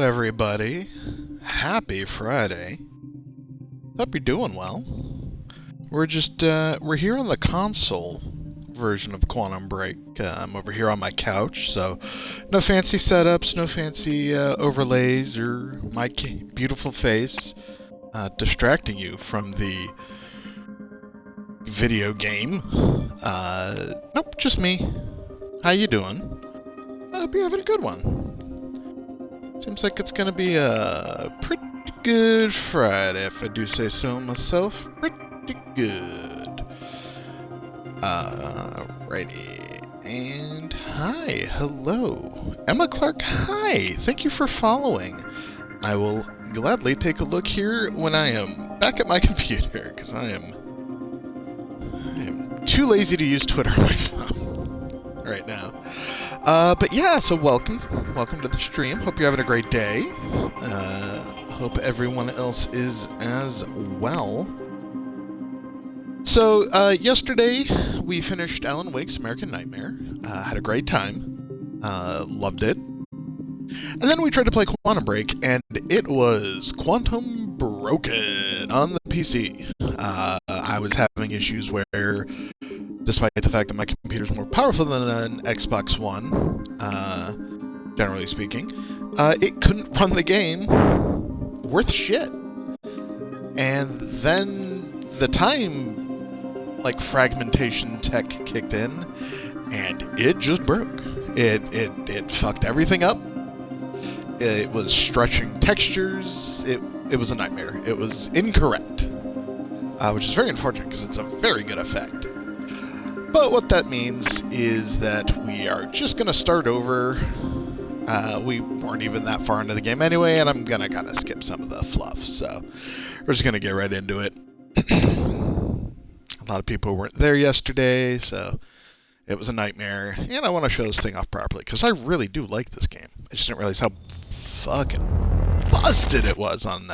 everybody. Happy Friday. Hope you're doing well. We're here on the console version of Quantum Break. I'm over here on my couch, so no fancy setups, no fancy overlays, or my beautiful face distracting you from the video game. Nope, just me. How you doing? I hope you're having a good one. Seems like it's gonna be a pretty good Friday, if I do say so myself. Pretty good. Alrighty. And hi, hello. Emma Clark, hi. Thank you for following. I will gladly take a look here when I am back at my computer, because I am too lazy to use Twitter on my phone right now. But yeah, so welcome to the stream. Hope you're having a great day. Hope everyone else is as well. So, yesterday we finished Alan Wake's American Nightmare. Had a great time. Loved it. And then we tried to play Quantum Break, and it was quantum broken on the PC. I was having issues where, despite the fact that my computer's more powerful than an Xbox One, generally speaking, it couldn't run the game worth shit. And then the time, fragmentation tech kicked in, and it just broke. It fucked everything up. It was stretching textures. It was a nightmare. It was incorrect. Which is very unfortunate because it's a very good effect. But what that means is that we are just going to start over. We weren't even that far into the game anyway, and I'm going to kind of skip some of the fluff. So we're just going to get right into it. A lot of people weren't there yesterday, so it was a nightmare. And I want to show this thing off properly because I really do like this game. I just didn't realize how fucking busted it was on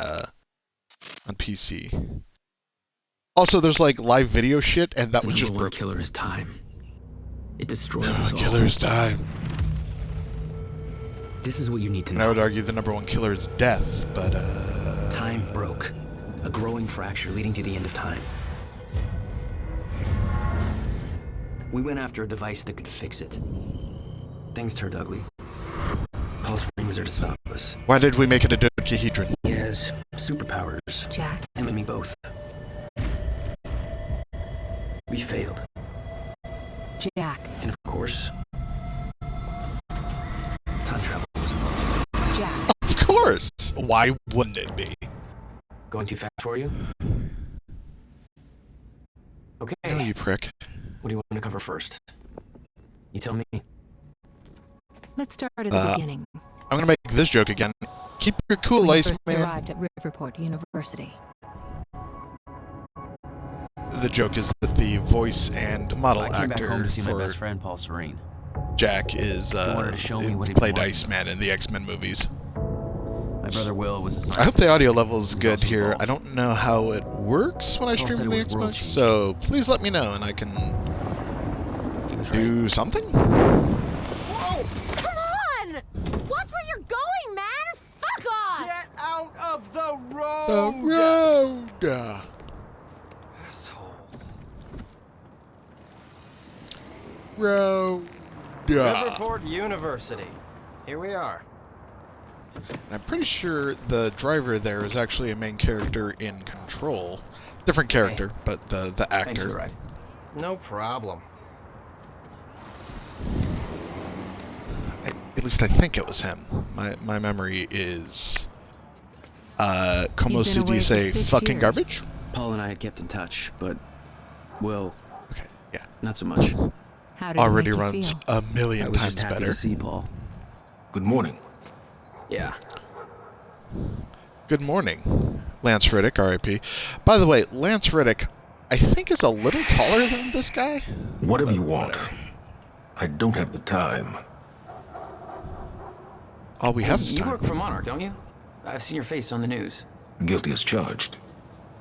PC. Also, there's live video shit, and that was just broken. The killer is time. It destroys us all. Killer is time. This is what you need to And know. I would argue the number one killer is death, but Time broke. A growing fracture leading to the end of time. We went after a device that could fix it. Things turned ugly. Paul's frame was there to stop us. Why did we make it a dodecahedron? He has superpowers. Jack. Him and me both. We failed. Jack. And of course, time travel was involved. Jack. Of course! Why wouldn't it be? Going too fast for you? Okay. Oh, you prick. What do you want to cover first? You tell me. Let's start at the beginning. I'm gonna make this joke again. Keep your cool, When you Ice first Man. arrived at Riverport University. The joke is that the voice and model I came back actor home to see my for best friend, Paul Serene. Jack is wanted to show me what he'd played been working Iceman in the X-Men movies. My brother Will was a scientist. I hope the audio level is He was good also here. involved. I don't know how it works when I Paul stream said to it the was Xbox, world-changing. so please let me know and I can He was right. do something. Whoa! Come on! Watch where you're going, man! Fuck off! Get out of the road! The road! Asshole. Road! Riverport University. Here we are. I'm pretty sure the driver there is actually a main character in Control. Different character, but the Thanks for the actor. ride. No problem. At least I think it was him. My memory is... como You've se been away dice for 6 fucking years. garbage? Paul and I had kept in touch, but Will, Okay, yeah. not so much. How did Already it make runs you feel? a million I was times just happy better. to see Paul. Good morning. Yeah. Good morning, Lance Riddick, R.I.P. By the way, Lance Riddick, I think is a little taller than this guy. Whatever you want. I don't have the time. All we have is You time. work for Monarch, don't you? I've seen your face on the news. Guilty as charged.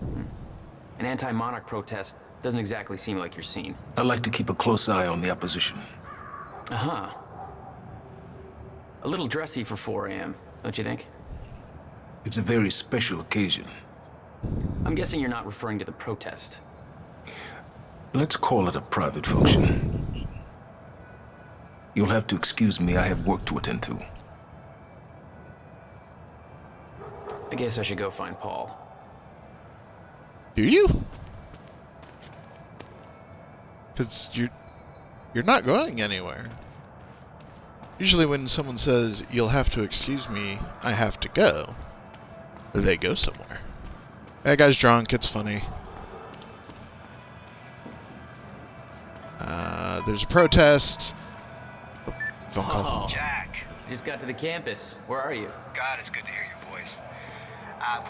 An anti-Monarch protest doesn't exactly seem like your scene. I like to keep a close eye on the opposition. Uh-huh. A little dressy for 4 a.m. don't you think? It's a very special occasion. I'm guessing you're not referring to the protest. Let's call it a private function. You'll have to excuse me, I have work to attend to. I guess I should go find Paul. Do you? Because you're not going anywhere. Usually when someone says, you'll have to excuse me, I have to go, they go somewhere. That guy's drunk, it's funny. There's a protest. Oh, phone call. Oh, Jack. just got to the campus. Where are you? God, it's good to hear your voice.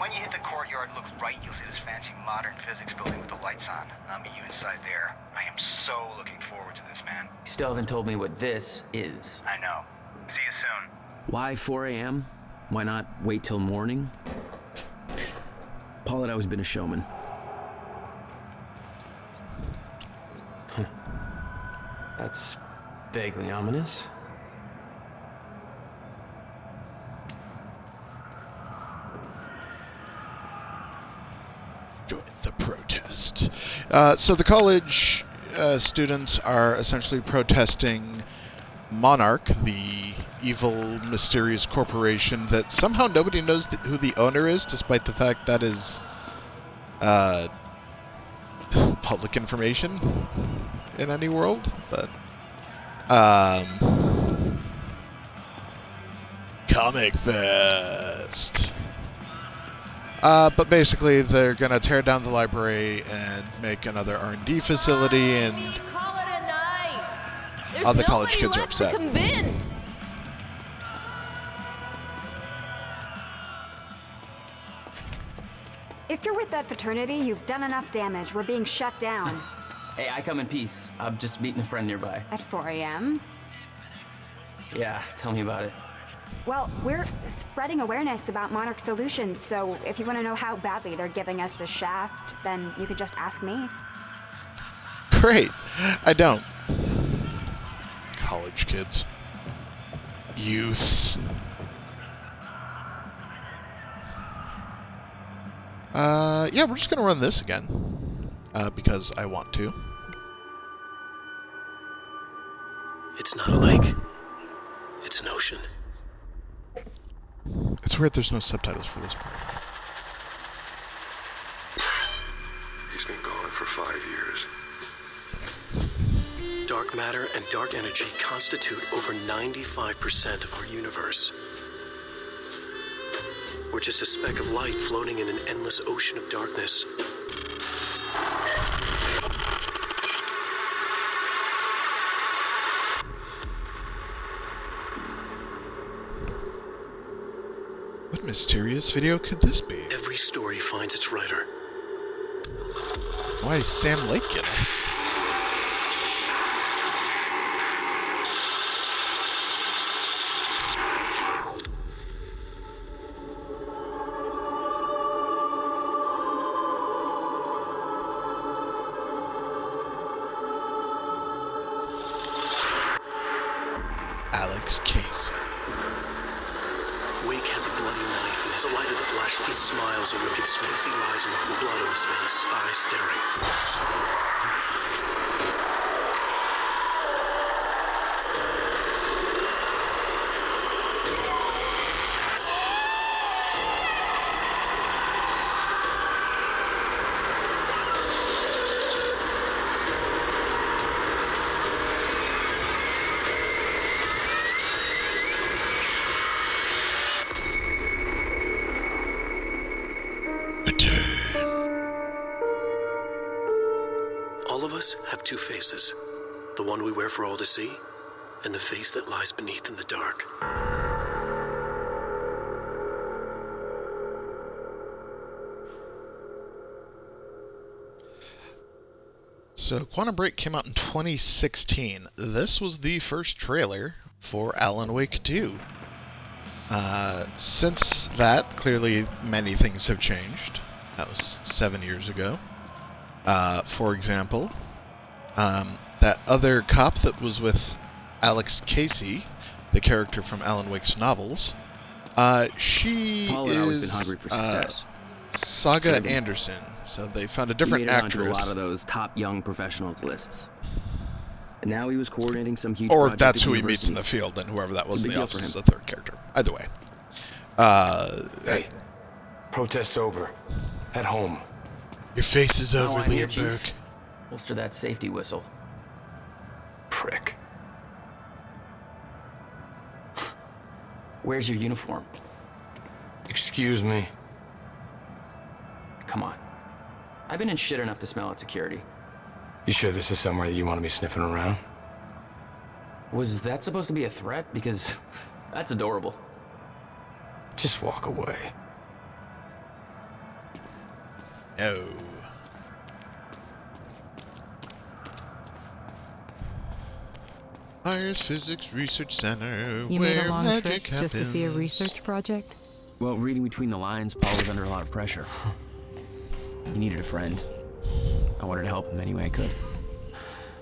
When you hit the courtyard, look right, you'll see this fancy modern physics building with the lights on. I'll meet you inside there. I am so looking forward to this, man. You still haven't told me what this is. I know. See you soon. Why 4 a.m.? Why not wait till morning? Paul had always been a showman. That's vaguely ominous. Join the protest. So the college students are essentially protesting Monarch, the evil, mysterious corporation that somehow nobody knows who the owner is, despite the fact that is public information in any world. But Comic Fest. But basically, they're gonna tear down the library and make another R&D facility, and Call it a night. There's all the college nobody kids are left upset. to convince. If you're with that fraternity, you've done enough damage. We're being shut down. Hey, I come in peace. I'm just meeting a friend nearby. At 4 a.m.? Yeah, tell me about it. Well, we're spreading awareness about Monarch Solutions, so if you want to know how badly they're giving us the shaft, then you could just ask me. Great. I don't. College kids. Youths. Yeah, we're just gonna run this again. Because I want to. It's not a lake. It's an ocean. It's weird there's no subtitles for this part. He's been gone for 5 years. Dark matter and dark energy constitute over 95% of our universe. We're just a speck of light floating in an endless ocean of darkness. What mysterious video could this be? Every story finds its writer. Why is Sam Lake in it? Alex Casey. Wake has a bloody knife in his light of the flashlight. He smiles a wicked smile as he lies in the blood on his face, eyes staring. All of us have two faces. The one we wear for all to see, and the face that lies beneath in the dark. So, Quantum Break came out in 2016. This was the first trailer for Alan Wake 2. Since that, clearly many things have changed. That was 7 years ago. For example, that other cop that was with Alex Casey, the character from Alan Wake's novels, She Paul had always been is hungry for success. Saga Anderson. So they found a He different made it onto a actress. lot of those top young professionals lists. And now he was coordinating some huge Or project that's at the who he meets in university. the field, and whoever that was It's a in the big deal for office is him. the third character. Either way. Hey, protest's over. At home. Your face is over, I'm here, Liam Chief. Burke. Holster that safety whistle. Prick. Where's your uniform? Excuse me. Come on. I've been in shit enough to smell at security. You sure this is somewhere that you want to be sniffing around? Was that supposed to be a threat? Because that's adorable. Just walk away. No. Myers Physics Research Center, You where made a long magic trip just to see a happens. research project? Well, reading between the lines, Paul was under a lot of pressure. He needed a friend. I wanted to help him any way I could.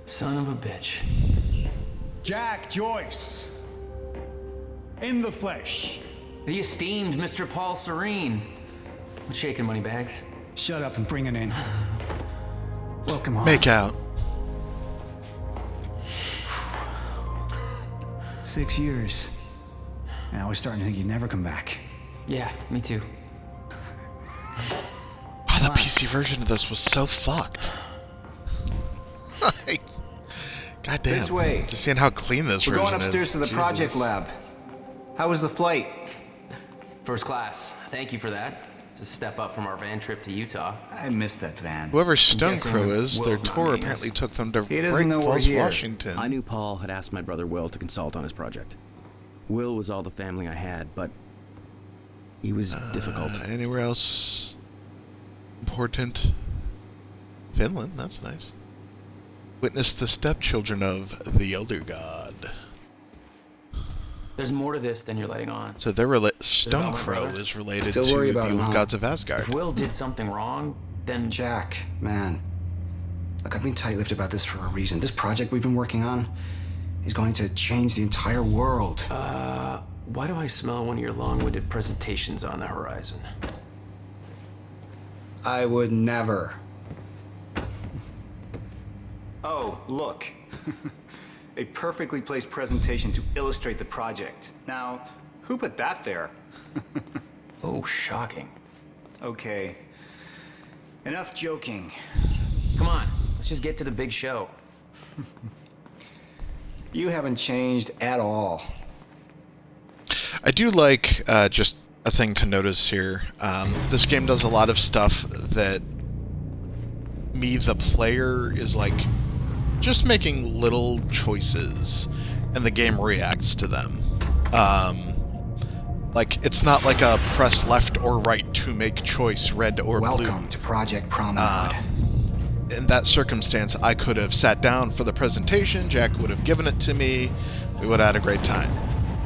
Son of a bitch. Jack Joyce. In the flesh. The esteemed Mr. Paul Serene. What's shaking, Moneybags? Shut up and bring it in. Welcome home. Make out. 6 years. And I was starting to think you'd never come back. Yeah, me too. Wow, the PC version of this was so fucked. Like, goddamn. This way. Just seeing how clean this We're version going upstairs is. to the Jesus. project lab. How was the flight? First class. Thank you for that. It's a step up from our van trip to Utah. I missed that van. Whoever Stone guessing Crow is, their Will's not tour meeting apparently us. took them to He doesn't Great know we're Falls, here. Washington. I knew Paul had asked my brother Will to consult on his project. Will was all the family I had, but he was difficult. Anywhere else important? Finland, that's nice. Witnessed the stepchildren of the Elder God. There's more to this than you're letting on. So they're Stone about my Crow brother? is related Still to worry the about him, old huh? gods of Asgard. If Will did something wrong, then Jack, man. Look, I've been tight-lipped about this for a reason. This project we've been working on is going to change the entire world. why do I smell one of your long-winded presentations on the horizon? I would never. Oh, look. A perfectly placed presentation to illustrate the project. Now, who put that there? Oh, shocking. Okay. Enough joking. Come on, let's just get to the big show. You haven't changed at all. I do like, just a thing to notice here, this game does a lot of stuff that me, the player, is like, just making little choices, and the game reacts to them. Like, it's not like a press left or right to make choice, red or blue. Welcome to Project Promenade. In that circumstance, I could have sat down for the presentation, Jack would have given it to me, we would have had a great time.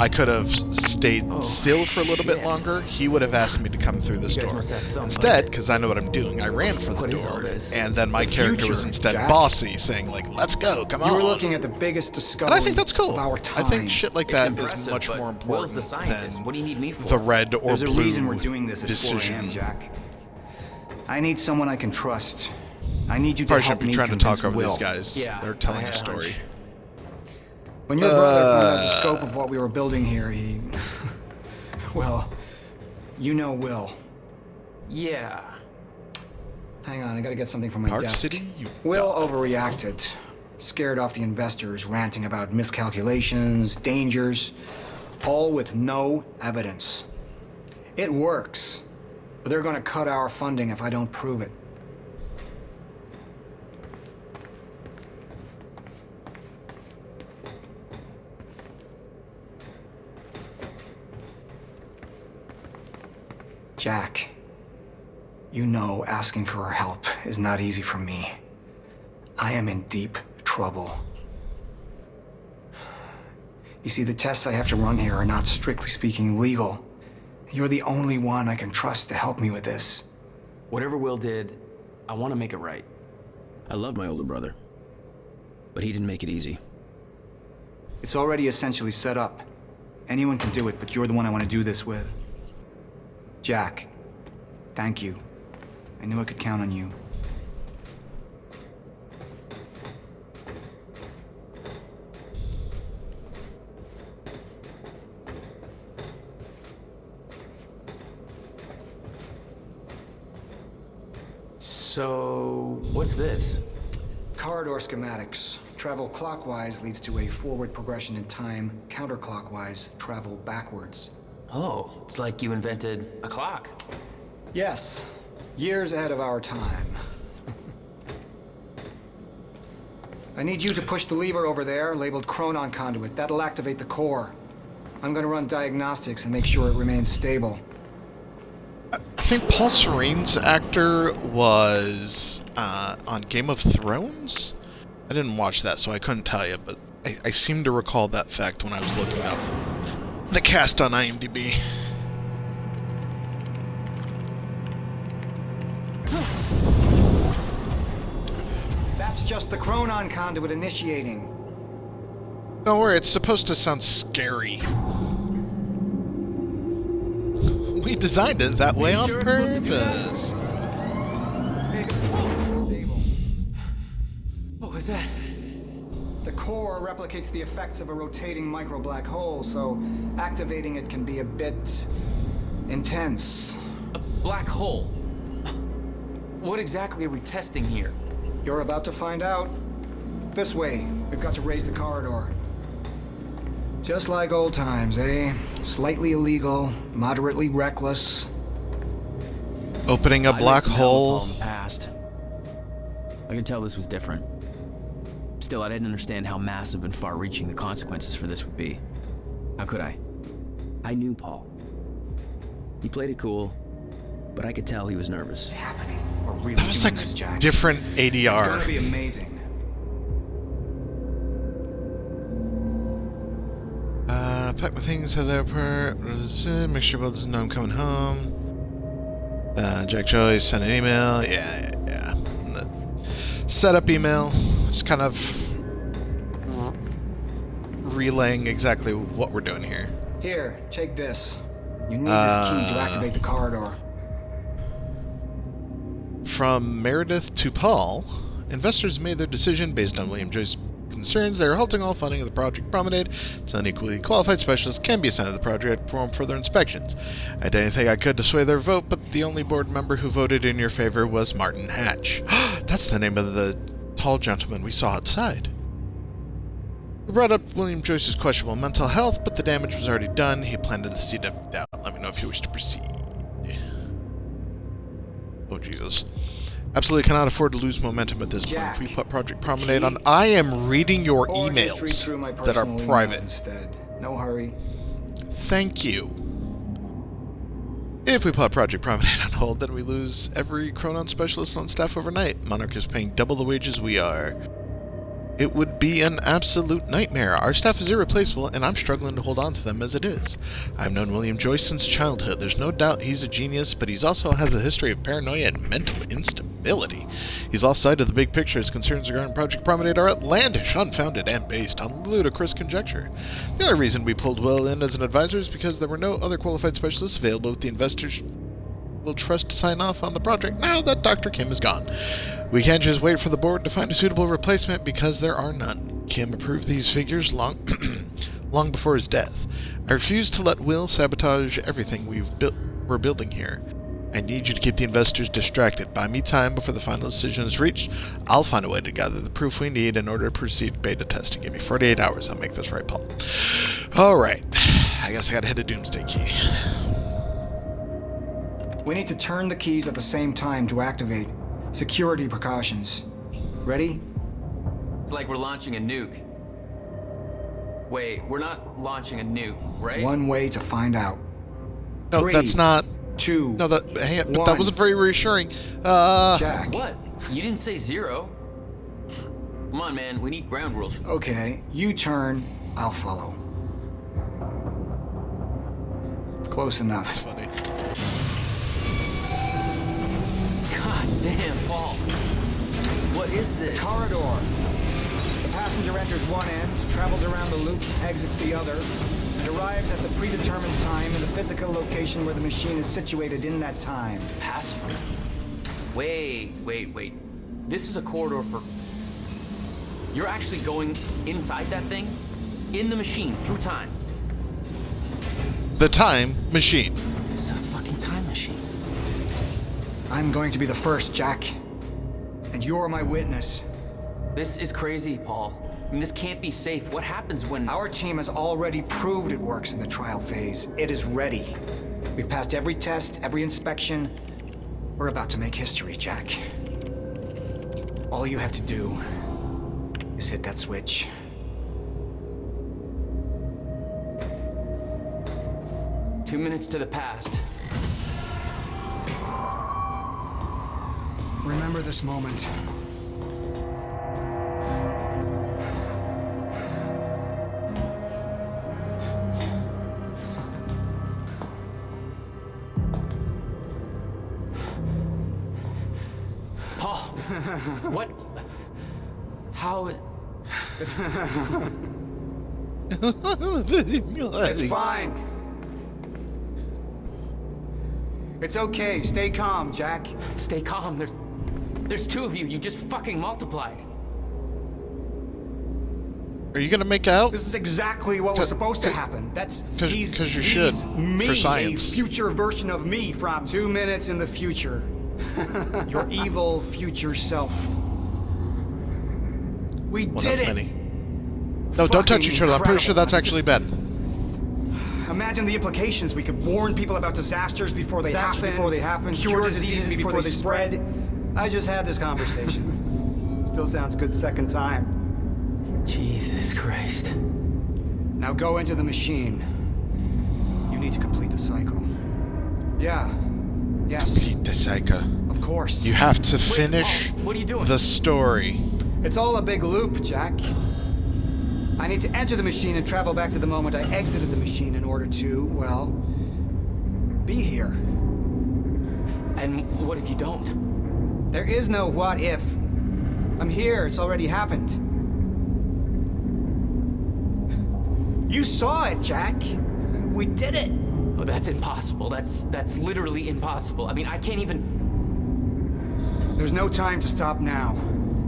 I could have stayed still for a little bit shit. longer, he would have asked me to come through this You guys door. must have some Instead, budget. because I know what I'm doing, I ran for the What is all door, this? and then my The character was future, instead Jack. bossy, saying like, let's go, come on. You were looking at the biggest discovery And I think that's cool. of our I time. think shit like It's that is impressive, much but more Will's important the scientist. than What do you need me for? the red or There's a blue reason we're doing this at 4 decision. a.m., Jack. I need someone I can trust. I need you to Probably help shouldn't be me trying to convince talk over Will. these guys. Yeah, They're telling I a had a story. hunch. When your brother found out the scope of what we were building here, he... well, you know Will. Yeah. Hang on, I gotta get something from my Park desk. City, you Will overreacted. Scared off the investors, ranting about miscalculations, dangers, all with no evidence. It works, but they're gonna cut our funding if I don't prove it. Jack, you know asking for her help is not easy for me. I am in deep trouble. You see, the tests I have to run here are not strictly speaking legal. You're the only one I can trust to help me with this. Whatever Will did, I want to make it right. I love my older brother, but he didn't make it easy. It's already essentially set up. Anyone can do it, but you're the one I want to do this with. Jack, thank you. I knew I could count on you. So, what's this? Corridor schematics. Travel clockwise leads to a forward progression in time. Counterclockwise, travel backwards. Oh, it's like you invented a clock. Yes, years ahead of our time. I need you to push the lever over there, labeled Chronon Conduit. That'll activate the core. I'm gonna run diagnostics and make sure it remains stable. I think Paul Serene's actor was on Game of Thrones? I didn't watch that, so I couldn't tell you, but I seem to recall that fact when I was looking up the cast on IMDb. That's just the Chronon Conduit initiating. Don't worry, it's supposed to sound scary. We designed it that way on purpose. What was that? The core replicates the effects of a rotating micro black hole, so activating it can be a bit intense. A black hole? What exactly are we testing here? You're about to find out. This way. We've got to raise the corridor. Just like old times, eh? Slightly illegal, moderately reckless. Opening a black hole. In the past. I could tell this was different. Still, I didn't understand how massive and far-reaching the consequences for this would be. How could I? I knew Paul. He played it cool, but I could tell he was nervous. What's happening? We're really That was doing like this, Jack. different ADR. It's gonna be amazing. Pack my things to the airport. Make sure Will doesn't know I'm coming home. Jack Joyce sent an email. Yeah. The setup email. Just kind of relaying exactly what we're doing here. Here, take this. You need this key to activate the corridor. From Meredith to Paul, investors made their decision based on William Joyce's concerns. They are halting all funding of the Project Promenade until an equally qualified specialist can be assigned to the project to perform further inspections. I did anything I could to sway their vote, but the only board member who voted in your favor was Martin Hatch. That's the name of the tall gentleman we saw outside. We brought up William Joyce's questionable mental health, but the damage was already done. He planted the seed of doubt. Let me know if you wish to proceed. Oh, Jesus. Absolutely cannot afford to lose momentum at this point. If we put Project Promenade on... I am reading your emails that are private. Instead. No hurry. Thank you. If we put Project Promenade on hold, then we lose every Chronon specialist on staff overnight. Monarch is paying double the wages we are. It would be an absolute nightmare. Our staff is irreplaceable, and I'm struggling to hold on to them as it is. I've known William Joyce since childhood. There's no doubt he's a genius, but he also has a history of paranoia and mental instability. He's lost sight of the big picture. His concerns regarding Project Promenade are outlandish, unfounded, and based on ludicrous conjecture. The other reason we pulled Will in as an advisor is because there were no other qualified specialists available with the investors will trust to sign off on the project now that Dr. Kim is gone. We can't just wait for the board to find a suitable replacement because there are none. Kim approved these figures long before his death. I refuse to let Will sabotage everything we're building here. I need you to keep the investors distracted. Buy me time before the final decision is reached. I'll find a way to gather the proof we need in order to proceed beta testing. Give me 48 hours. I'll make this right, Paul. Alright. I guess I gotta hit a doomsday key. We need to turn the keys at the same time to activate. Security precautions. Ready? It's like we're launching a nuke. Wait, we're not launching a nuke, right? One way to find out. No, 3, that's not... 2, No, but that wasn't very reassuring. Jack. What? You didn't say 0. Come on, man. We need ground rules. Okay, you turn, I'll follow. Close enough. That's funny. God damn, Paul. What is this? Corridor. The passenger enters one end, travels around the loop, exits the other. It arrives at the predetermined time in the physical location where the machine is situated in that time. Pass-through? Wait. This is a corridor for... You're actually going inside that thing? In the machine, through time? The time machine. It's a fucking time machine. I'm going to be the first, Jack. And you're my witness. This is crazy, Paul. I mean, this can't be safe. What happens when... Our team has already proved it works in the trial phase. It is ready. We've passed every test, every inspection. We're about to make history, Jack. All you have to do is hit that switch. Two minutes to the past. Remember this moment. Paul, what? How? It's fine. It's okay. Stay calm, Jack. Stay calm. There's two of you. You just fucking multiplied. Are you gonna make out? This is exactly what was supposed to happen. That's because you should me, for science. A future version of me from 2 minutes in the future. Your evil future self. We did it. Many. No, don't touch each other. I'm pretty sure that's actually bad. Imagine the implications. We could warn people about disasters before they happen, cure diseases before they spread. I just had this conversation. Still sounds good second time. Jesus Christ. Now go into the machine. You need to complete the cycle. Yeah. Yes. Complete the cycle. Of course. You have to finish Paul, what are you doing? the story. It's all a big loop, Jack. I need to enter the machine and travel back to the moment I exited the machine in order to, well, be here. And what if you don't? There is no what if. I'm here. It's already happened. You saw it, Jack. We did it. Oh, that's impossible. That's literally impossible. I mean, I can't even... There's no time to stop now.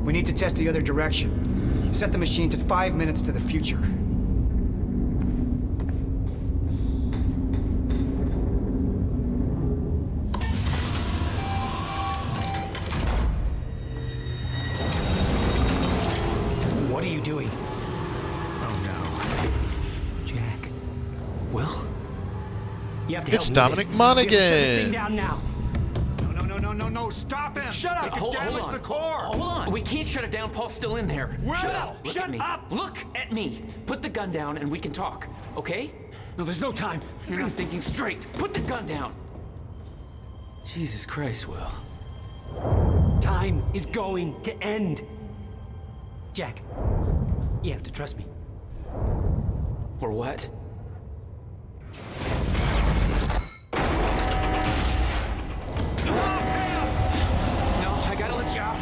We need to test the other direction. Set the machine to 5 minutes to the future. What are you doing? Oh no. Jack. Will? You have to It's help me Dominic with this. Monaghan. We have to shut this thing down now. No, stop him! Shut up! Hold on. the core! Hold on. We can't shut it down. Paul's still in there. Shut up! Look Shut at me. up! Look at me. Put the gun down and we can talk, okay? No, there's no time. You're not thinking straight. Put the gun down. Jesus Christ, Will. Time is going to end. Jack, you have to trust me. Or what? No, I gotta let you out.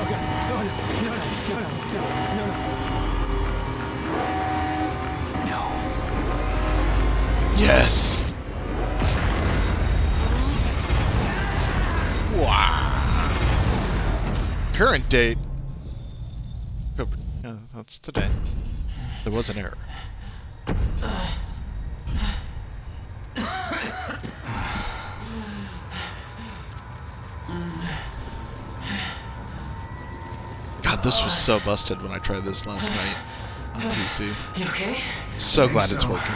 Okay. No. Yes. Wow. Current date. Oh, yeah, that's today. There was an error. God, this was so busted when I tried this last night on PC. You okay? So glad it's working.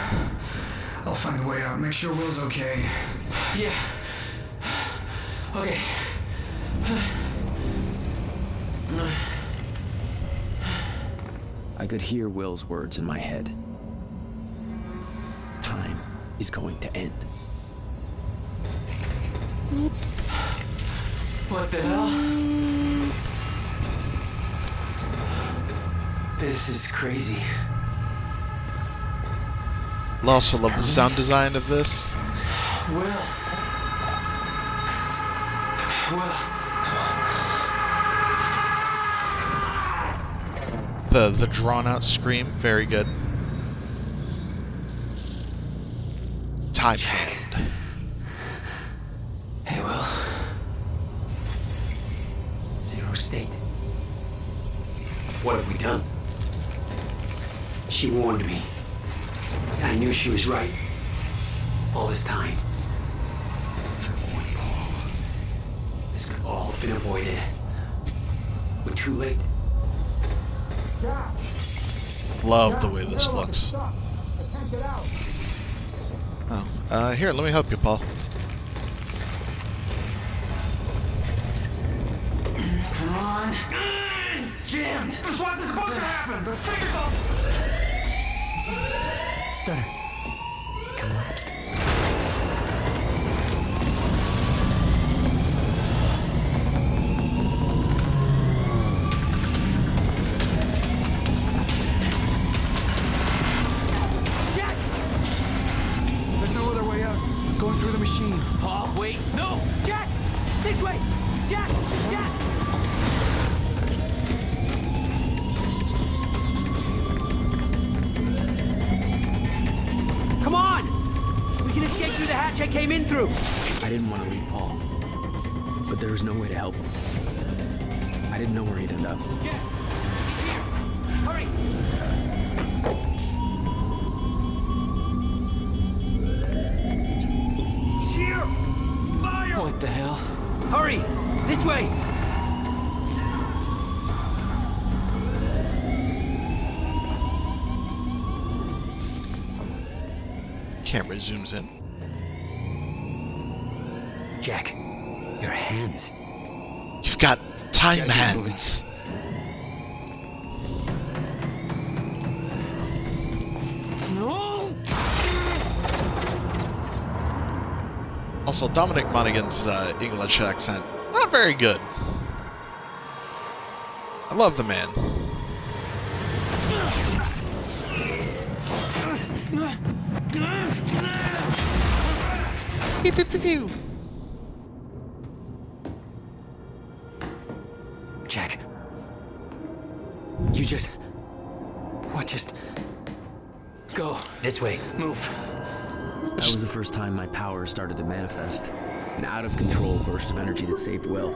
I'll find a way out. Make sure Will's okay. Yeah. Okay. I could hear Will's words in my head. Time is going to end. What the hell? This is crazy. I also love the sound design of this. Will. The drawn out scream, very good. Time hand. Hey, Will. Zero state. What have we done? She warned me. I knew she was right. All this time. I warned Paul. This could all have been avoided. We're too late. Love the way this looks. Oh, here, let me help you, Paul. Come on. Jammed. This wasn't supposed to happen. The fingers up. Stutter. Collapsed. Jack! There's no other way out. Going through the machine. Paul, wait. No! Jack! This way! Jack! Jack! Come on! We can escape through the hatch I came in through. I didn't want to leave Paul, but there was no way to help him. I didn't know where he'd end up. Jack! Here! Hurry! He's here! Fire! What the hell? Hurry! This way! Camera zooms in. Jack, your hands. You've got time Yeah, keep moving. hands. No! Also, Dominic Monaghan's English accent, not very good. I love the man. Pew, pew, pew, pew. Jack. You just... What just... Go. This way. Move. That was the first time my power started to manifest. An out-of-control burst of energy that saved Will.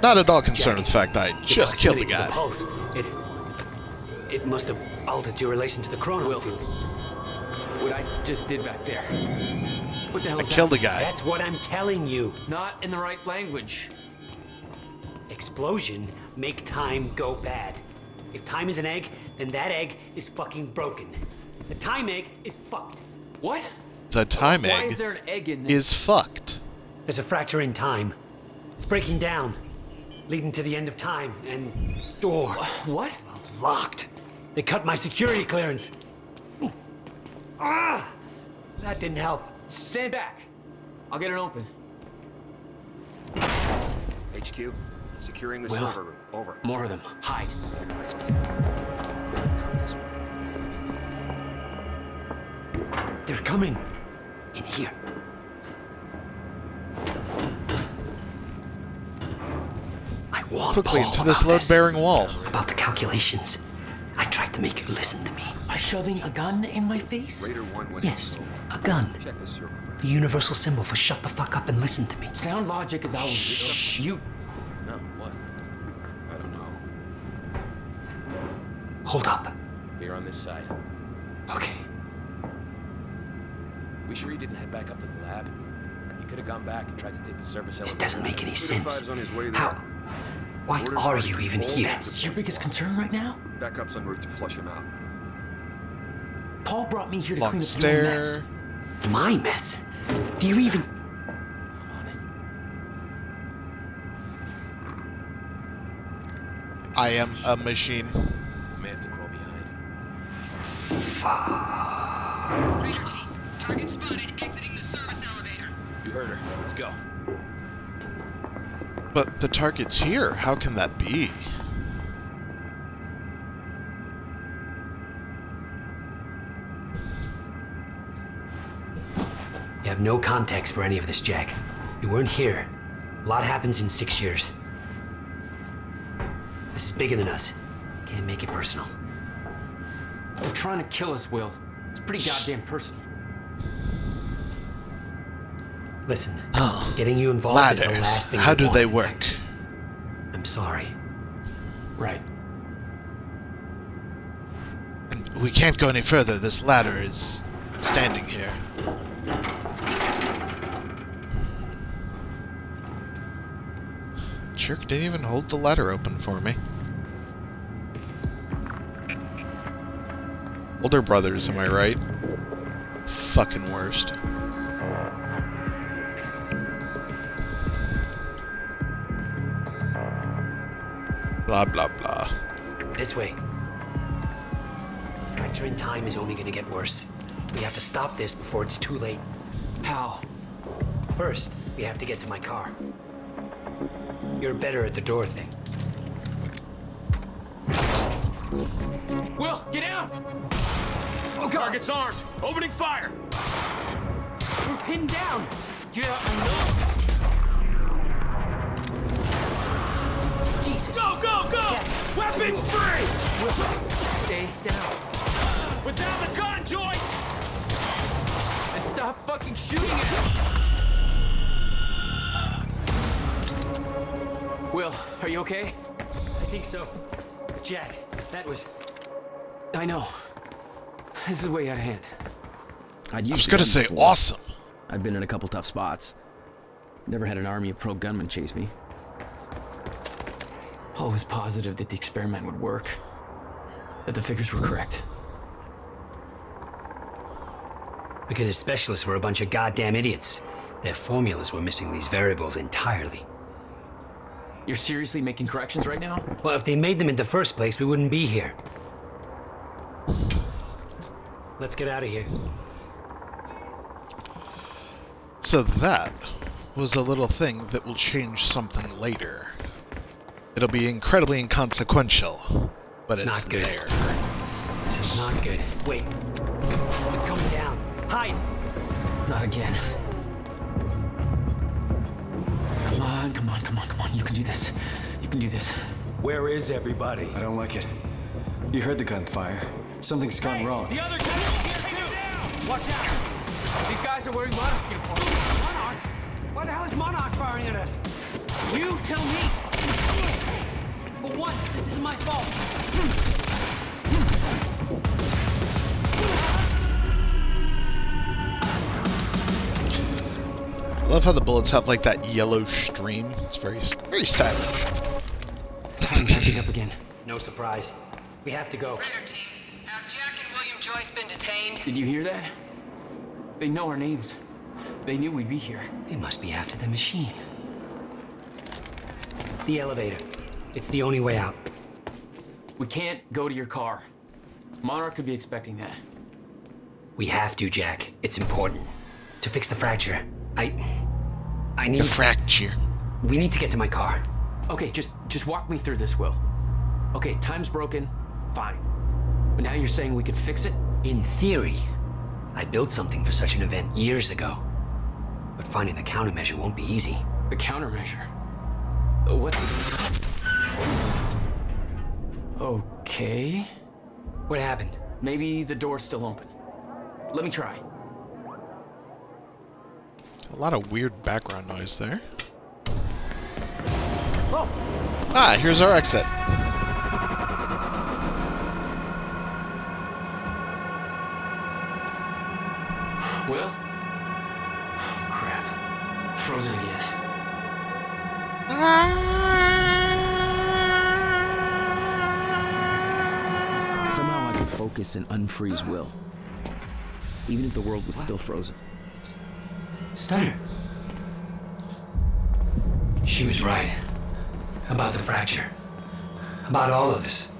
Not at all concerned Jack, with the fact that I the just killed the proximity to guy. pulse. It must have altered your relation to the chrono Will. field. What I just did back there. What the hell I is killed that? the guy. That's what I'm telling you. Not in the right language. Explosion make time go bad. If time is an egg, then that egg is fucking broken. The time egg is fucked. What? The time Why egg is there an egg in this? is fucked. There's a fracture in time. It's breaking down, leading to the end of time, and door. What? Locked. They cut my security clearance. Ah! That didn't help. Stand back. I'll get it open. HQ, securing the Will. server room. Over. More of them. Hide. Come this way. They're coming. In here. I want Quickly Paul into this about load-bearing wall. About the calculations. I tried to make you listen to me. By shoving a gun in my face? Raider 1 went Yes, a gun. Check the server room. The universal symbol for shut the fuck up and listen to me. Sound logic is always... Shh. You... No, what? I don't know. Hold up. Here on this side. Okay. We sure he didn't head back up to the lab? He could have gone back and tried to take the service This elevator. doesn't make any sense. 35's on his way there. How? Why Orders are to you even control here? That's your biggest concern right now? Backup's en route to flush him out. Paul brought me here to Long clean up your mess. stare. My mess? Do you even... I'm on it. I am a machine. May have to crawl behind. Raider team, target spotted exiting the service elevator. You heard her. Let's go. But the target's here. How can that be? You have no context for any of this, Jack. You weren't here. A lot happens in 6 years. This is bigger than us. Can't make it personal. They're trying to kill us, Will. It's pretty goddamn personal. Listen, getting you involved is the last thing How I do want. they work? I'm sorry. Right. And we can't go any further. This ladder is standing here. Jerk didn't even hold the ladder open for me. Older brothers, am I right? Fucking worst. Blah, blah, blah. This way. Fracture in time is only gonna get worse. We have to stop this before it's too late. How? First, we have to get to my car. You're better at the door thing. Will, get down! Oh, God! Target's armed! Opening fire! We're pinned down! Get out, I know! Jesus! Go, go, go! Weapons free! Will, stay down. Put down the gun, Joyce! And stop fucking shooting at us! Will, are you okay? I think so. Jack, that was... I know. This is way out of hand. I was gonna say awesome. I'd been in a couple tough spots. Never had an army of pro gunmen chase me. Paul was positive that the experiment would work. That the figures were correct. Because his specialists were a bunch of goddamn idiots. Their formulas were missing these variables entirely. You're seriously making corrections right now? Well, if they made them in the first place, we wouldn't be here. Let's get out of here. So that was a little thing that will change something later. It'll be incredibly inconsequential, but it's Not good. there. This is not good. Wait. It's coming down. Hide! Not again. Come on, come on, come on, come on. You can do this. You can do this. Where is everybody? I don't like it. You heard the gunfire. Something's gone wrong. The other guy is here too! Watch out! These guys are wearing Monarch uniforms. Monarch? Why the hell is Monarch firing at us? You tell me! For once, this isn't my fault. I love how the bullets have like that yellow stream. It's very stylish. Time's acting up again. No surprise. We have to go. Raider team, have Jack and William Joyce been detained? Did you hear that? They know our names. They knew we'd be here. They must be after the machine. The elevator. It's the only way out. We can't go to your car. Monarch could be expecting that. We have to, Jack. It's important. To fix the fracture. I need... The fracture. We need to get to my car. Okay, just walk me through this, Will. Okay, time's broken. Fine. But now you're saying we could fix it? In theory. I built something for such an event years ago. But finding the countermeasure won't be easy. The countermeasure? What? Okay. What happened? Maybe the door's still open. Let me try. A lot of weird background noise there. Oh! Ah, here's our exit. Will? Oh, crap. Frozen again. Somehow I could focus and unfreeze Will. Even if the world was still frozen. Stunner. She was right. About the fracture. About all of this.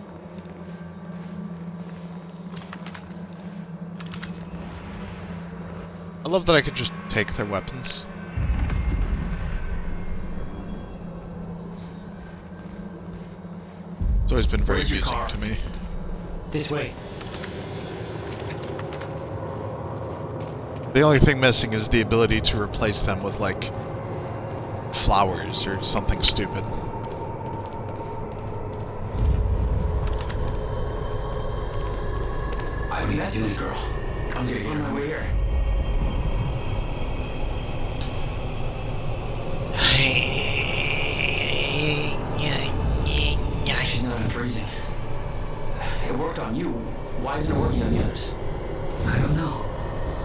I love that I could just take their weapons. It's always been very amusing to me. This way. The only thing missing is the ability to replace them with, like, flowers or something stupid. What are you doing, girl? I'm getting on my way here. She's not unfreezing. It worked on you. Why isn't it working on the others? I don't know.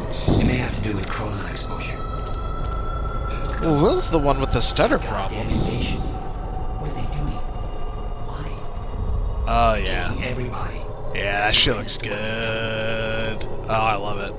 It may have to do with chronon exposure. Well, Will's the one with the stutter problem. Invasion. What are they doing? Why? Oh, yeah. Taking everybody. Yeah, that shit looks good. Oh, I love it.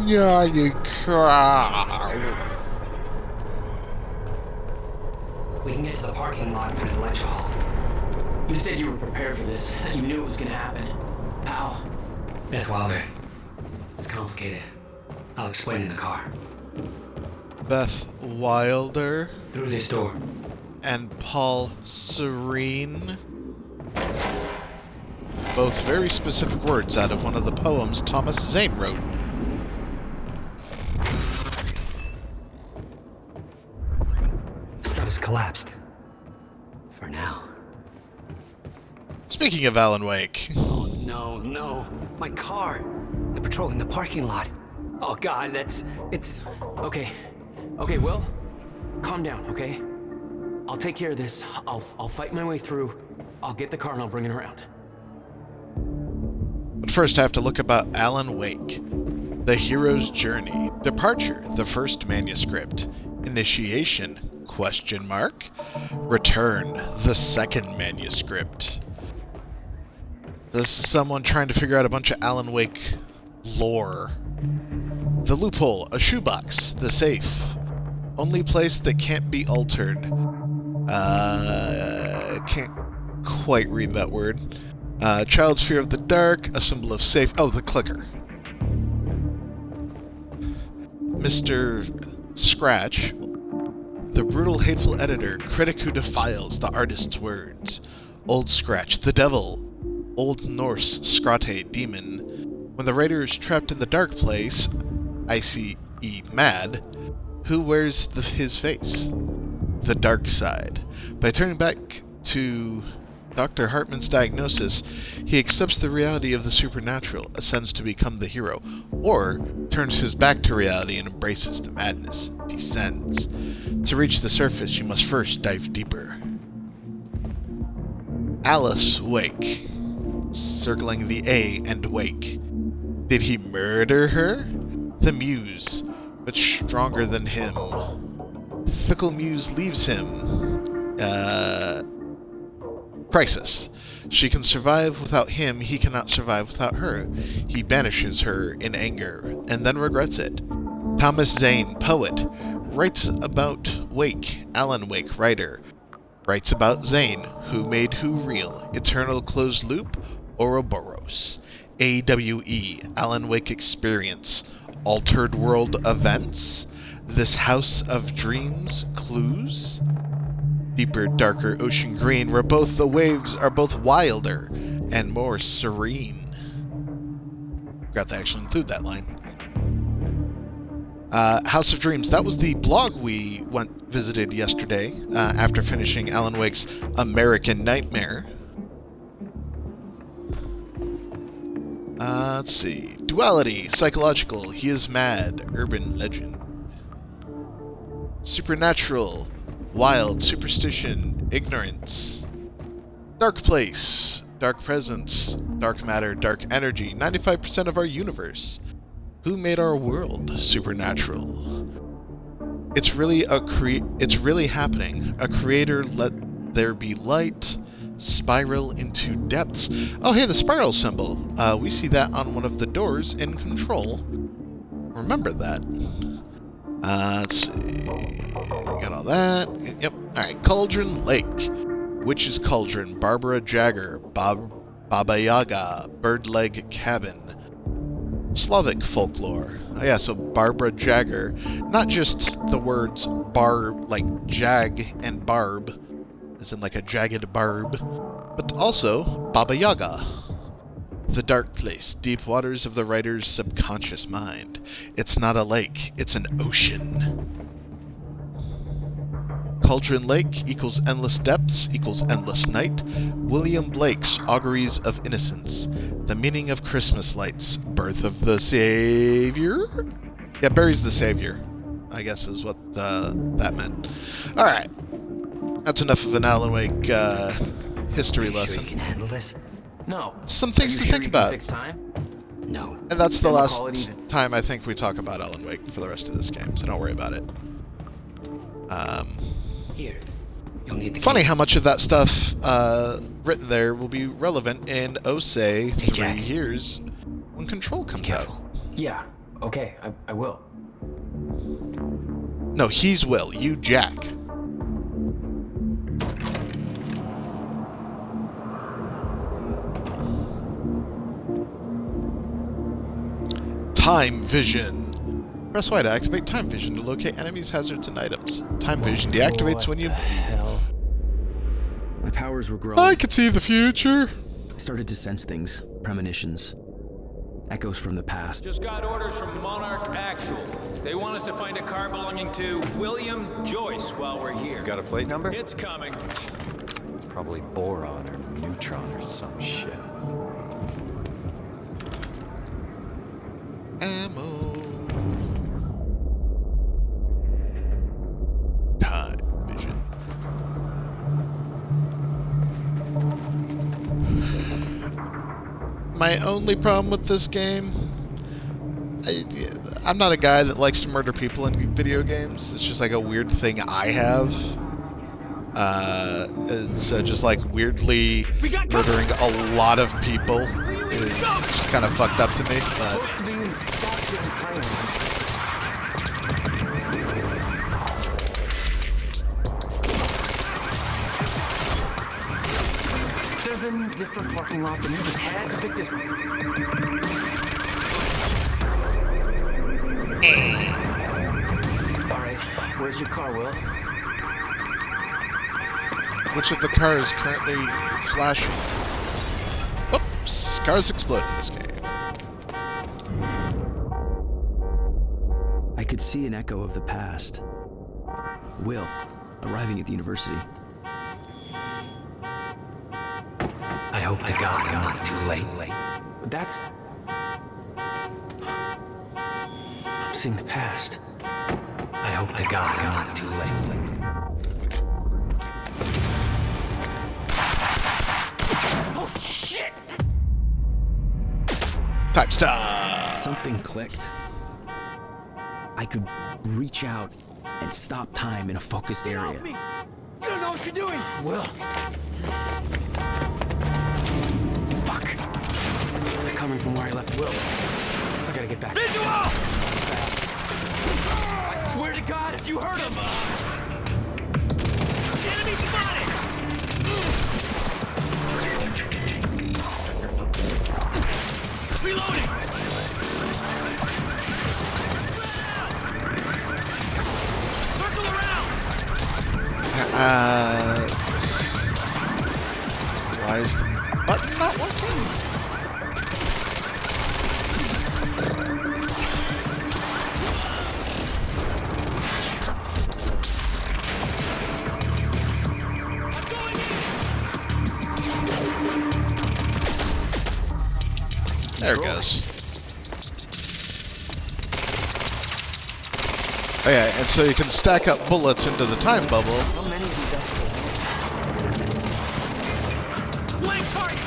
Yeah, you cry. We can get to the parking lot for the lecture hall. You said you were prepared for this. You knew it was gonna happen. How? Beth Wilder. It's complicated. I'll explain in the car. Beth Wilder. Through this door. And Paul Serene. Both very specific words out of one of the poems Thomas Zane wrote. Stuff has collapsed. For now. Speaking of Alan Wake. Oh, no. My car. They're patrolling the parking lot. Oh, God, it's... Okay, Will. Calm down, okay? I'll take care of this. I'll fight my way through. I'll get the car and I'll bring it around. But first I have to look about Alan Wake. The Hero's Journey. Departure, the first manuscript. Initiation, ? Return, the second manuscript. This is someone trying to figure out a bunch of Alan Wake lore. The loophole, a shoebox, the safe. Only place that can't be altered. Can't quite read that word. Child's fear of the dark, a symbol of safe. Oh, the clicker. Mr. Scratch, the brutal, hateful editor, critic who defiles the artist's words. Old Scratch, the devil. Old Norse Scrate, demon. When the writer is trapped in the dark place, ICE mad, who wears his face? The dark side. By turning back to Dr. Hartman's diagnosis, he accepts the reality of the supernatural, ascends to become the hero, or turns his back to reality and embraces the madness, descends. To reach the surface, you must first dive deeper. Alice Wake. Circling the A and Wake. Did he murder her? The muse, but stronger than him. Fickle muse leaves him. Crisis. She can survive without him, he cannot survive without her. He banishes her in anger, and then regrets it. Thomas Zane, poet, writes about Wake, Alan Wake, writer. Writes about Zane, who made who real, Eternal Closed Loop, Ouroboros. AWE, Alan Wake Experience, Altered World Events, This House of Dreams, Clues, Deeper, Darker Ocean Green, where both the waves are both wilder and more serene. Forgot to actually include that line. House of Dreams, that was the blog we visited yesterday after finishing Alan Wake's American Nightmare. Let's see. Duality, psychological, he is mad, urban legend. Supernatural, wild, superstition, ignorance. Dark place, dark presence, dark matter, dark energy, 95% of our universe. Who made our world? Supernatural. It's really happening. A creator let there be light. Spiral into depths. Oh, hey, the spiral symbol. We see that on one of the doors in Control. Remember that. Let's see. Got all that. Yep. Alright, Cauldron Lake. Witch's Cauldron. Barbara Jagger. Baba Yaga. Bird Leg Cabin. Slavic folklore. Yeah, so Barbara Jagger. Not just the words like jag and barb, as in like a jagged barb, but also Baba Yaga. The dark place, deep waters of the writer's subconscious mind. It's not a lake, it's an ocean. Cauldron Lake equals endless depths equals endless night. William Blake's Auguries of Innocence. The meaning of Christmas lights. Birth of the Savior? Yeah, buries the Savior, I guess is what that meant. Alright. That's enough of an Alan Wake history lesson. Sure you can handle this? No. Some things to think about. No. And that's the last time I think we talk about Alan Wake for the rest of this game, so don't worry about it. Here. You'll need the Funny keys. how much of that stuff written there will be relevant in, say, 3 years when Control comes out. Yeah, okay, I will. No, he's Will. You, Jack. Time Vision. Press Y to activate Time Vision to locate enemies, hazards, and items. Time Vision deactivates when you... Hell. My powers were growing. I can see the future. I started to sense things, premonitions, echoes from the past. Just got orders from Monarch Actual. They want us to find a car belonging to William Joyce while we're here. Got a plate number? It's coming. It's probably boron or neutron or some shit. Ammo. Time Vision. My only problem with this game, I'm not a guy that likes to murder people in video games. It's just like a weird thing I have. So just like weirdly murdering a lot of people is just kind of fucked up to me. But different parking lots, and you just had to pick this one. All right, where's your car, Will? which of the cars currently flashing? Oops, cars explode in this game. I could see an echo of the past. Will, arriving at the university. I hope to God I'm not too late. But that's... I'm seeing the past. I hope to God I'm not too late. Oh, shit! Type stuff! Something clicked. I could reach out and stop time in a focused area. You don't know what you're doing! Will. Fuck. They're coming from where I left Will. I gotta get back. Visual! I swear to God, if you hurt him! Enemy spotted! Reloading! Circle around! Why is the button not working? There it goes. Oh yeah, and so you can stack up bullets into the time bubble. How many of you got? Flank target!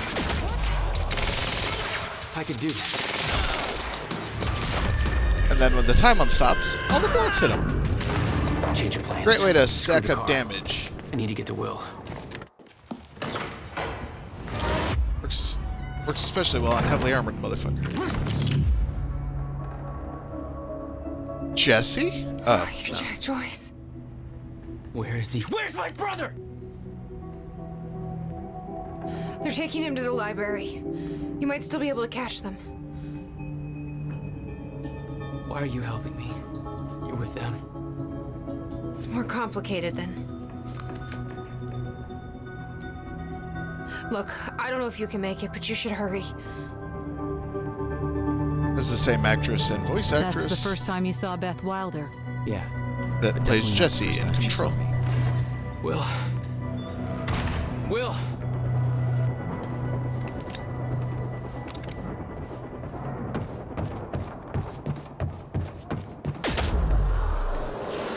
I could do that. And then when the timer stops, all the bullets hit him. Change of plans. Great way to Screw stack the up car. damage. I need to get to Will. Works especially well on heavily armored motherfuckers. Jesse? Are you Jack Joyce? Where is he? Where's my brother? They're taking him to the library. You might still be able to catch them. Why are you helping me? You're with them. It's more complicated than... Look, I don't know if you can make it, but you should hurry. This is the same actress and voice actress. That's the first time you saw Beth Wilder. Yeah. That plays Jesse in Control. Will. Will!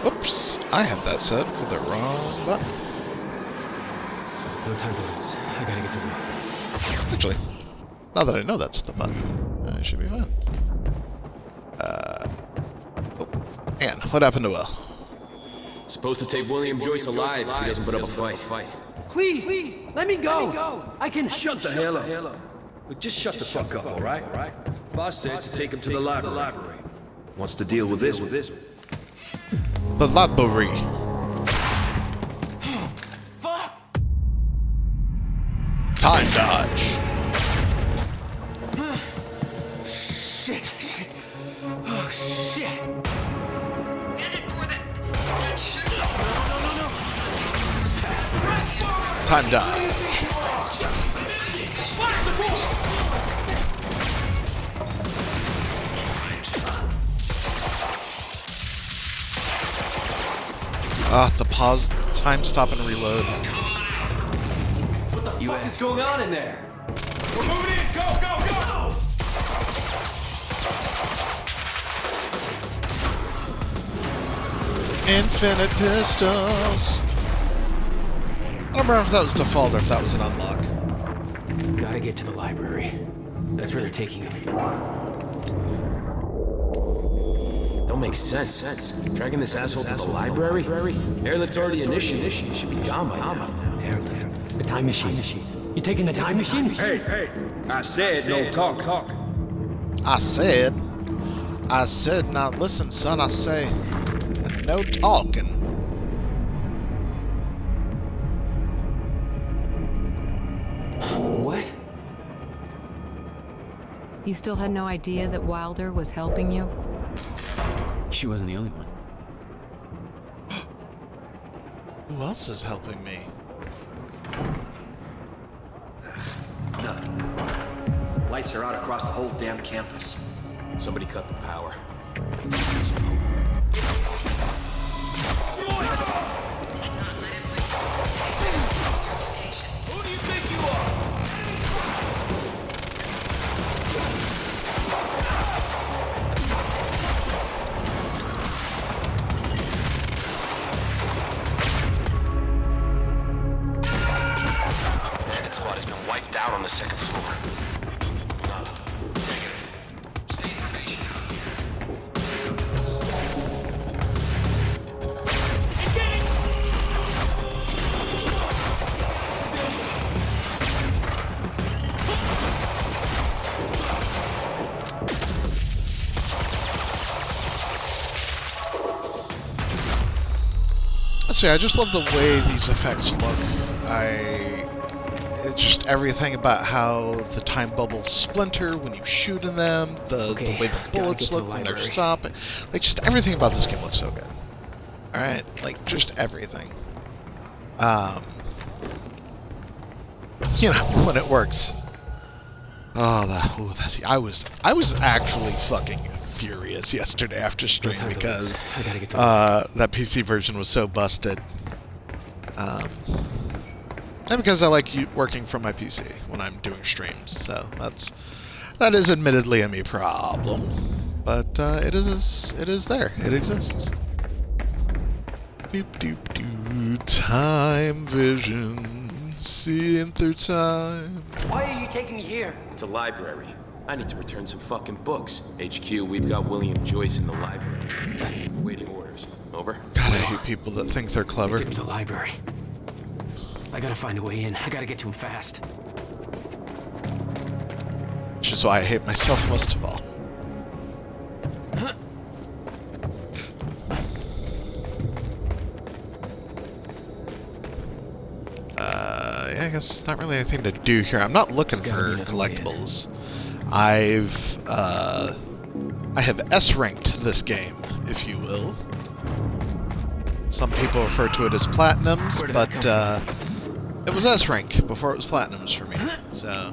Oops, I had that set for the wrong button. No time to lose. I gotta get to Will. Actually, now that I know that's the button, I should be fine. Oh, and what happened to Will? Supposed to take William Joyce alive if he doesn't put up a fight. Please, let me go. I can... Shut the hell up. Look, just shut the fuck up, all right? Boss said to take him to the library. Wants to deal with this. The library. Fuck! Time dodge. Shit. Oh, shit. Time dodge. The pause, time, stop, and reload. What the fuck is going on in there? We're moving in! Go! Infinite pistols. I don't remember if that was default or if that was an unlock. Gotta get to the library. That's where they're taking him. Don't make sense. Dragging this asshole to the library? Airlift's already initiated. He should be gone by now. Airlift. The time machine. You taking the time machine? Hey. I said no talk. I said, now listen, son, I say, no talking. What? You still had no idea that Wilder was helping you? She wasn't the only one. Who else is helping me? Nothing. Lights are out across the whole damn campus. Somebody cut the power. Who do you think you are? Bandit squad has been wiped out on the second floor. Nada. Negative. Stay in formation. See, I just love the way these effects look. It's just everything about how the time bubbles splinter when you shoot in them, the way the bullets look when they're stopping. Like, just everything about this game looks so good. Alright, like, just everything. You know, when it works. I was actually fucking furious yesterday after stream because that PC version was so busted. And because I like working from my PC when I'm doing streams, so that is admittedly a me problem, but it is there. It exists. Doop doop doo. Time vision, seeing through time. Why are you taking me here? It's a library. I need to return some fucking books. HQ, we've got William Joyce in the library. Waiting orders. Over. God, I hate people that think they're clever. Get to the library. I gotta find a way in. I gotta get to him fast. Which is why I hate myself most of all. Yeah, I guess not really anything to do here. I'm not looking for collectibles. I've I have S-ranked this game, if you will. Some people refer to it as Platinums, but it was S-rank before it was Platinums for me. So,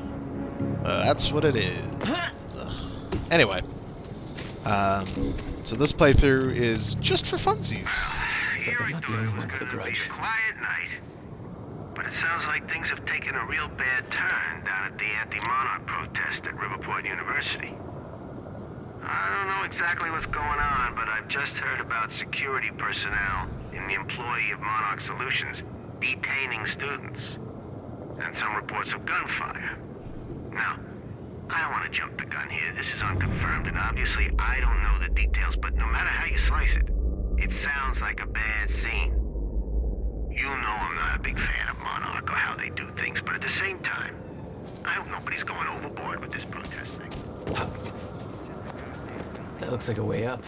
that's what it is. Anyway, so this playthrough is just for funsies. You're right, though. It was gonna be a quiet night. But it sounds like things have taken a real bad turn down at the anti-monarch protest at Riverport University. I don't know exactly what's going on, but I've just heard about security personnel in the employee of Monarch Solutions detaining students. And some reports of gunfire. Now, I don't want to jump the gun here. This is unconfirmed, and obviously I don't know the details, but no matter how you slice it, it sounds like a bad scene. You know I'm not a big fan of Monarch or how they do things, but at the same time, I hope nobody's going overboard with this protest thing. That looks like a way up.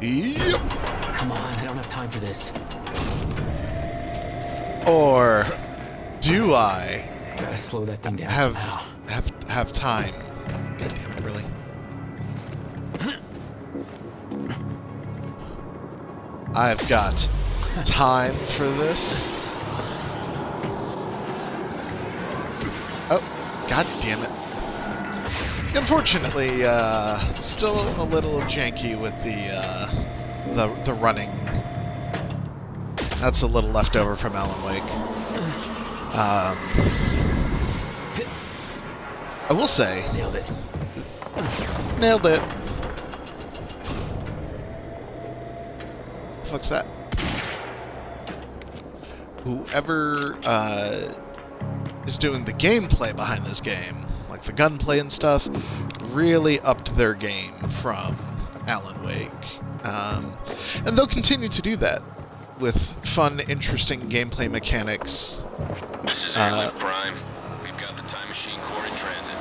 Yep. Come on, I don't have time for this. Or do I Gotta slow that thing down somehow. have time? God damn it, really? I've got time for this. Oh, god damn it. Unfortunately, still a little janky with the running. That's a little leftover from Alan Wake. I will say... Nailed it. Nailed it. What's that? Whoever is doing the gameplay behind this game, like the gunplay and stuff, really upped their game from Alan Wake. And they'll continue to do that with fun, interesting gameplay mechanics. This is Airlift Prime. We've got the Time Machine Core in transit.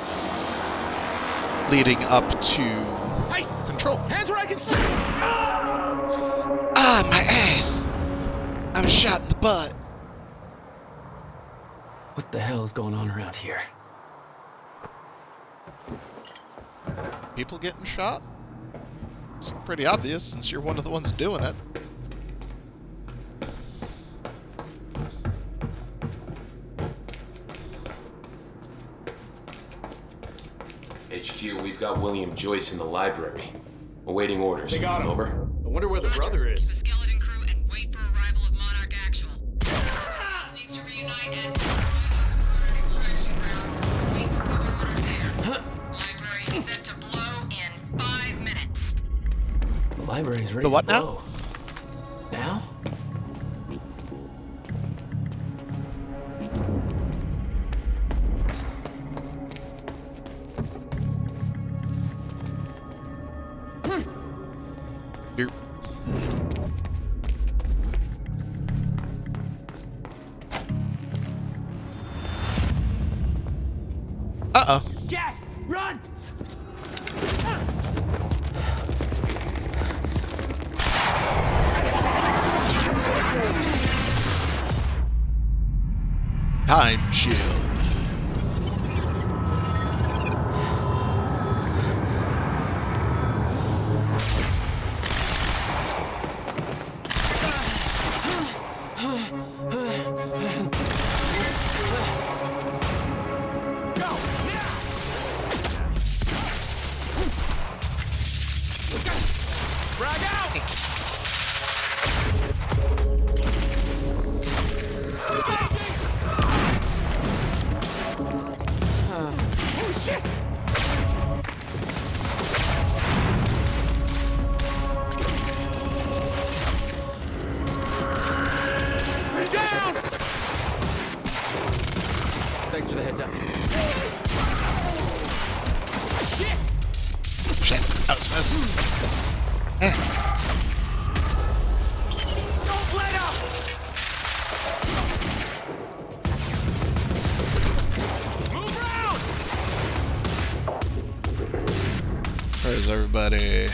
Leading up to Control. Hands where I can see! Ah, my ass! I was shot in the butt. What the hell is going on around here? People getting shot? It's pretty obvious since you're one of the ones doing it. HQ, we've got William Joyce in the library. Awaiting orders. They got him. Over. I wonder where the brother is. Keep a skeleton crew and wait for arrival of Monarch Actual. Everybody else needs to reunite and extraction grounds. Wait for further orders there. Library is set to blow in 5 minutes. The library's ready The what to now? blow. Now? Here. Uh-oh. Jack, run! Time shield. Frag out! Holy shit! He's down! Thanks for the heads up. Shit! Shit, that was a miss. Don't let up! Move around! Where's everybody?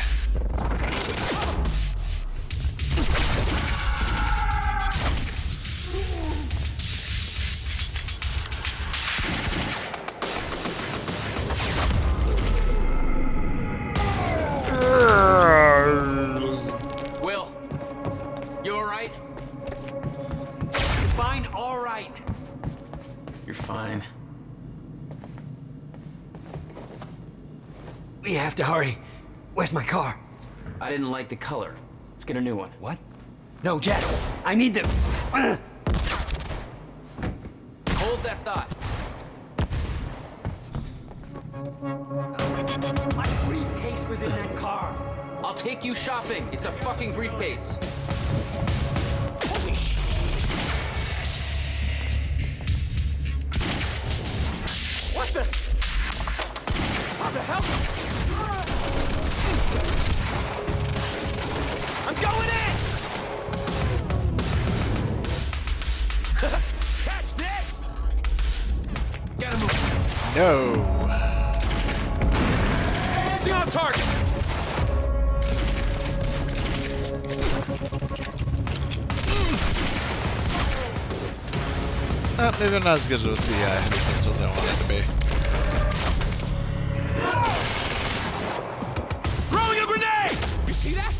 to hurry. Where's my car? I didn't like the color. Let's get a new one. What? No, Jack. I need the... Hold that thought. My briefcase was in that car. I'll take you shopping. It's a fucking briefcase. Holy shit. What the? How the hell? I'm going in! Catch this! Gotta move. No. Stay on target! Maybe not as good with the heavy pistols as I wanted to be. Throwing a grenade! You see that?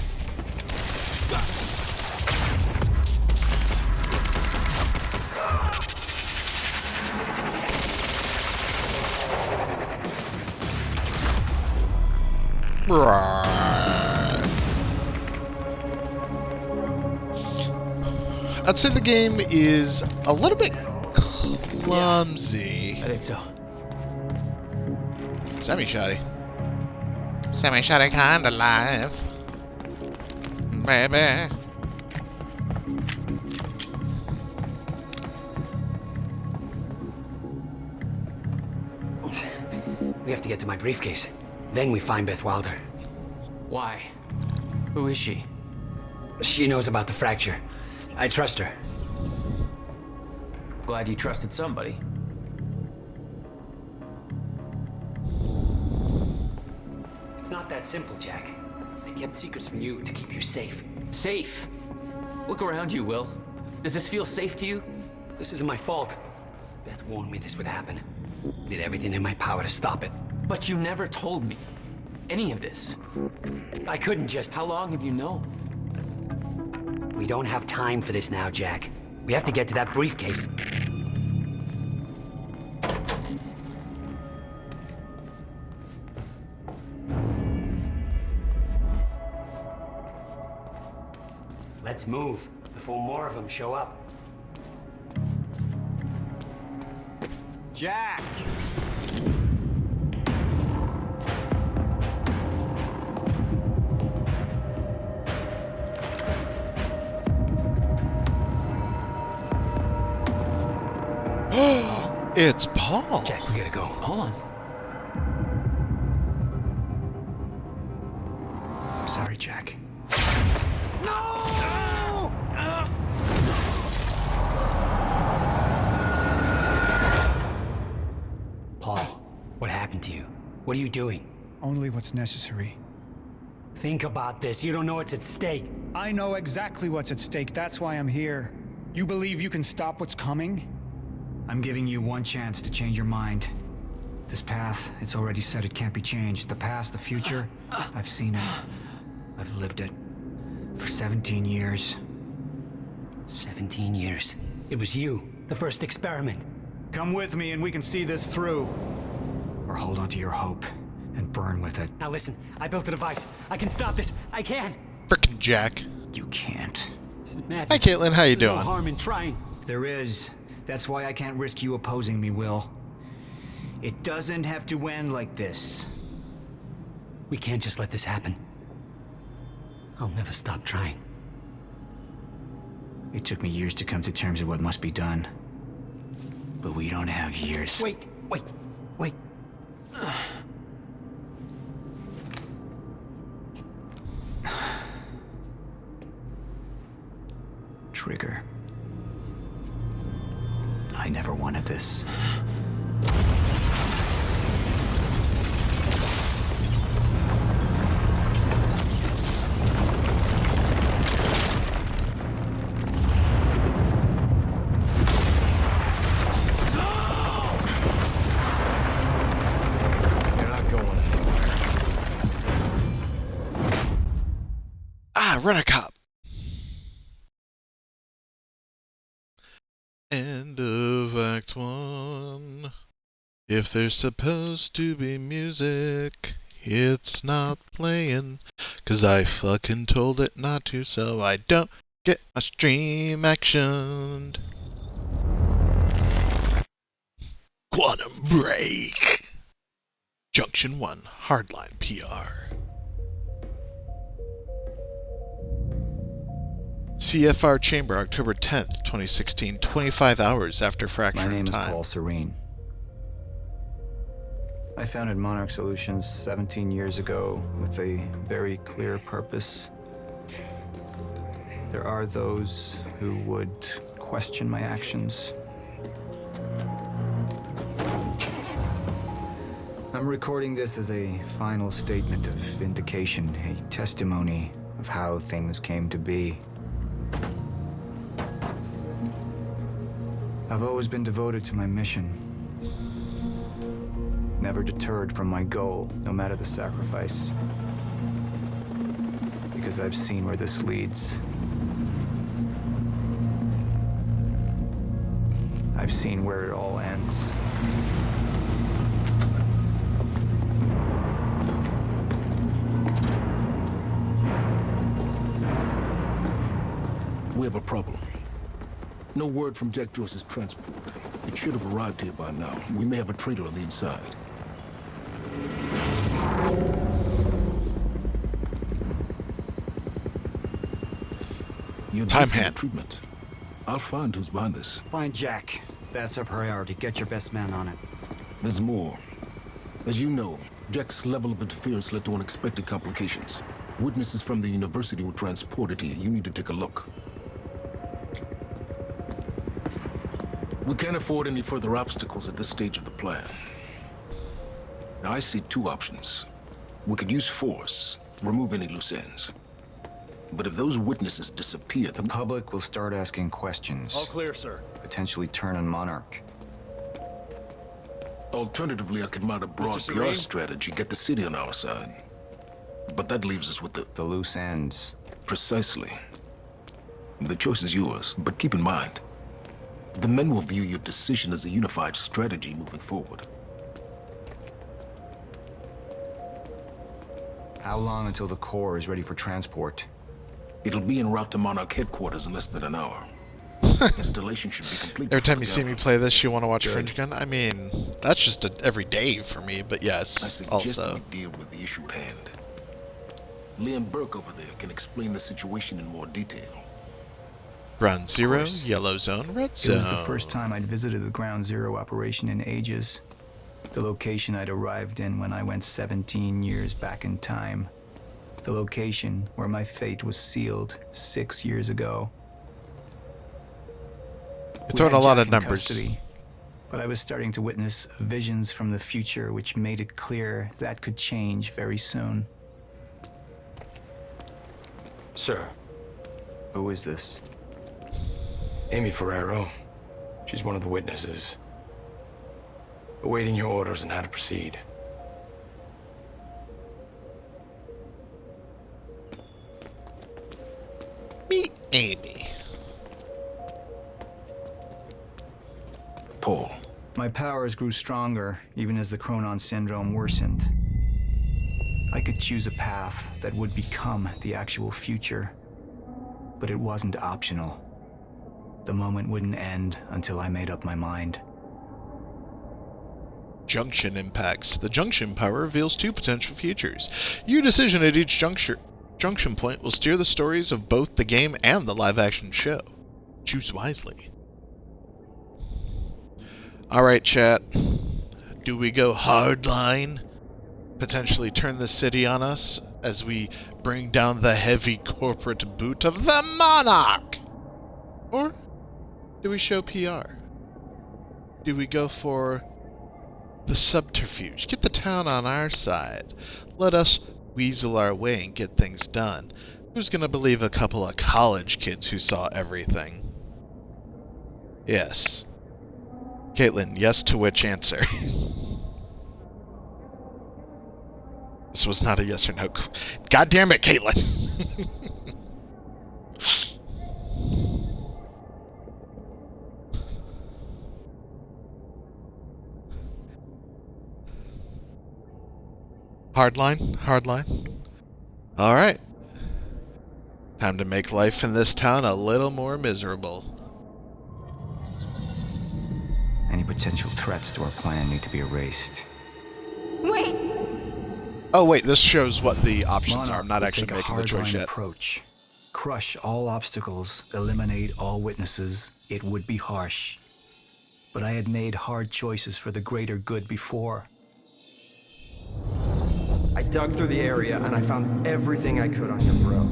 I'd say the game is a little bit clumsy. I think so. Semi-shoddy. Semi-shoddy kind of lives. Baby. We have to get to my briefcase. Then we find Beth Wilder. Why? Who is she? She knows about the fracture. I trust her. Glad you trusted somebody. It's not that simple, Jack. I kept secrets from you to keep you safe. Safe? Look around you, Will. Does this feel safe to you? This isn't my fault. Beth warned me this would happen. I did everything in my power to stop it. But you never told me any of this. I couldn't just... How long have you known? We don't have time for this now, Jack. We have to get to that briefcase. Let's move before more of them show up. Jack! It's Paul. Jack, we gotta go. Hold on. I'm sorry, Jack. Paul, what happened to you? What are you doing? Only what's necessary. Think about this. You don't know what's at stake. I know exactly what's at stake. That's why I'm here. You believe you can stop what's coming? I'm giving you one chance to change your mind. This path, it's already said it can't be changed. The past, the future, I've seen it. I've lived it. For 17 years. 17 years. It was you, the first experiment. Come with me and we can see this through. Or hold on to your hope and burn with it. Now listen, I built a device. I can stop this. I can. Frickin' Jack. You can't. This is madness. Hi, Caitlin. How you There's doing? no harm in trying. There is. That's why I can't risk you opposing me, Will. It doesn't have to end like this. We can't just let this happen. I'll never stop trying. It took me years to come to terms with what must be done. But we don't have years. Wait. Trigger. I never wanted this. Rent-A-Cop. End of Act 1. If there's supposed to be music, It's not playing, 'cause I fucking told it not to, so I don't get my stream actioned. Quantum Break! Junction 1, Hardline PR. CFR Chamber, October 10th, 2016, 25 hours after fracturing time. My name is Paul Serene. I founded Monarch Solutions 17 years ago with a very clear purpose. There are those who would question my actions. I'm recording this as a final statement of vindication, a testimony of how things came to be. I've always been devoted to my mission. Never deterred from my goal, no matter the sacrifice. Because I've seen where this leads. I've seen where it all ends. We have a problem. No word from Jack Joyce's transport. It should have arrived here by now. We may have a traitor on the inside. Time hand. Treatment. I'll find who's behind this. Find Jack. That's our priority. Get your best man on it. There's more. As you know, Jack's level of interference led to unexpected complications. Witnesses from the university were transported here. You need to take a look. We can't afford any further obstacles at this stage of the plan. Now, I see two options. We could use force, remove any loose ends. But if those witnesses disappear, the public will start asking questions. All clear, sir. Potentially turn on Monarch. Alternatively, I could mount a broad PR strategy, get the city on our side. But that leaves us with the loose ends. Precisely. The choice is yours, but keep in mind, the men will view your decision as a unified strategy moving forward. How long until the core is ready for transport? It'll be en route to Monarch headquarters in less than an hour. Installation should be complete. Every time you see me play this, you want to watch Fringe Gun? I mean, that's just every day for me, but yes, I suggest we deal with the issue at hand. Liam Burke over there can explain the situation in more detail. Ground Zero, Yellow Zone, Red Zone. It was the first time I'd visited the Ground Zero operation in ages. The location I'd arrived in when I went 17 years back in time. The location where my fate was sealed 6 years ago. You're throwing a lot of numbers. Custody, but I was starting to witness visions from the future which made it clear that could change very soon. Sir. Who is this? Amy Ferrero. She's one of the witnesses. Awaiting your orders on how to proceed. Meet Amy. Paul. My powers grew stronger, even as the Chronon syndrome worsened. I could choose a path that would become the actual future, but it wasn't optional. The moment wouldn't end until I made up my mind. Junction impacts. The junction power reveals two potential futures. Your decision at each junction point will steer the stories of both the game and the live-action show. Choose wisely. Alright, chat. Do we go hardline? Potentially turn the city on us as we bring down the heavy corporate boot of the Monarch? Or do we show PR? Do we go for the subterfuge? Get the town on our side. Let us weasel our way and get things done. Who's gonna believe a couple of college kids who saw everything? Yes. Caitlin, yes to which answer? This was not a yes or no. God damn it, Caitlin! Hardline, hardline. Alright. Time to make life in this town a little more miserable. Any potential threats to our plan need to be erased. Wait! Oh wait, this shows what the options Monarch are. I'm not will actually take a making the choice hardline yet. approach. Crush all obstacles, eliminate all witnesses. It would be harsh. But I had made hard choices for the greater good before. I dug through the area and I found everything I could on you, bro.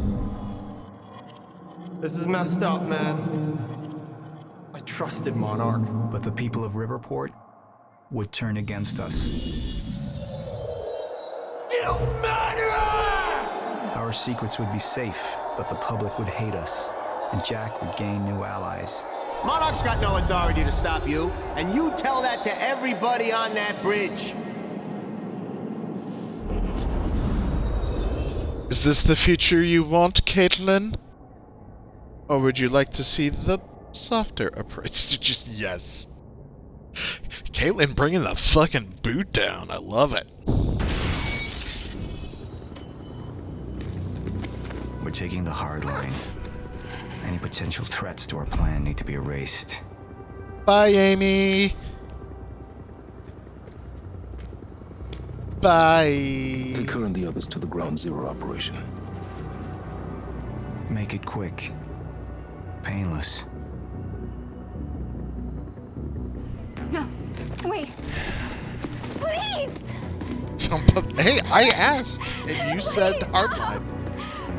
This is messed up, man. I trusted Monarch. But the people of Riverport would turn against us. You murderer! Our secrets would be safe, but the public would hate us, and Jack would gain new allies. Monarch's got no authority to stop you, and you tell that to everybody on that bridge. Is this the future you want, Caitlin? Or would you like to see the softer approach? Just yes. Caitlin bringing the fucking boot down. I love it. We're taking the hard line. Any potential threats to our plan need to be erased. Bye, Amy. Bye. Take her and the others to the Ground Zero operation. Make it quick. Painless. No, wait. Please! Hey, I asked, and you said hardline.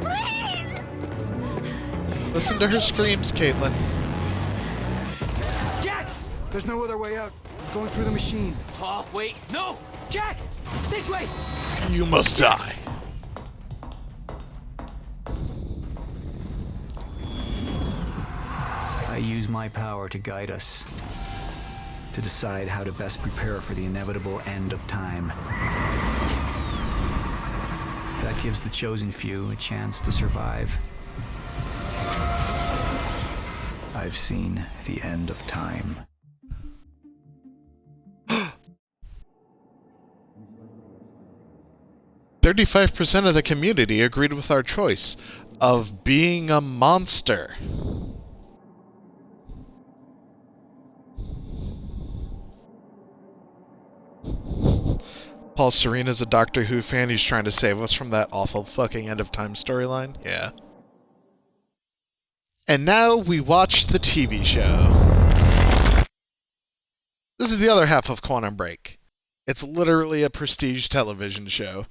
Please! Listen to her screams, Caitlin. Jack! There's no other way out. I'm going through the machine. Oh, wait. No! Jack! This way! You must die. I use my power to guide us. To decide how to best prepare for the inevitable end of time. That gives the chosen few a chance to survive. I've seen the end of time. 35% of the community agreed with our choice of being a monster. Paul Serena's a Doctor Who fan. He's trying to save us from that awful fucking end of time storyline. Yeah. And now we watch the TV show. This is the other half of Quantum Break. It's literally a prestige television show.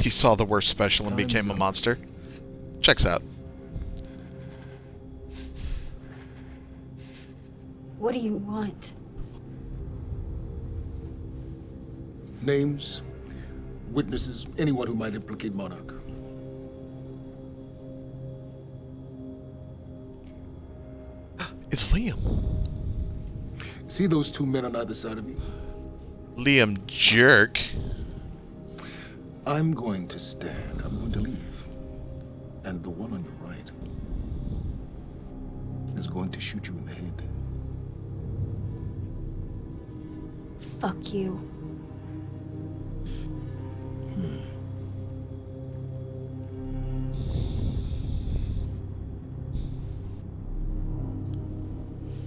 He saw the worst special and became a monster. Checks out. What do you want? Names, witnesses, anyone who might implicate Monarch. It's Liam. See those two men on either side of you? Liam Jerk. I'm going to stand. I'm going to leave. And the one on your right is going to shoot you in the head. Fuck you.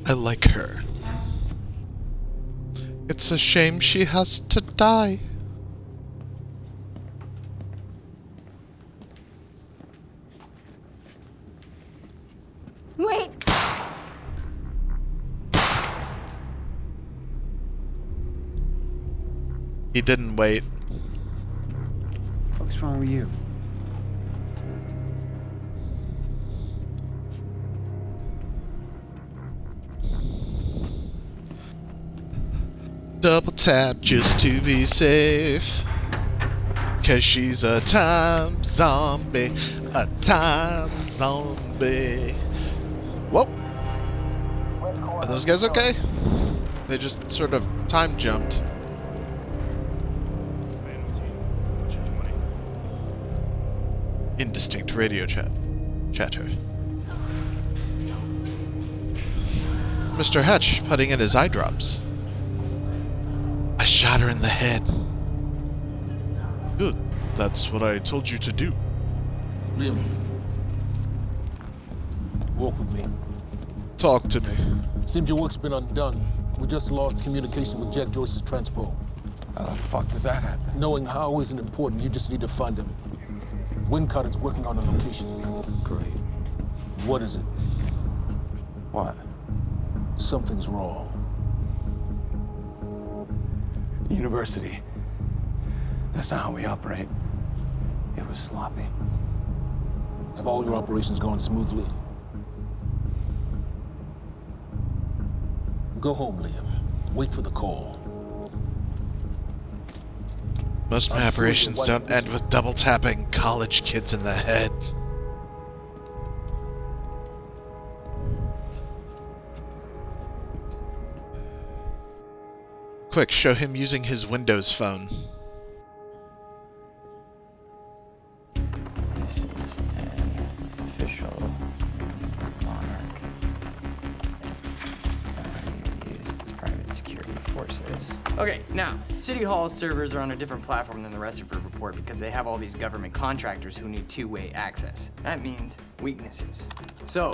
I like her. It's a shame she has to die. Wait! He didn't wait. What's wrong with you? Double tap just to be safe. 'Cause she's a time zombie. A time zombie. Whoa! Are those guys okay? They just sort of time jumped. Indistinct radio chatter. Mr. Hatch putting in his eye drops. I shot her in the head. Good. That's what I told you to do. Liam, walk with me. Talk to me. Seems your work's been undone. We just lost communication with Jack Joyce's transpo. How the fuck does that happen? Knowing how isn't important. You just need to find him. Wincott is working on a location. Great. What is it? What? Something's wrong. University. That's not how we operate. It was sloppy. Have all your operations gone smoothly? Go home, Liam. Wait for the call. Most of my operations don't end with double tapping college kids in the head. Quick, show him using his Windows phone. This is an official Monarch. Used as private security forces. Okay, now, City Hall servers are on a different platform than the rest of the report because they have all these government contractors who need two-way access. That means weaknesses. So,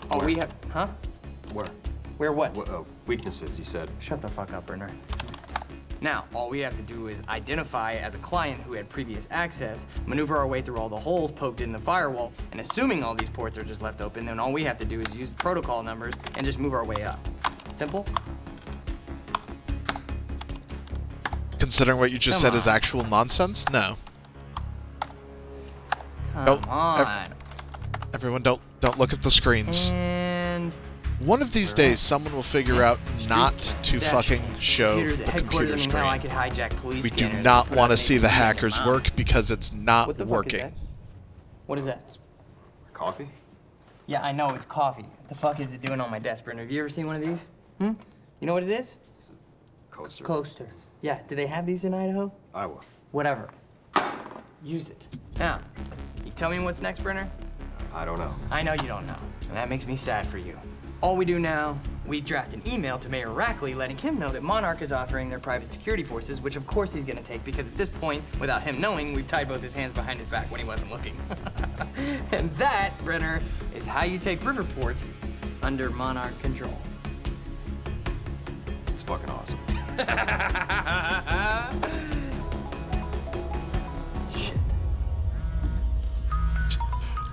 all we have, huh? Where? Where what? Weaknesses, you said. Shut the fuck up, Brenner. Now, all we have to do is identify as a client who had previous access, maneuver our way through all the holes poked in the firewall, and assuming all these ports are just left open, then all we have to do is use the protocol numbers and just move our way up. Simple? Considering what you just said is actual nonsense? No. Come on. Everyone, don't look at the screens. And one of these days, someone will figure out not to fucking show the computer screen. How I could hijack police We do scanners not and want to put see the out hackers work because it's not What the fuck is working. that? What is that? Coffee? Yeah, I know, it's coffee. What the fuck is it doing on my desk, Brenner? Have you ever seen one of these? You know what it is? Coaster. Coaster. Yeah, do they have these in Idaho? Iowa. Whatever. Use it. Now, you tell me what's next, Brenner? I don't know. I know you don't know, and that makes me sad for you. All we do now, we draft an email to Mayor Rackley letting him know that Monarch is offering their private security forces, which of course he's gonna take because at this point, without him knowing, we've tied both his hands behind his back when he wasn't looking. And that, Brenner, is how you take Riverport under Monarch control. It's fucking awesome. Shit.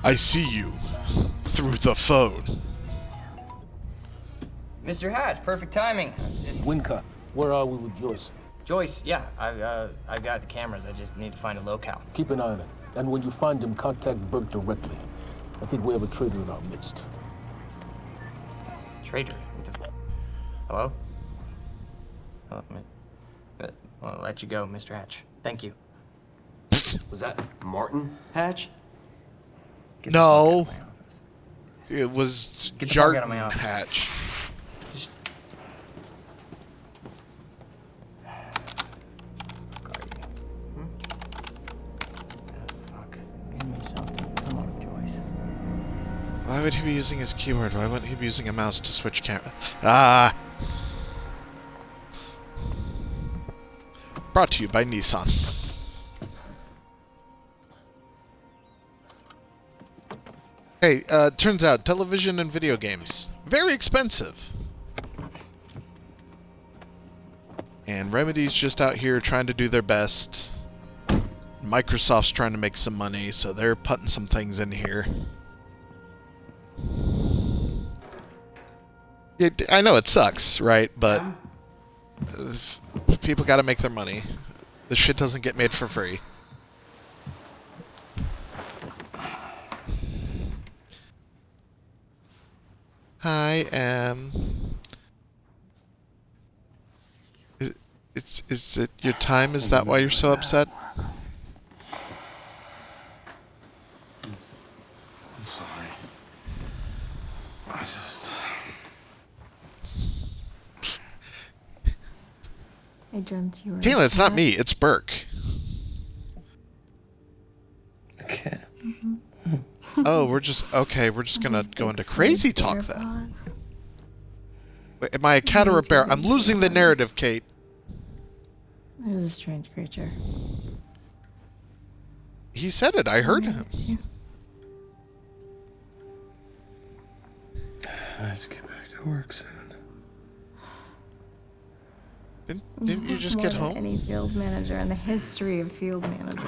I see you through the phone. Mr. Hatch, perfect timing. Wincott, where are we with Joyce? Joyce, yeah, I've got the cameras. I just need to find a locale. Keep an eye on it. And when you find him, contact Burke directly. I think we have a traitor in our midst. Traitor? Hello? Oh, I'll let you go, Mr. Hatch. Thank you. Was that Martin Hatch? No. It was Get the fuck out of Jarton my office. Hatch. Why would he be using his keyboard? Why wouldn't he be using a mouse to switch camera? Ah! Brought to you by Nissan. Hey, turns out television and video games, very expensive. And Remedy's just out here trying to do their best. Microsoft's trying to make some money, so they're putting some things in here. I know it sucks, right? But people gotta make their money. This shit doesn't get made for free. I am... Is it your time? Is that why you're so upset? I'm sorry. I just... I dreamt you were. Kayla, it's not me. It's Burke. Okay. Oh, we're just... Okay, we're just gonna go into crazy talk then. Am I a cat or a bear? I'm losing the narrative, Kate. It was a strange creature. He said it. I heard him. I have to get back to work soon. Didn't you just More get than home? any field manager in the history of field managers.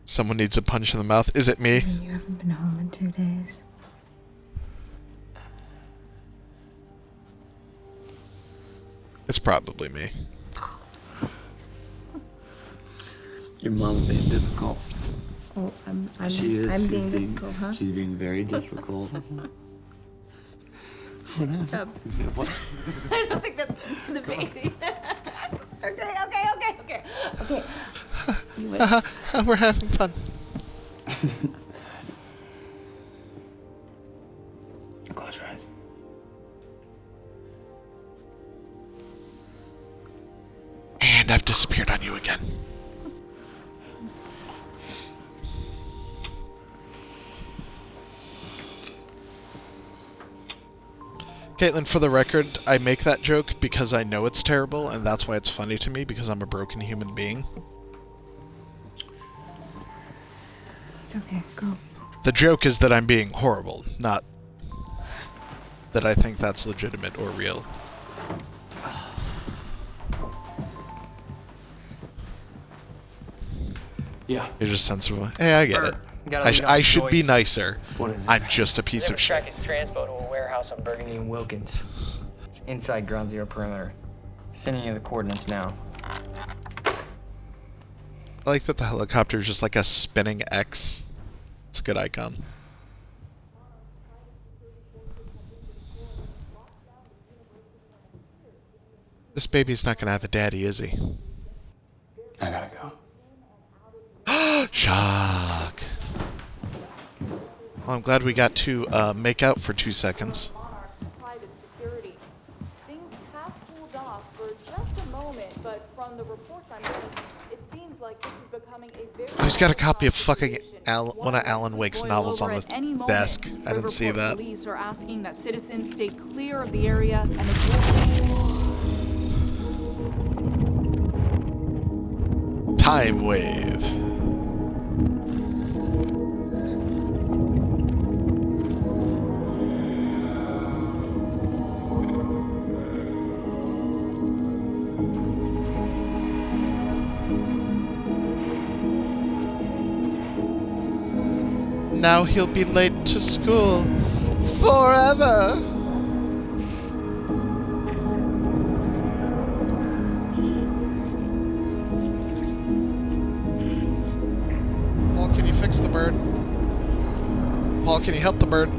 Someone needs a punch in the mouth. Is it me? You haven't been home in 2 days. It's probably me. Your mom's being difficult. Oh, I'm She is. I'm She's being difficult, huh? She's being very difficult. What happened? What? I don't think that's the baby. Okay. You wait. We're having fun. Close your eyes. And I've disappeared on you again. Caitlin, for the record, I make that joke because I know it's terrible, and that's why it's funny to me, because I'm a broken human being. It's okay. Go. The joke is that I'm being horrible, not that I think that's legitimate or real. Yeah. You're just sensible. Hey, I get it. I should be nicer. What is it? I'm just a piece of shit. Track his transpo to a warehouse on Burgundy and Wilkins. It's inside ground zero perimeter. Sending you the coordinates now. I like that the helicopter is just like a spinning X. It's a good icon. This baby's not gonna have a daddy, is he? I gotta go. Shock. Well, I'm glad we got to make out for 2 seconds. Private security. Things have cooled off for just a moment, but from the reports I'm getting, it seems like this is becoming a very... Who's got a copy of fucking one of Alan Wake's novels on the desk? I didn't see that. Police are asking that citizens stay clear of the area and the... Time wave. Now he'll be late to school forever. Paul, can you fix the bird? Paul, can you help the bird?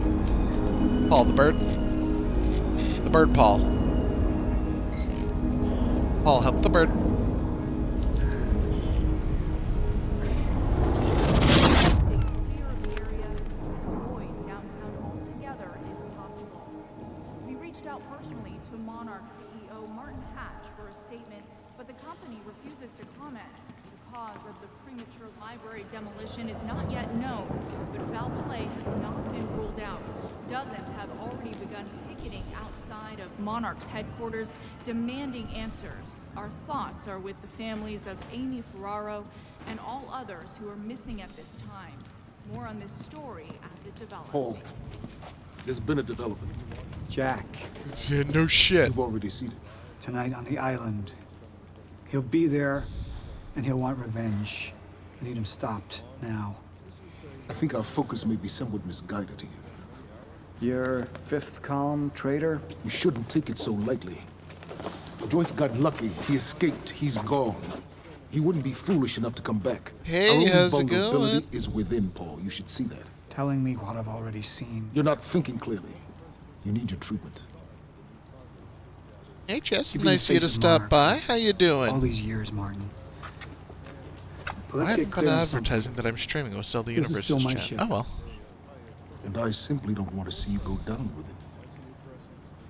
Paul, the bird. The bird, Paul. Paul, help the bird. Demolition is not yet known, but foul play has not been ruled out. Dozens have already begun picketing outside of Monarch's headquarters, demanding answers. Our thoughts are with the families of Amy Ferraro and all others who are missing at this time. More on this story as it develops. Paul, there's been a development. Jack. Yeah, no shit. You've already seen it. Tonight on the island. He'll be there, and he'll want revenge. I need him stopped now. I think our focus may be somewhat misguided here. Your fifth column traitor? You shouldn't take it so lightly. Joyce got lucky. He escaped. He's gone. He wouldn't be foolish enough to come back. Hey, our only how's it vulnerability going? is within, Paul. You should see that. Telling me what I've already seen. You're not thinking clearly. You need your treatment. Hey, Jess. You've been Nice of you to facing stop Monarch by. How you doing? all these years, Martin. I haven't put advertising that I'm streaming with Zelda This is still Universe's my chat. ship. Oh well. And I simply don't want to see you go down with it.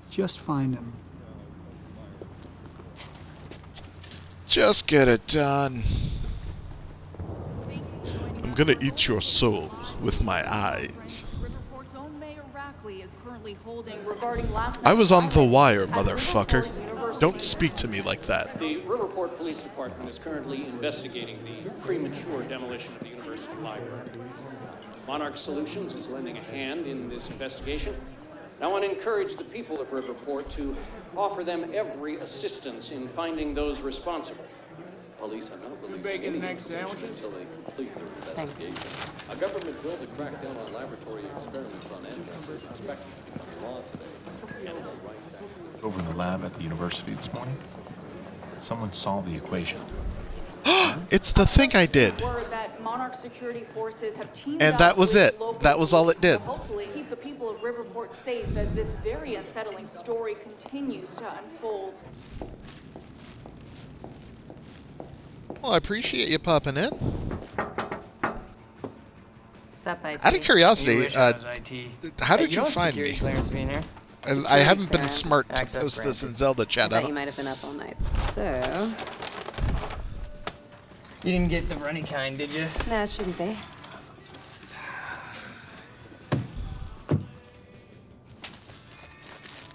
Just find him. Just get it done. I'm gonna eat your soul with my eyes. Riverport's own Mayor Rackley is currently holding regarding last I was on the wire, at motherfucker. Riverport University. Don't speak to me like that. The Riverport Police Department is currently investigating the premature demolition of the university library. Monarch Solutions is lending a hand in this investigation. I want to encourage the people of Riverport to offer them every assistance in finding those responsible. Police are not releasing any information until they complete their investigation. A government bill to crack down on laboratory experiments on animals is expected to become law today. Animal rights activists Over in the lab at the university this morning, someone solved the equation. It's the thing I did. Word that Monarch security forces have teamed And up that was with it. local That was all it police did. to hopefully keep the people of Riverport safe as this very unsettling story continues to unfold. Well, I appreciate you popping in. Sup, IT? Out of curiosity, You wish I was IT. how Hey, did you don't find security me? clearance being here? I haven't been clearance, smart to access post this granted. in Zelda chat. I I thought you don't- might have been up all night, so... You didn't get the runny kind, did you? No, it shouldn't be.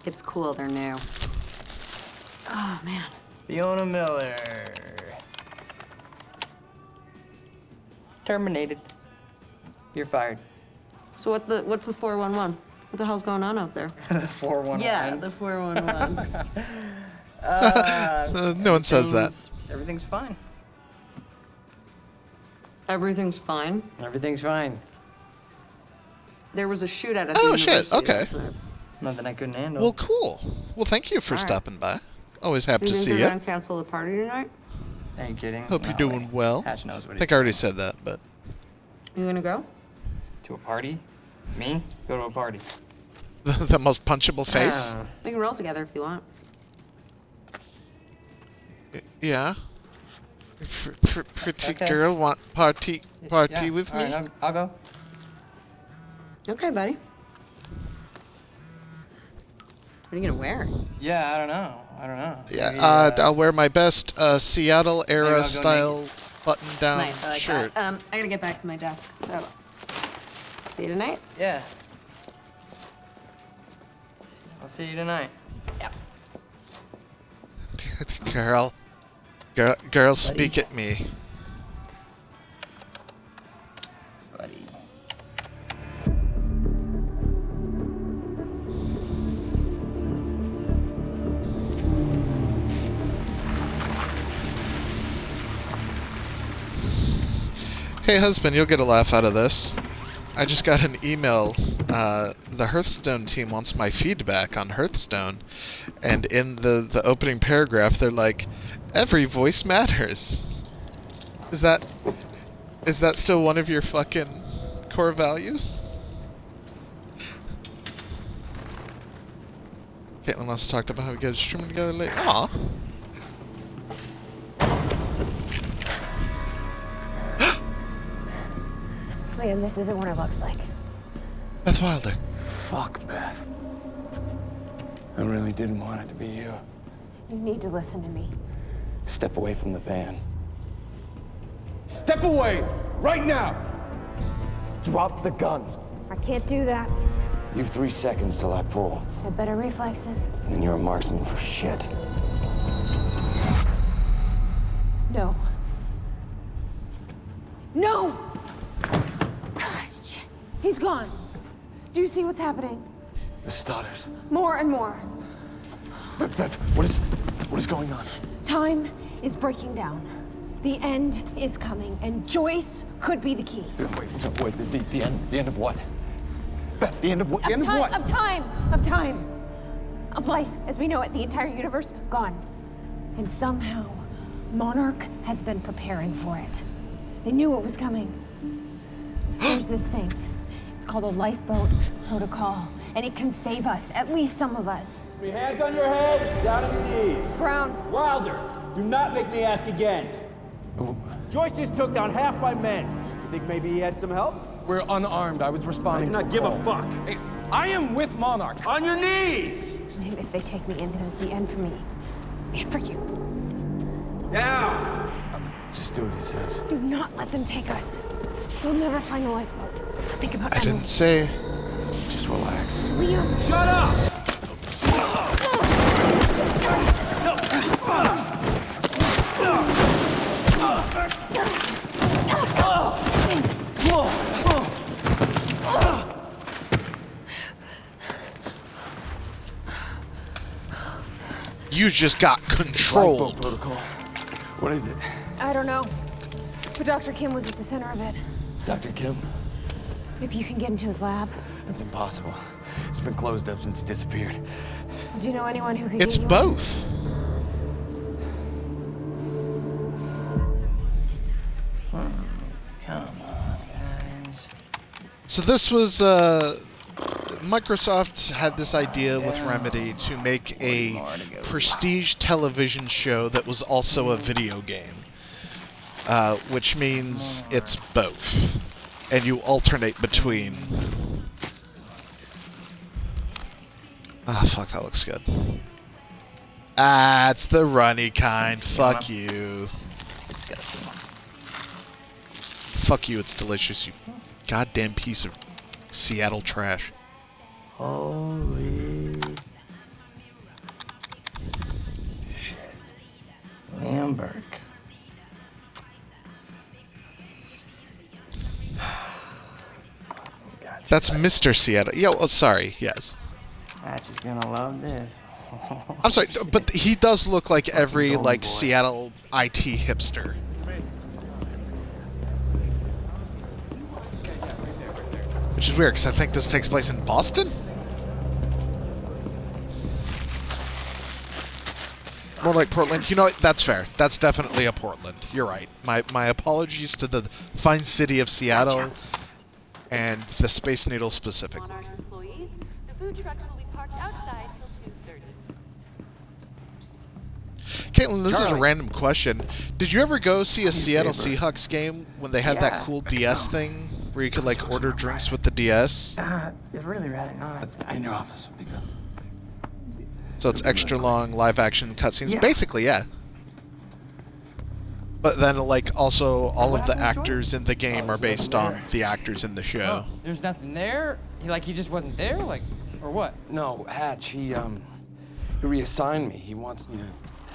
It's cool, they're new. Oh, man. Fiona Miller. Terminated. You're fired. So what's the 411? What the hell's going on out there? The 411. Yeah, the 411. No one says that. Everything's fine. Everything's fine. Everything's fine. There was a shootout at the Oh, shit, university okay. last night. Nothing I couldn't handle. Well, cool. Well, thank you for All right. stopping by. Always happy You to think see they're you. gonna cancel the party tonight? Are you kidding? Hope No you're doing way. well. Hatch knows what I he's think I already said that, but You gonna go? To a party? Me? Go to a party. the most punchable face. We can roll together if you want. Yeah. Pretty Okay. girl want party Yeah, with all me? right, I'll go. Okay, buddy. What are you gonna wear? Yeah, I don't know. Yeah, Maybe, I'll wear my best Seattle Maybe I'll era go style button-down Nice, I like shirt. that. I gotta get back to my desk, so see you tonight. Yeah. I'll see you tonight. Yep. Girl, speak at me. Buddy. Hey husband, you'll get a laugh out of this. I just got an email. The Hearthstone team wants my feedback on Hearthstone, and in the opening paragraph, they're like, "Every voice matters." Is that still one of your fucking core values? Caitlin also talked about how we get streaming together late. Aw. Liam, this isn't what it looks like. Beth Wilder. Fuck, Beth. I really didn't want it to be you. You need to listen to me. Step away from the van. Step away! Right now! Drop the gun. I can't do that. You've 3 seconds till I pull, I have better reflexes. and then you're a marksman for shit. No. No! Gosh, shit. He's gone. Do you see what's happening? The stutters. More and more. Beth, what is going on? Time is breaking down. The end is coming, and Joyce could be the key. Wait, the end of what? Beth, the end of what? The end of what? Of time. Of life as we know it, the entire universe gone. And somehow, Monarch has been preparing for it. They knew it was coming. There's this thing. It's called a lifeboat protocol, and it can save us, at least some of us. Hands on your heads, down on your knees. Brown. Wilder, do not make me ask again. Joyce just took down half my men. You think maybe he had some help? We're unarmed. I was responding I do not give a fuck. Hey, I am with Monarch. On your knees! Liam, if they take me in, then it's the end for me. And for you. Down! Just do what he says. Do not let them take us. We'll never find the lifeboat. Think about I didn't say. Just relax. Liam! Shut up! You just got controlled. Lifeboat protocol. What is it? I don't know. But Dr. Kim was at the center of it. Dr. Kim? If you can get into his lab. That's impossible. It's been closed up since he disappeared. Do you know anyone who could It's get you both. Come on, guys. So this was Microsoft had this idea with Remedy to make a prestige television show that was also a video game, which means it's both, and you alternate between. Ah, fuck, that looks good. Ah, it's the runny kind. Fuck you. Disgusting. Fuck you, it's delicious, you goddamn piece of Seattle trash. Holy shit. Liam Burke. That's Mr. Seattle. Yo, oh, sorry, yes. Patch is gonna love this. I'm sorry, but he does look like every, like, Seattle IT hipster. Which is weird, because I think this takes place in Boston? More like Portland. You know what? That's fair. That's definitely a Portland. You're right. My apologies to the fine city of Seattle and the Space Needle specifically. Caitlin, this is a random question. Did you ever go see a Seattle Seahawks game when they had that cool DS thing where you could like order drinks with the DS? I'd really rather not. In your office. So it's extra long live action cutscenes. Yeah. Basically, yeah. But then like also all of the actors in the game are based on the actors in the show. There's nothing there? He just wasn't there? Like, or what? No, Hatch, he reassigned me. He wants me to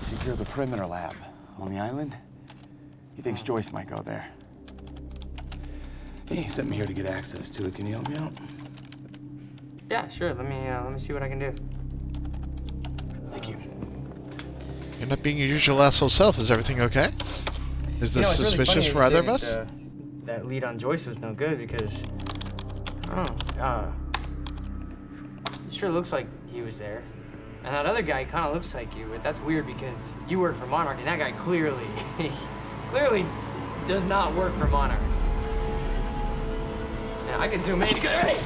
secure the perimeter lab on the island. He thinks Joyce might go there. He sent me here to get access to it. Can you help me out? Yeah, sure. Let me see what I can do. Thank you. You're not being your usual asshole self. Is everything okay? Is this It's really suspicious funny for you either say of us? that lead on Joyce was no good because I don't know. It sure looks like he was there. And that other guy kind of looks like you, but that's weird because you work for Monarch, and that guy clearly does not work for Monarch. Now, I can zoom in and go, hey,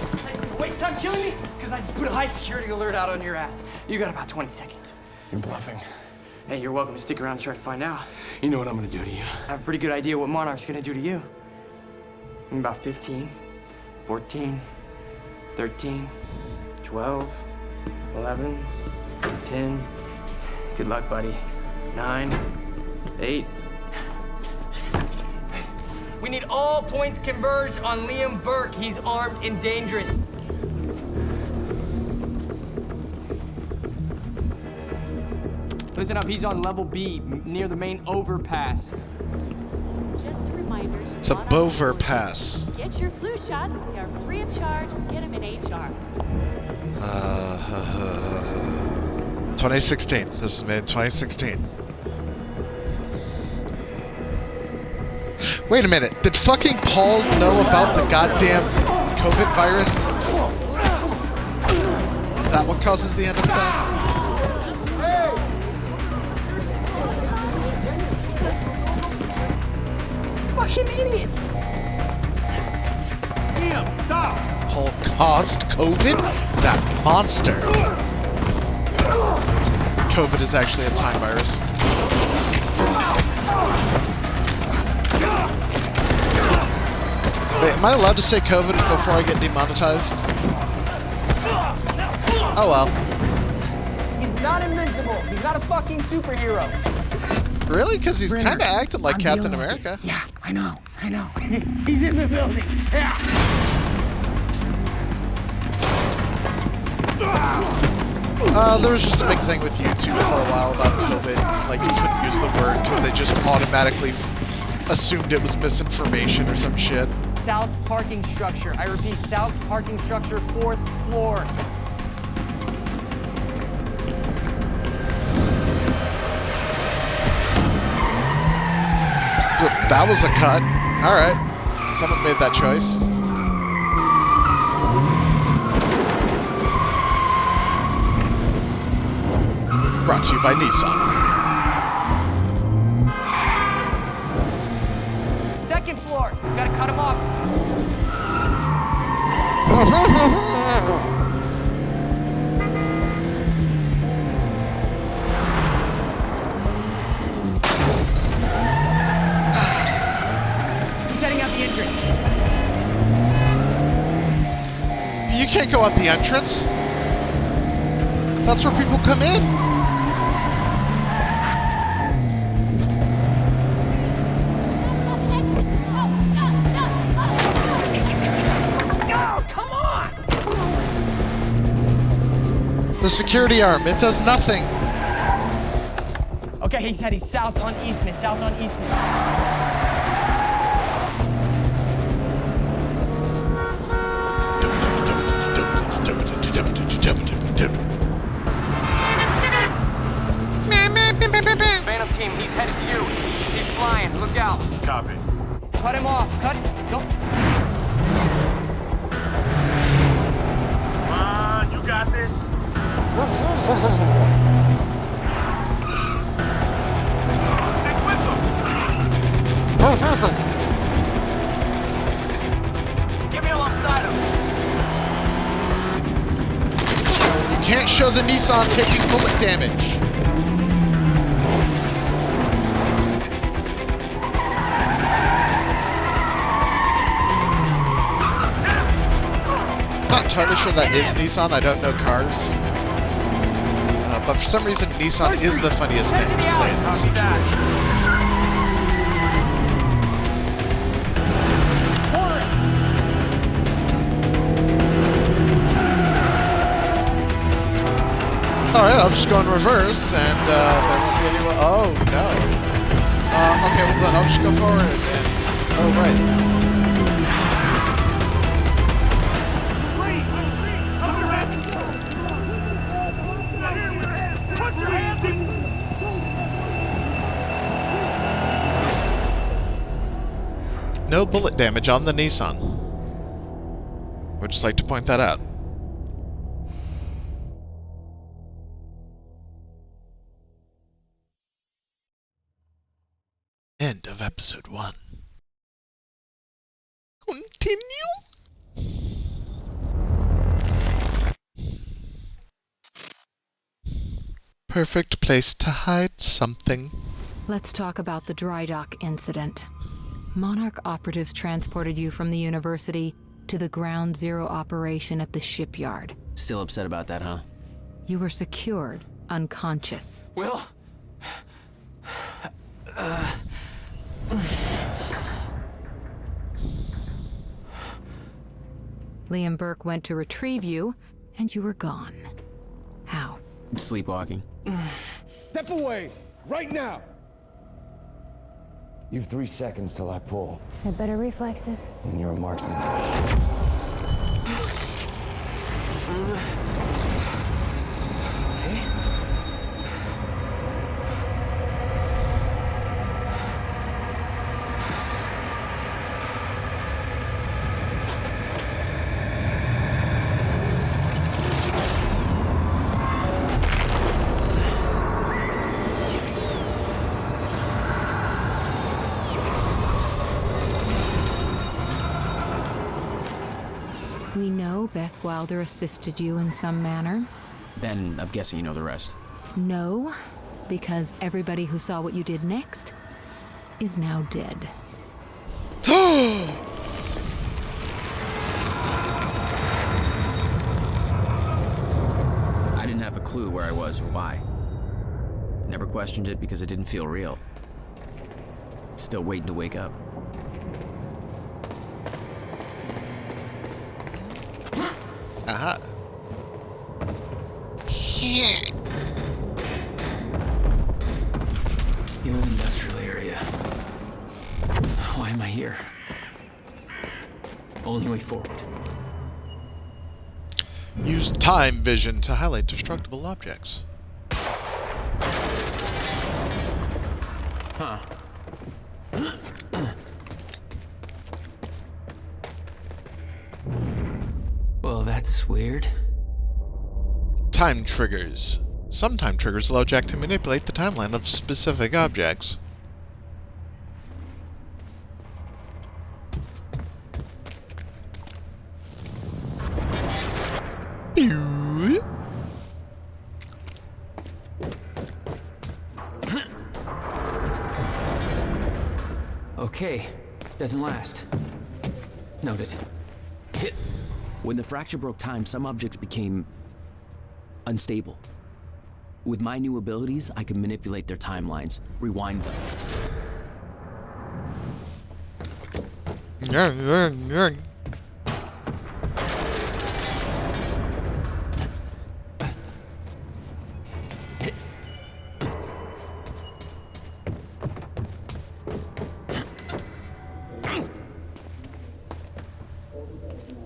wait, stop killing me, because I just put a high security alert out on your ass. You got about 20 seconds. You're bluffing. Hey, you're welcome to stick around and try to find out. You know what I'm gonna do to you. I have a pretty good idea what Monarch's gonna do to you. In about 15, 14, 13, 12, 11, 10. Good luck, buddy. 9, 8. We need all points converged on Liam Burke. He's armed and dangerous. Listen up, he's on level B, near the main overpass. Just a reminder, It's a Bover Pass. get your flu shots. They are free of charge. Get them in HR. 2016. This was made in 2016. Wait a minute. Did fucking Paul know about the goddamn COVID virus? Is that what causes the end of time? Fucking idiots! Liam, stop! Paul caused COVID? That monster. COVID is actually a time virus. Wait, am I allowed to say COVID before I get demonetized? Oh well. He's not invincible. He's not a fucking superhero. Really? Because he's kind of acting like I'm Captain dealing with America. it. Yeah, I know. I know. He's in the building. Yeah. There was just a big thing with YouTube for a while about COVID. Like, you couldn't use the word because they just automatically assumed it was misinformation or some shit. South parking structure. I repeat, south parking structure, 4th floor. That was a cut. Alright. Someone made that choice. Brought to you by Nissan. 2nd floor. We gotta cut him off. He's heading out the entrance. You can't go out the entrance. That's where people come in. The security arm, it does nothing. Okay, he said he's south on Eastman, south on Eastman. Phantom team, he's headed to you. He's flying, look out. Copy. Cut him off, cut, go. Come on, you got this. Stick with them. Get me alongside him. You can't show the Nissan taking bullet damage. Not entirely sure that is Nissan. I don't know cars. But for some reason, Nissan is the funniest name to say in this situation. Alright, I'll just go in reverse, and there won't be anyone. Oh, no. Okay, well then, I'll just go forward, and. Oh, right. No bullet damage on the Nissan. Would just like to point that out. End of episode 1. Continue? Perfect place to hide something. Let's talk about the dry dock incident. Monarch operatives transported you from the university to the Ground Zero operation at the shipyard. Still upset about that, huh? You were secured, unconscious. Will? Liam Burke went to retrieve you, and you were gone. How? Sleepwalking. Step away! Right now! You've 3 seconds till I pull. Had better reflexes. And you're a marksman. We know Beth Wilder assisted you in some manner. Then I'm guessing you know the rest. No, because everybody who saw what you did next is now dead. I didn't have a clue where I was or why. Never questioned it because it didn't feel real. Still waiting to wake up. Use time vision to highlight destructible objects. Huh. Well, that's weird. Time triggers. Some time triggers allow Jack to manipulate the timeline of specific objects. Okay, doesn't last. Noted. Hit. When the fracture broke time, some objects became unstable. With my new abilities, I can manipulate their timelines, rewind them.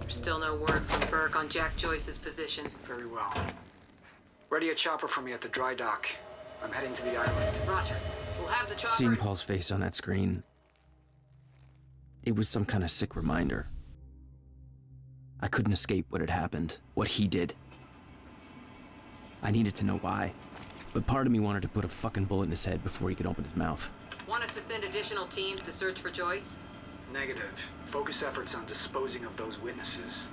Still no word from Burke on Jack Joyce's position. Very well. Ready a chopper for me at the dry dock. I'm heading to the island. Roger. We'll have the chopper. Seeing Paul's face on that screen, it was some kind of sick reminder. I couldn't escape what had happened, what he did. I needed to know why, but part of me wanted to put a fucking bullet in his head before he could open his mouth. Want us to send additional teams to search for Joyce? Negative. Focus efforts on disposing of those witnesses.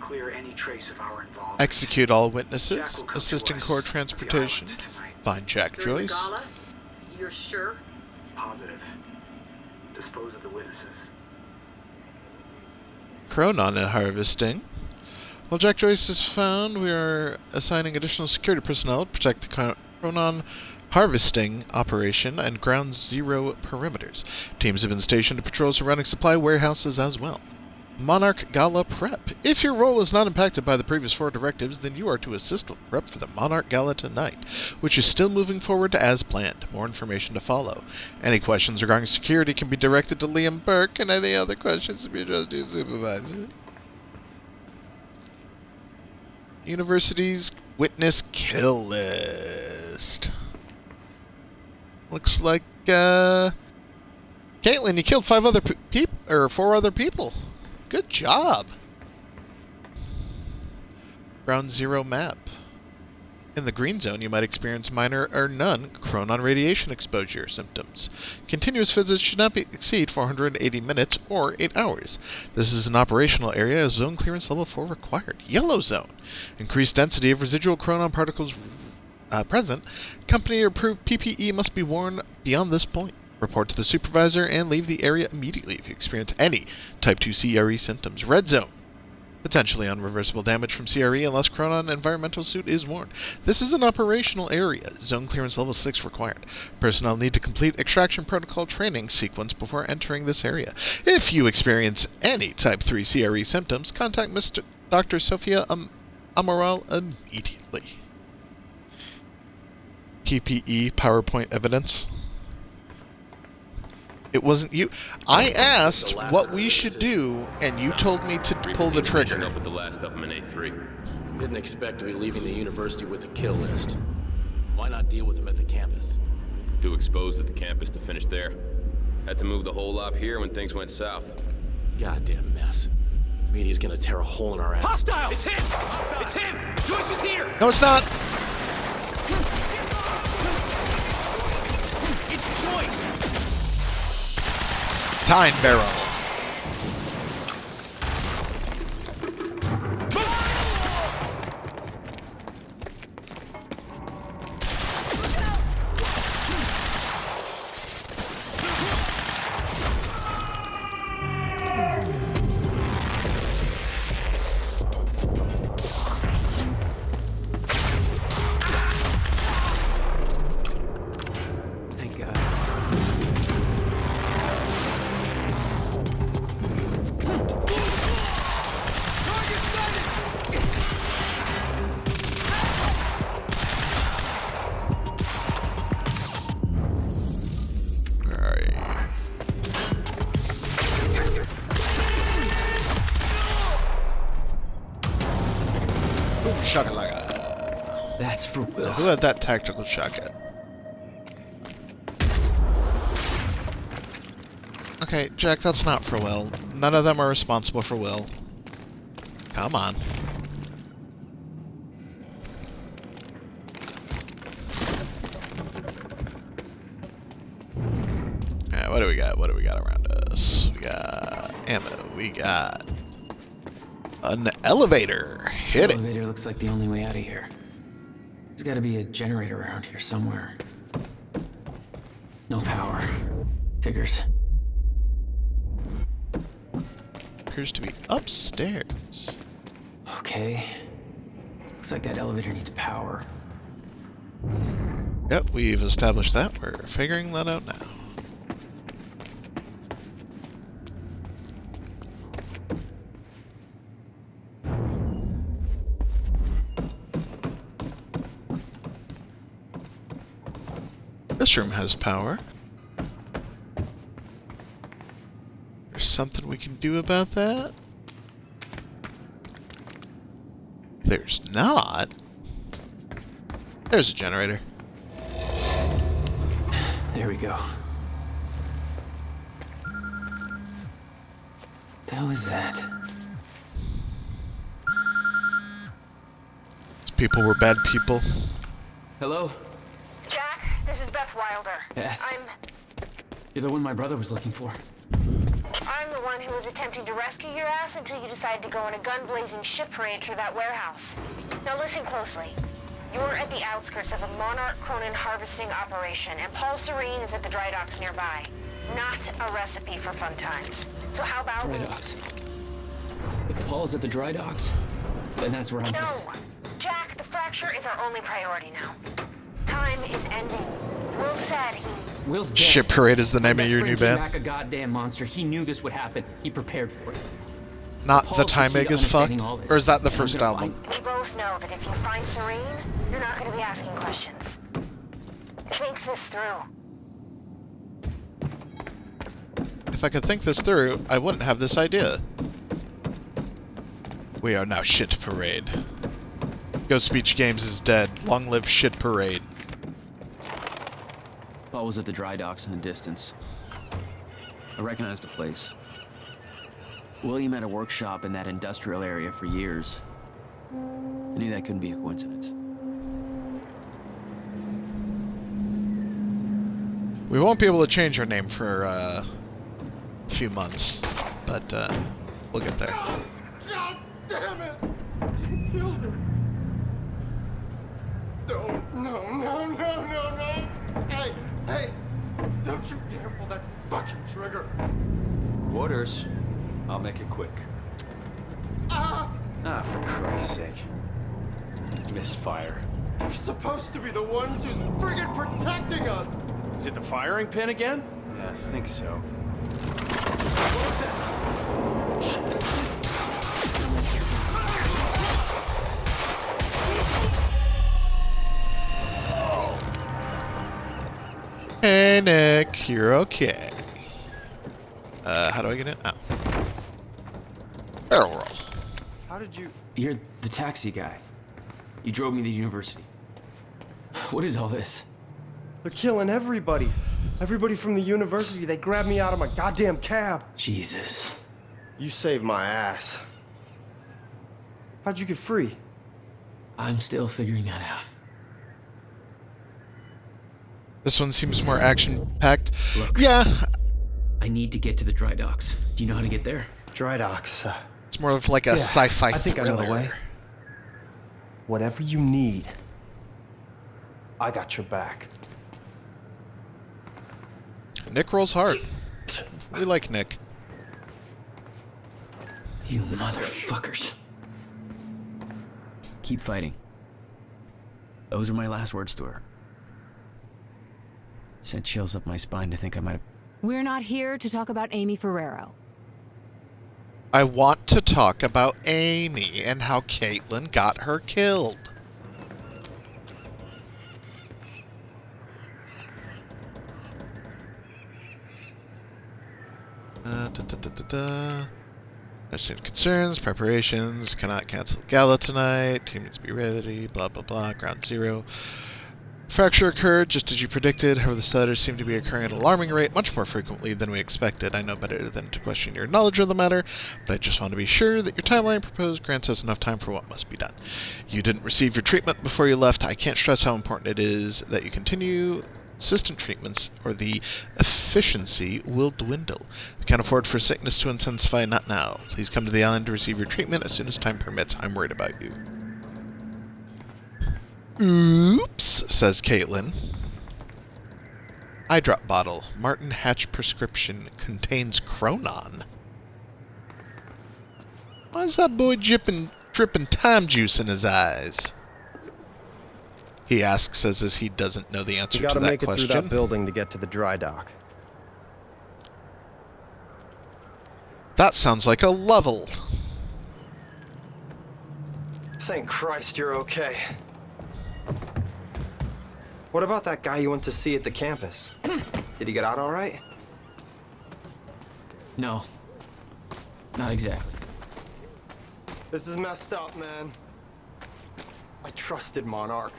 Clear any trace of our involvement. Execute all witnesses. Assisting Corps transportation. Find Jack During Joyce. the gala? You're sure? Positive. Dispose of the witnesses. Chronon and harvesting. While Jack Joyce is found, we are assigning additional security personnel to protect the Chronon harvesting operation and ground zero perimeters. Teams have been stationed to patrol surrounding supply warehouses as well. Monarch Gala Prep. If your role is not impacted by the previous 4 directives, then you are to assist with prep for the Monarch Gala tonight, which is still moving forward as planned. More information to follow. Any questions regarding security can be directed to Liam Burke, and any other questions to be addressed to your supervisor. University's witness kill list. Looks like, Caitlin, you killed 4 other people. Good job. Ground zero map. In the green zone, you might experience minor or none chronon radiation exposure symptoms. Continuous visits should not exceed 480 minutes or 8 hours. This is an operational area, zone clearance level 4 required. Yellow zone. Increased density of residual chronon particles present. Company-approved PPE must be worn beyond this point. Report to the supervisor and leave the area immediately if you experience any Type 2 CRE symptoms. Red zone. Potentially unreversible damage from CRE unless Chronon environmental suit is worn. This is an operational area. Zone clearance level 6 required. Personnel need to complete extraction protocol training sequence before entering this area. If you experience any Type 3 CRE symptoms, contact Dr. Sophia Amaral immediately. PPE PowerPoint evidence. It wasn't you. I asked what we should do, and you told me to pull the trigger. Up with the last of them in A3. Didn't expect to be leaving the university with a kill list. Why not deal with them at the campus? Too exposed at the campus to finish there. Had to move the whole lot here when things went south. Goddamn mess. Media's gonna tear a hole in our ass. Hostile! It's him! Hostile. It's him! Joyce is here! No, it's not! It's Joyce! Time barrel. That's for Will. Who had that tactical shotgun? Okay, Jack, that's not for Will. None of them are responsible for Will. Come on. Alright, what do we got? What do we got around us? We got ammo. We got an elevator. Hit This it. elevator looks like the only way out of here. There's got to be a generator around here somewhere. No power. Figures. Appears to be upstairs. Okay. Looks like that elevator needs power. Yep, we've established that. We're figuring that out now. This room has power. There's something we can do about that? There's not. There's a generator. There we go. The hell is that? These people were bad people. Hello? Jack, this is Beth Wilder. Beth. You're the one my brother was looking for. I'm the one who was attempting to rescue your ass until you decided to go on a gun-blazing ship parade through that warehouse. Now listen closely. You're at the outskirts of a Monarch Cronin harvesting operation, and Paul Serene is at the dry docks nearby. Not a recipe for fun times. So how about Dry docks. If Paul's at the dry docks, then that's where I'm No! Jack, the fracture is our only priority now. Time is ending. Will said he... Will's dead. Ship Parade is the name of your new Came band. back a goddamn monster. He knew this would happen. He prepared for it. Not Paul's the the time key egg to is fucked? understanding all this. Or is that the And I'm first gonna album? We both know that if you find Serene, you're not going to be asking questions. Think this through. If I could think this through, I wouldn't have this idea. We are now Shit Parade. Ghost Speech Games is dead. Long live Shit Parade. Paul was at the dry docks in the distance. I recognized the place. William had a workshop in that industrial area for years. I knew that couldn't be a coincidence. We won't be able to change our name for a few months, but we'll get there. God damn it! You killed her! Don't, no. Hey, don't you dare pull that fucking trigger. Orders. I'll make it quick. Ah! Ah, for Christ's sake. Misfire. You're supposed to be the ones who's friggin' protecting us! Is it the firing pin again? Yeah, I think so. What was that? Hey Nick, you're okay. How do I get in? Oh. Barrel roll. How did you... You're the taxi guy. You drove me to the university. What is all this? They're killing everybody. Everybody from the university. They grabbed me out of my goddamn cab. Jesus. You saved my ass. How'd you get free? I'm still figuring that out. This one seems more action-packed. Look. Yeah. I need to get to the dry docks. Do you know how to get there? Dry docks. It's more of like a sci-fi I think thriller. I know the way. Whatever you need, I got your back. Nick rolls hard. We like Nick. You motherfuckers. Keep fighting. Those are my last words to her. Sent chills up my spine to think I might have... We're not here to talk about Amy Ferrero. I want to talk about Amy and how Caitlin got her killed. Understand concerns, preparations, cannot cancel gala tonight, team needs to be ready, blah blah blah, ground zero. Fracture occurred just as you predicted, however the stutters seem to be occurring at an alarming rate, much more frequently than we expected. I know better than to question your knowledge of the matter, but I just want to be sure that your timeline proposed grants us enough time for what must be done. You didn't receive your treatment before you left. I can't stress how important it is that you continue consistent treatments, or the efficiency will dwindle. We can't afford for sickness to intensify, not now. Please come to the island to receive your treatment as soon as time permits. I'm worried about you. Oops, says Caitlin. Eye drop bottle. Martin Hatch prescription contains Chronon. Why is that boy dripping time juice in his eyes? He asks as he doesn't know the answer to that question. You gotta make it through that building to get to the dry dock. That sounds like a level. Thank Christ you're okay. What about that guy you went to see at the campus? Did he get out all right? No. Not exactly. This is messed up, man. I trusted Monarch.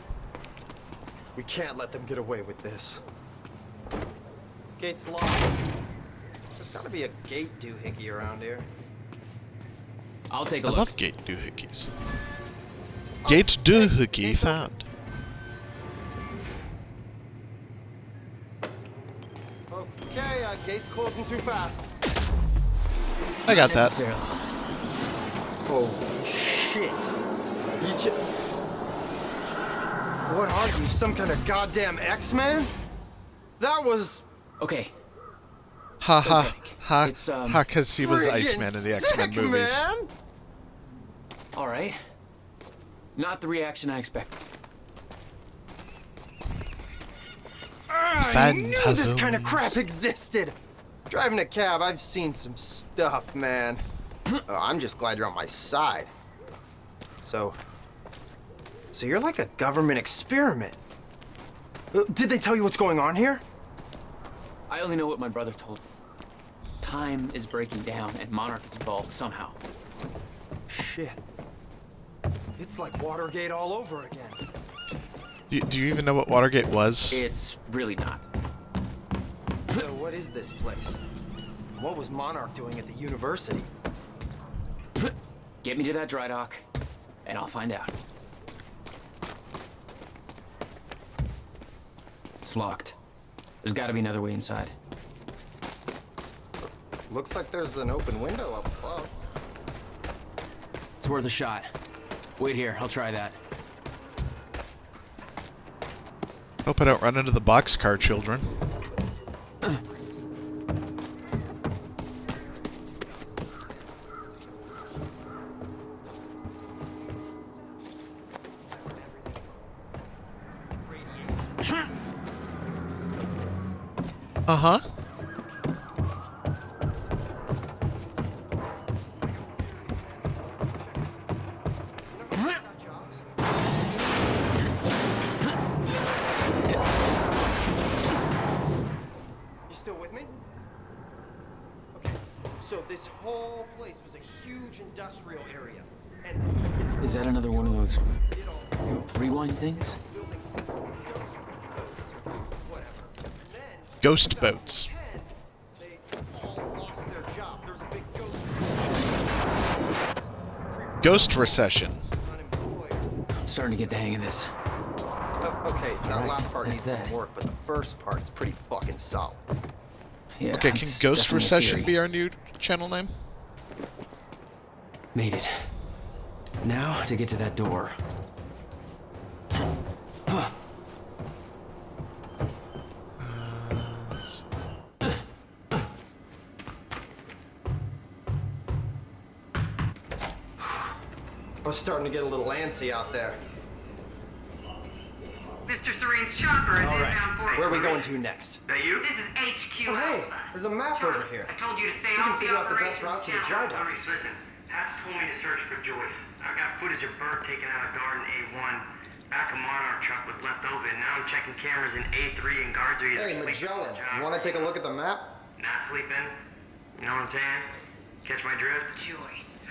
We can't let them get away with this. Gate's locked. There's gotta be a gate doohickey around here. I'll take a look. I love gate doohickeys. Gate doohickey found. Okay, gate's closing too fast. I got that. Oh, shit. What are you, some kind of goddamn X-Men? That was... Okay. Ha ha ha. Ha, because he was Iceman in the X-Men movies. Man. All right. Not the reaction I expected. I knew this kind of crap existed. Driving a cab, I've seen some stuff, man. I'm just glad you're on my side. So you're like a government experiment. Did they tell you what's going on here? I only know what my brother told me. Time is breaking down, and Monarch is involved somehow. Shit. It's like Watergate all over again. Do you even know what Watergate was? It's really not. So what is this place? What was Monarch doing at the university? Get me to that dry dock, and I'll find out. It's locked. There's got to be another way inside. Looks like there's an open window up above. It's worth a shot. Wait here, I'll try that. Hope I don't run into the boxcar children. Uh-huh. You still with me? Okay, so this whole place was a huge industrial area. And Is that another one of those rewind things? Ghost boats. Ghost recession. I'm starting to get the hang of this. Okay, that last part needs some work, but the first part's pretty fucking solid. Yeah, Okay, can Ghost Recession be our new channel name? Made it. Now to get to that door. I was starting to get a little antsy out there. Mr. Serene's chopper is inbound for Where are we going to next? That you? This is HQ Oh, hey, Alpha. there's a map John, over here. I told you to stay We can off the figure out the best operations route to the channel. dry docks. Listen, Pat's told me to search for Joyce. I got footage of Bert taking out a guard in A1. Back a Monarch truck was left open. Now I'm checking cameras in A3 and guards are either Hey, sleeping Magellan, on the job you want to take a look at the map? not sleeping. You know what I'm saying? Catch my drift? Joyce.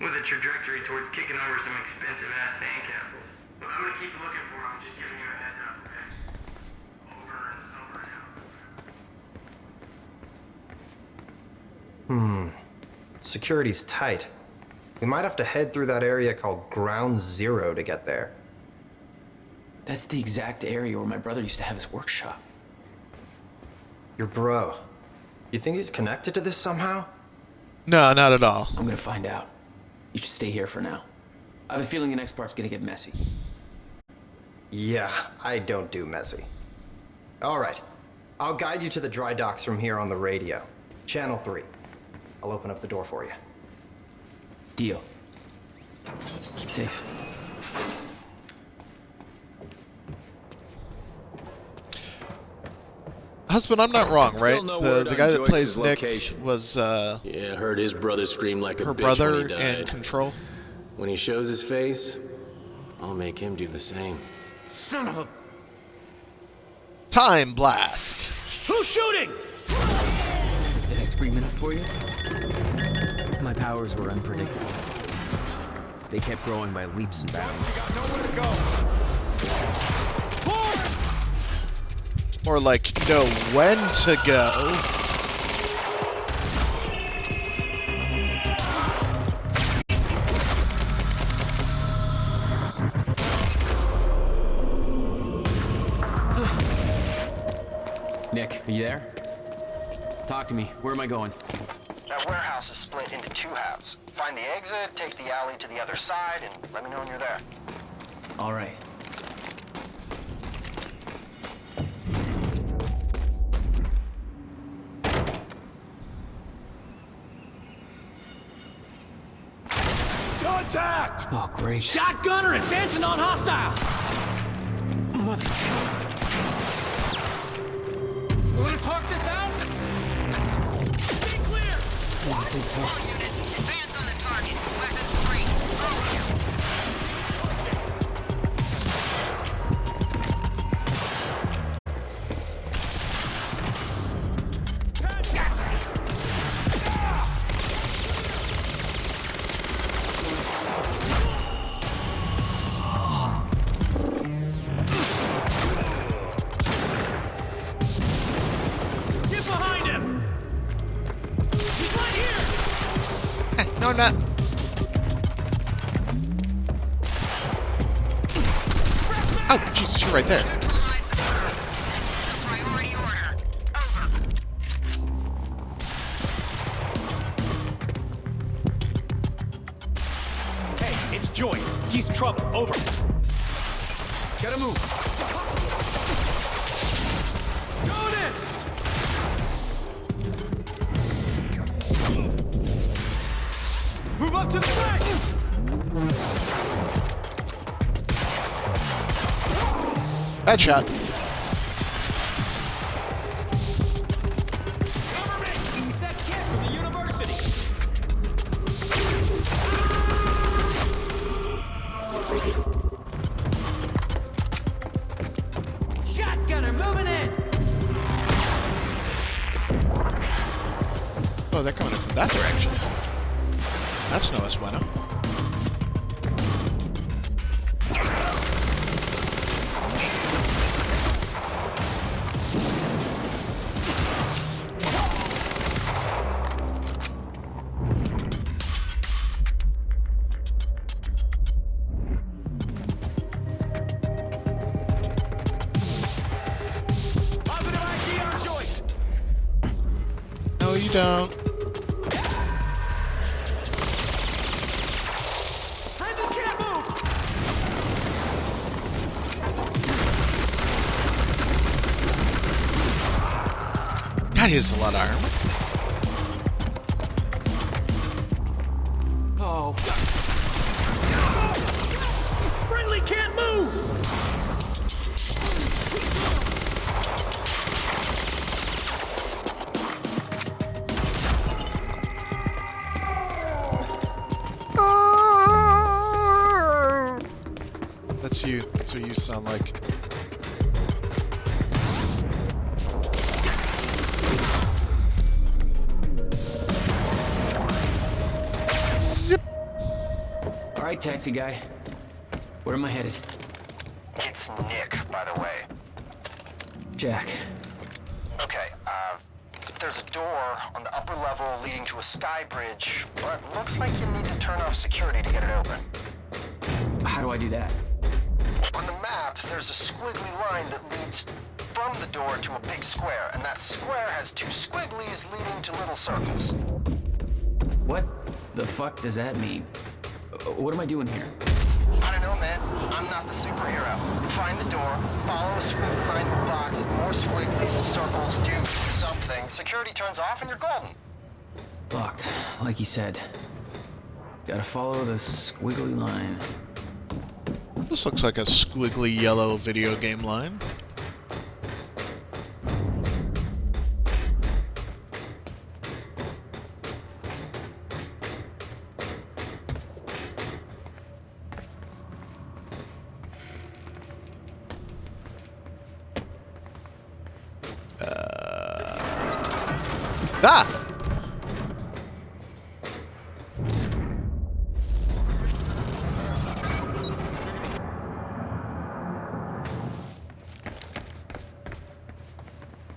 With a trajectory towards kicking over some expensive-ass sandcastles. But I'm gonna keep looking for them, just giving you a heads up, okay? Over and over and over. Security's tight. We might have to head through that area called Ground Zero to get there. That's the exact area where my brother used to have his workshop. Your bro. You think he's connected to this somehow? No, not at all. I'm gonna find out. You should stay here for now. I have a feeling the next part's gonna get messy. Yeah, I don't do messy. All right. I'll guide you to the dry docks from here on the radio. Channel 3. I'll open up the door for you. Deal. Keep safe. Husband, I'm not wrong, right? Still no word The on guy that Joyce's plays Nick location. was Yeah, heard his brother scream like a her bitch brother when he died. in Control. When he shows his face, I'll make him do the same. Son of a... Time Blast. Who's shooting? Did I scream enough for you? My powers were unpredictable. They kept growing by leaps and bounds. You got nowhere to go. Or like, know when to go. Nick, are you there? Talk to me. Where am I going? That warehouse is split into 2 halves. Find the exit, take the alley to the other side, and let me know when you're there. All right. Contact! Oh, great. Shotgunner advancing on hostile! Mother... You wanna talk this out? Stay clear! I think so. All units, advance on the target. Weapons free. Get behind him! He's right here! No, I'm not. Oh, Jesus, you're right there. Priority order. Over. Hey, it's Joyce. He's trouble. Over. Gotta move. Going in! Move up to the right! Headshot. Cover me! It's that kid from the university! Shotgunner moving in! Oh, they're coming in from that direction. That's no es bueno. Positive ID on Joyce! No, you don't. Friendly can't move! God, he has a lot of armor. Oh, fuck. Friendly can't move! That's you. That's what you sound like. taxi guy. Where am I headed? It's Nick, by the way. Jack. Okay, there's a door on the upper level leading to a sky bridge, but looks like you need to turn off security to get it open. How do I do that? On the map, there's a squiggly line that leads from the door to a big square, and that square has two squigglies leading to little circles. What the fuck does that mean? What am I doing here? I don't know, man. I'm not the superhero. Find the door, follow a squiggly line to a box, more squigglies, circles, do something. Security turns off and you're golden. Locked, like you said. Gotta follow the squiggly line. This looks like a squiggly yellow video game line. Ah!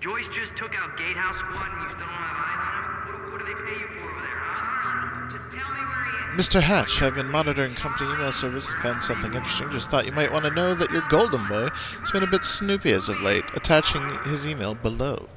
Joyce just took out Gatehouse Squad and you still don't have eyes on him? What do they pay you for over there, huh? Just tell me where he is. Mr. Hatch, I've been monitoring company email service and found something interesting. Just thought you might want to know that your golden boy has been a bit snoopy as of late, attaching his email below.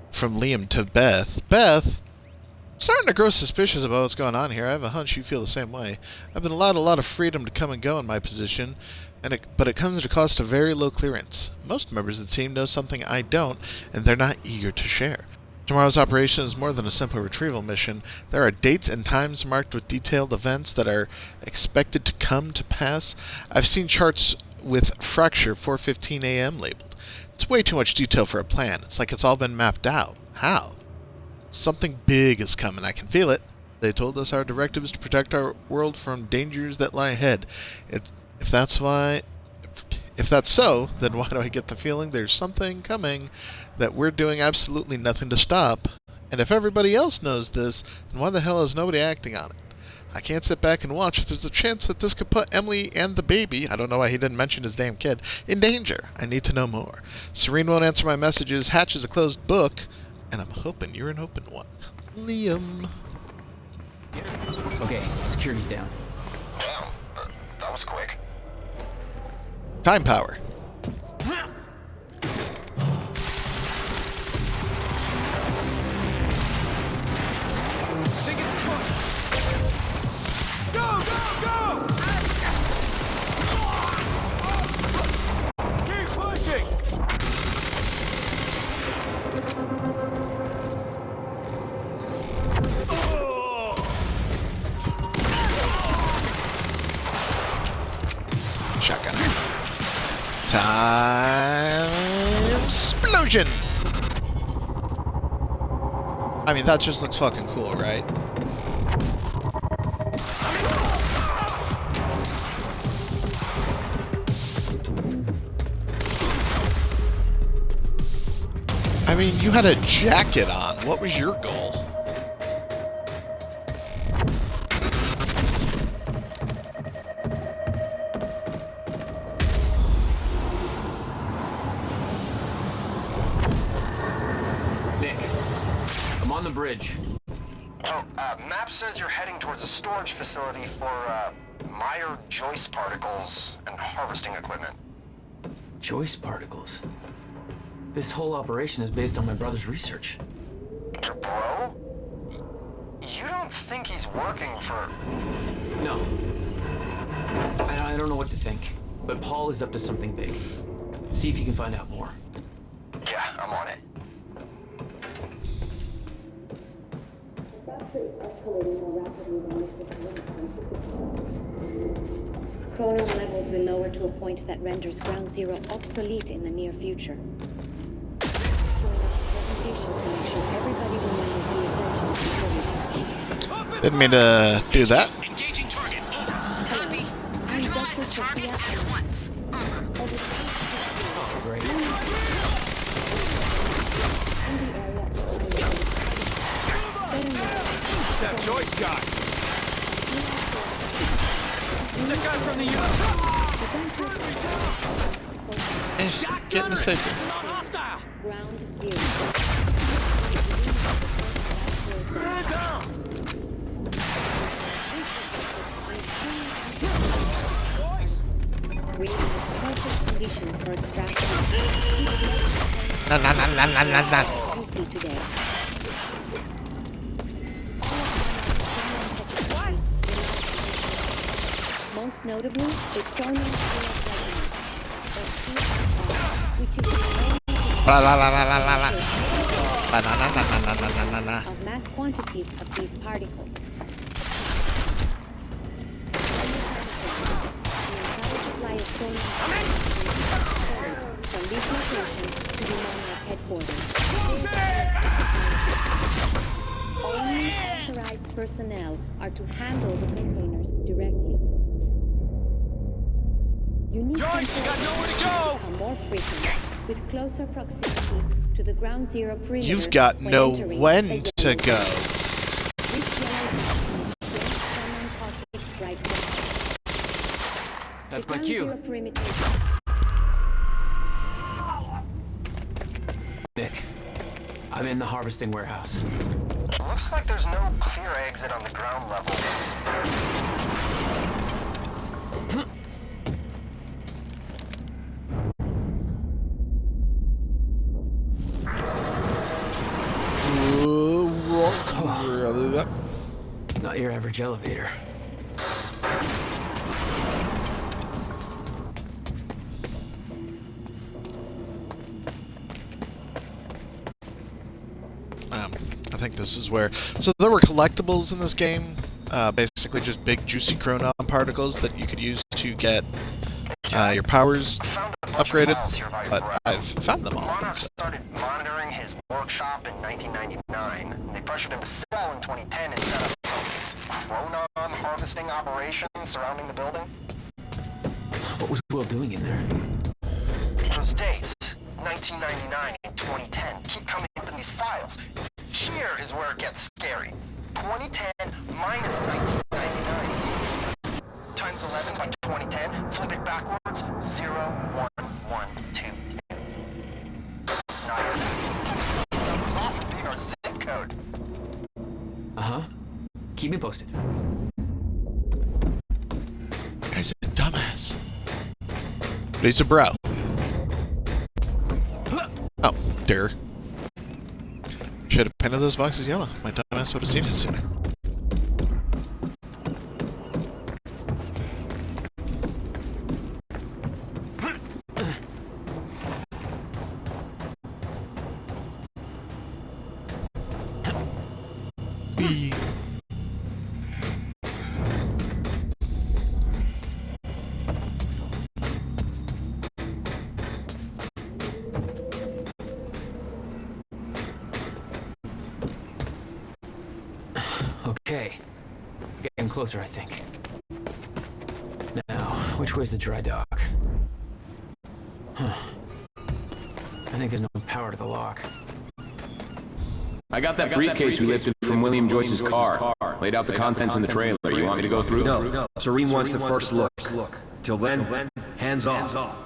From Liam to Beth. Beth? I'm starting to grow suspicious about what's going on here. I have a hunch you feel the same way. I've been allowed a lot of freedom to come and go in my position, but it comes at a cost of very low clearance. Most members of the team know something I don't, and they're not eager to share. Tomorrow's operation is more than a simple retrieval mission. There are dates and times marked with detailed events that are expected to come to pass. I've seen charts with Fracture 4:15 a.m. labeled. It's way too much detail for a plan. It's like it's all been mapped out. How? Something big is coming. I can feel it. They told us our directive is to protect our world from dangers that lie ahead. If that's so, then why do I get the feeling there's something coming that we're doing absolutely nothing to stop? And if everybody else knows this, then why the hell is nobody acting on it? I can't sit back and watch. There's a chance that this could put Emily and the baby, I don't know why he didn't mention his damn kid, in danger. I need to know more. Serene won't answer my messages. Hatch is a closed book, and I'm hoping you're an open one. Liam. Okay, security's down. Damn, that was quick. Time power. Think it's choice. Go, go, go! Keep pushing! Shotgun. Time explosion! I mean, that just looks fucking cool, right? I mean, you had a jacket on. What was your goal? The bridge. Oh, map says you're heading towards a storage facility for, Meyer Joyce particles and harvesting equipment. Joyce particles? This whole operation is based on my brother's research. Your bro? You don't think he's working for... No. I don't know what to think, but Paul is up to something big. See if you can find out more. Yeah, I'm on it. Chronon levels will lower to a point that renders Ground Zero obsolete in the near future. Presentation to make sure everybody remembers the essentials before we proceed. Didn't mean to do that. Engaging target. Over. Copy. Neutralize the target at once. Over. Oh, great. What's that Joyce got? Check Get into safety. Ground zero. Creating perfect conditions for extraction. You see today. Most notably, the chrono which is the of mass quantities of these particles. Supply of from this location to the Monarch headquarters. Only authorized personnel are to handle the containers directly. Unique Joyce, you got nowhere to go! Become more frequent with closer proximity to the ground zero perimeter. You've got no when to go. That's my cue. Nick, I'm in the harvesting warehouse. Looks like there's no clear exit on the ground level. Not your average elevator. I think this is where... So there were collectibles in this game. Basically just big juicy chronon particles that you could use to get your powers upgraded. But I've found them all. Monarch started monitoring his workshop in 1999. They pressured him to sell in 2010 and set up some chronon harvesting operations surrounding the building. What was Will doing in there? Those dates, 1999 and 2010, keep coming up in these files. Here is where it gets scary. 2010 minus 1999 times 11 by 2010. Flip it backwards. 01122. It's not exactly. Numbers often beat our zip code. Uh-huh. Keep me posted. Guy's a dumbass. But he's a bro. Oh, dear. Should have painted those boxes yellow. My dumbass would have seen it sooner. Okay. Getting closer, I think. Now, which way's the dry dock? Huh. I think there's no power to the lock. I got that briefcase we lifted from William Joyce's car. Laid out the contents in the trailer. You want me to go through them? No. Serene wants the first look. Till then, hands off.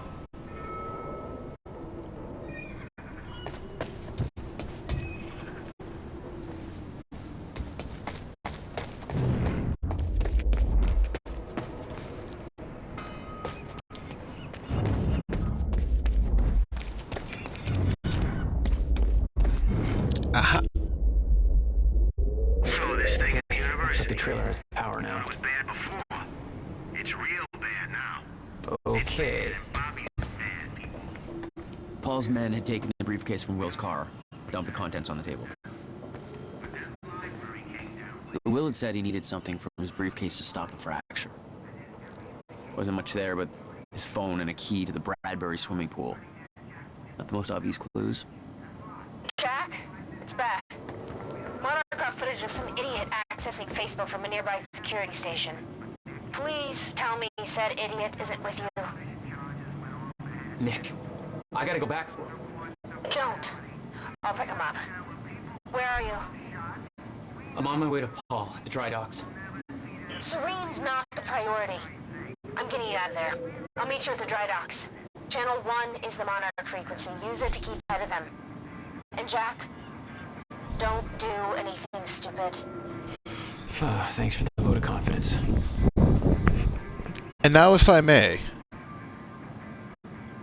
Aha. So this thing at the university. Except the trailer has power now. It was bad before. It's real bad now. Okay. Paul's men had taken the briefcase from Will's car, dumped the contents on the table. Will had said he needed something from his briefcase to stop the fracture. Wasn't much there, but his phone and a key to the Bradbury swimming pool. Not the most obvious clues. Jack, it's back. Monarch got footage of some idiot accessing Facebook from a nearby security station. Please tell me he said idiot isn't with you. Nick, I gotta go back for him. Don't. I'll pick him up. Where are you? I'm on my way to Paul at the dry docks. Serene's not the priority. I'm getting you out of there. I'll meet you at the dry docks. Channel 1 is the Monarch frequency. Use it to keep ahead of them. And Jack, don't do anything stupid. Thanks for the vote of confidence. And now, if I may,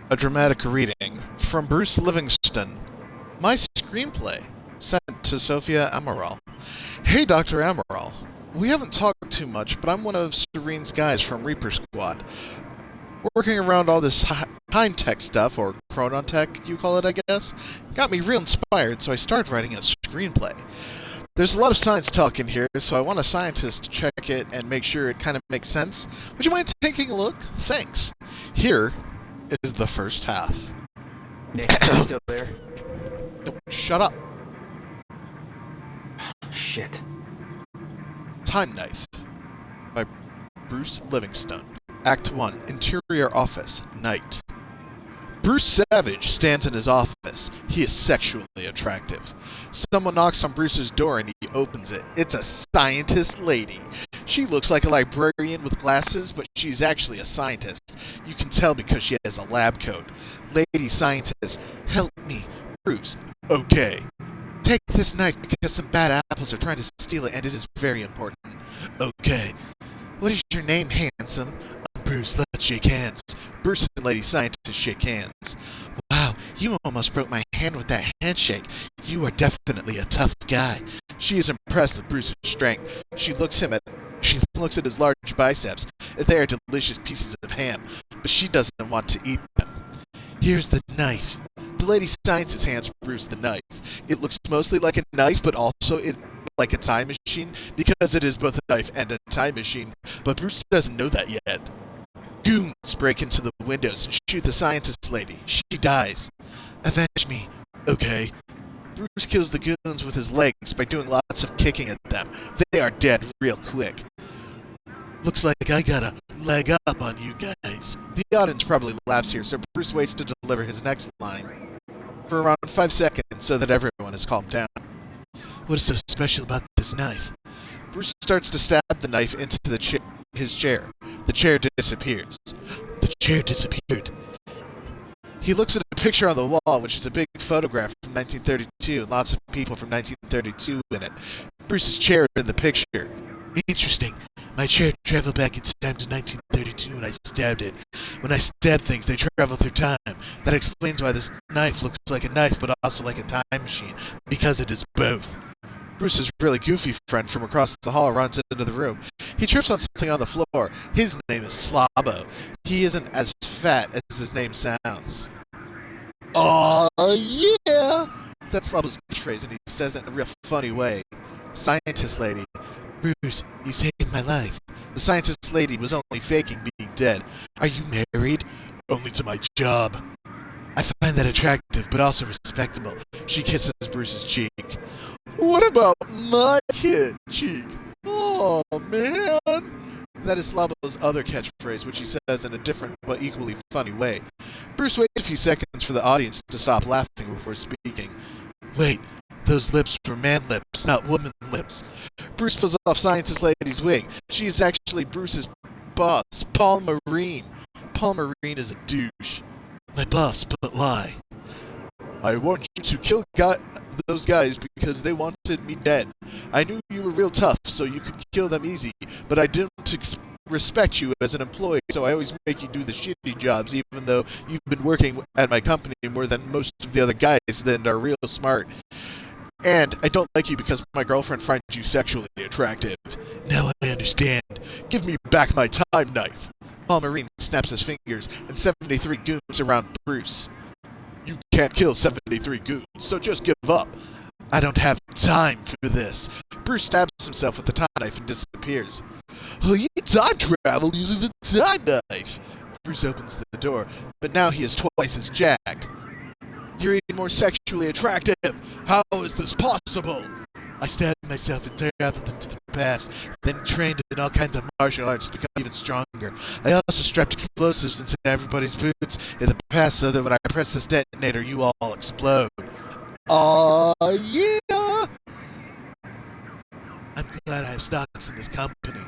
a dramatic reading from Bruce Livingston, my screenplay, sent to Sophia Amaral. Hey, Dr. Amaral. We haven't talked too much, but I'm one of Serene's guys from Reaper Squad. Working around all this high-tech stuff, or chronotech, you call it, I guess, got me real inspired, so I started writing a screenplay. There's a lot of science talk in here, so I want a scientist to check it and make sure it kind of makes sense. Would you mind taking a look? Thanks. Here is the first half. Nick, are you still there? Shut up. Shit. Time Knife by Bruce Livingston. Act 1. Interior Office. Night. Bruce Savage stands in his office. He is sexually attractive. Someone knocks on Bruce's door and he opens it. It's a scientist lady. She looks like a librarian with glasses, but she's actually a scientist. You can tell because she has a lab coat. Lady scientist, help me. Bruce, okay. Take this knife because some bad apples are trying to steal it and it is very important. Okay. What is your name, handsome? I'm Bruce, let's shake hands. Bruce and Lady Scientist shake hands. Wow, you almost broke my hand with that handshake. You are definitely a tough guy. She is impressed with Bruce's strength. She looks at his large biceps. They are delicious pieces of ham, but she doesn't want to eat them. Here's the knife. The Lady Scientist hands Bruce the knife. It looks mostly like a knife, but also like a time machine, because it is both a knife and a time machine, but Bruce doesn't know that yet. Goons break into the windows and shoot the scientist lady. She dies. Avenge me. Okay. Bruce kills the goons with his legs by doing lots of kicking at them. They are dead real quick. Looks like I got a leg up on you guys. The audience probably laughs here, so Bruce waits to deliver his next line for around 5 seconds so that everyone is calmed down. What is so special about this knife? Bruce starts to stab the knife into his chair. The chair disappears. The chair disappeared. He looks at a picture on the wall, which is a big photograph from 1932, and lots of people from 1932 in it. Bruce's chair is in the picture. Interesting. My chair traveled back in time to 1932 and I stabbed it. When I stab things, they travel through time. That explains why this knife looks like a knife, but also like a time machine, because it is both. Bruce's really goofy friend from across the hall runs into the room. He trips on something on the floor. His name is Slabo. He isn't as fat as his name sounds. Aw, yeah! That's Slabo's catchphrase, and he says it in a real funny way. Scientist lady. Bruce, you saved my life. The scientist lady was only faking being dead. Are you married? Only to my job. I find that attractive, but also respectable. She kisses Bruce's cheek. What about my cheek? Oh, man! That is Slabo's other catchphrase, which he says in a different but equally funny way. Bruce waits a few seconds for the audience to stop laughing before speaking. Wait, those lips were man lips, not woman lips. Bruce pulls off Scientist Lady's wig. She is actually Bruce's boss, Paul Marine. Paul Marine is a douche. My boss, but why? I want you to kill those guys because they wanted me dead. I knew you were real tough, so you could kill them easy, but I didn't respect you as an employee, so I always make you do the shitty jobs, even though you've been working at my company more than most of the other guys that are real smart. And I don't like you because my girlfriend finds you sexually attractive. Now I understand. Give me back my time knife. Paul Marine snaps his fingers, and 73 goons surround Bruce. You can't kill 73 goons, so just give up. I don't have time for this. Bruce stabs himself with the time knife and disappears. Oh, you time travel using the time knife. Bruce opens the door, but now he is twice as jacked. You're even more sexually attractive. How is this possible? I stabbed myself and traveled into the past, then trained in all kinds of martial arts to become even stronger. I also strapped explosives into everybody's boots in the past so that when I press this detonator, you all explode. Yeah! I'm glad I have stocks in this company.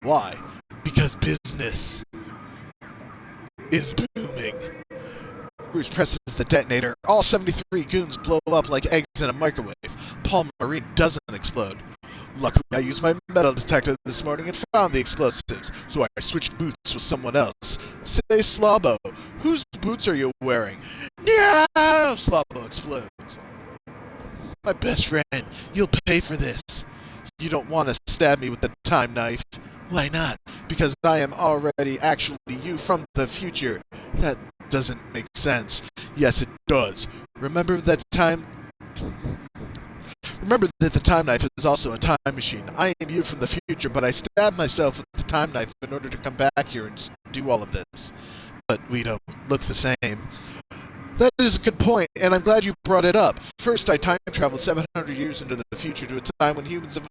Why? Because business. is booming. Bruce presses the detonator. All 73 goons blow up like eggs in a microwave. Paul Marine doesn't explode. Luckily, I used my metal detector this morning and found the explosives, so I switched boots with someone else. Say, Slobbo, whose boots are you wearing? No! Slobbo explodes. My best friend, you'll pay for this. You don't want to stab me with the time knife. Why not? Because I am already actually you from the future. That doesn't make sense. Yes, it does. Remember that the time knife is also a time machine. I am you from the future, but I stabbed myself with the time knife in order to come back here and do all of this. But we don't look the same. That is a good point, and I'm glad you brought it up. First, I time traveled 700 years into the future to a time when humans have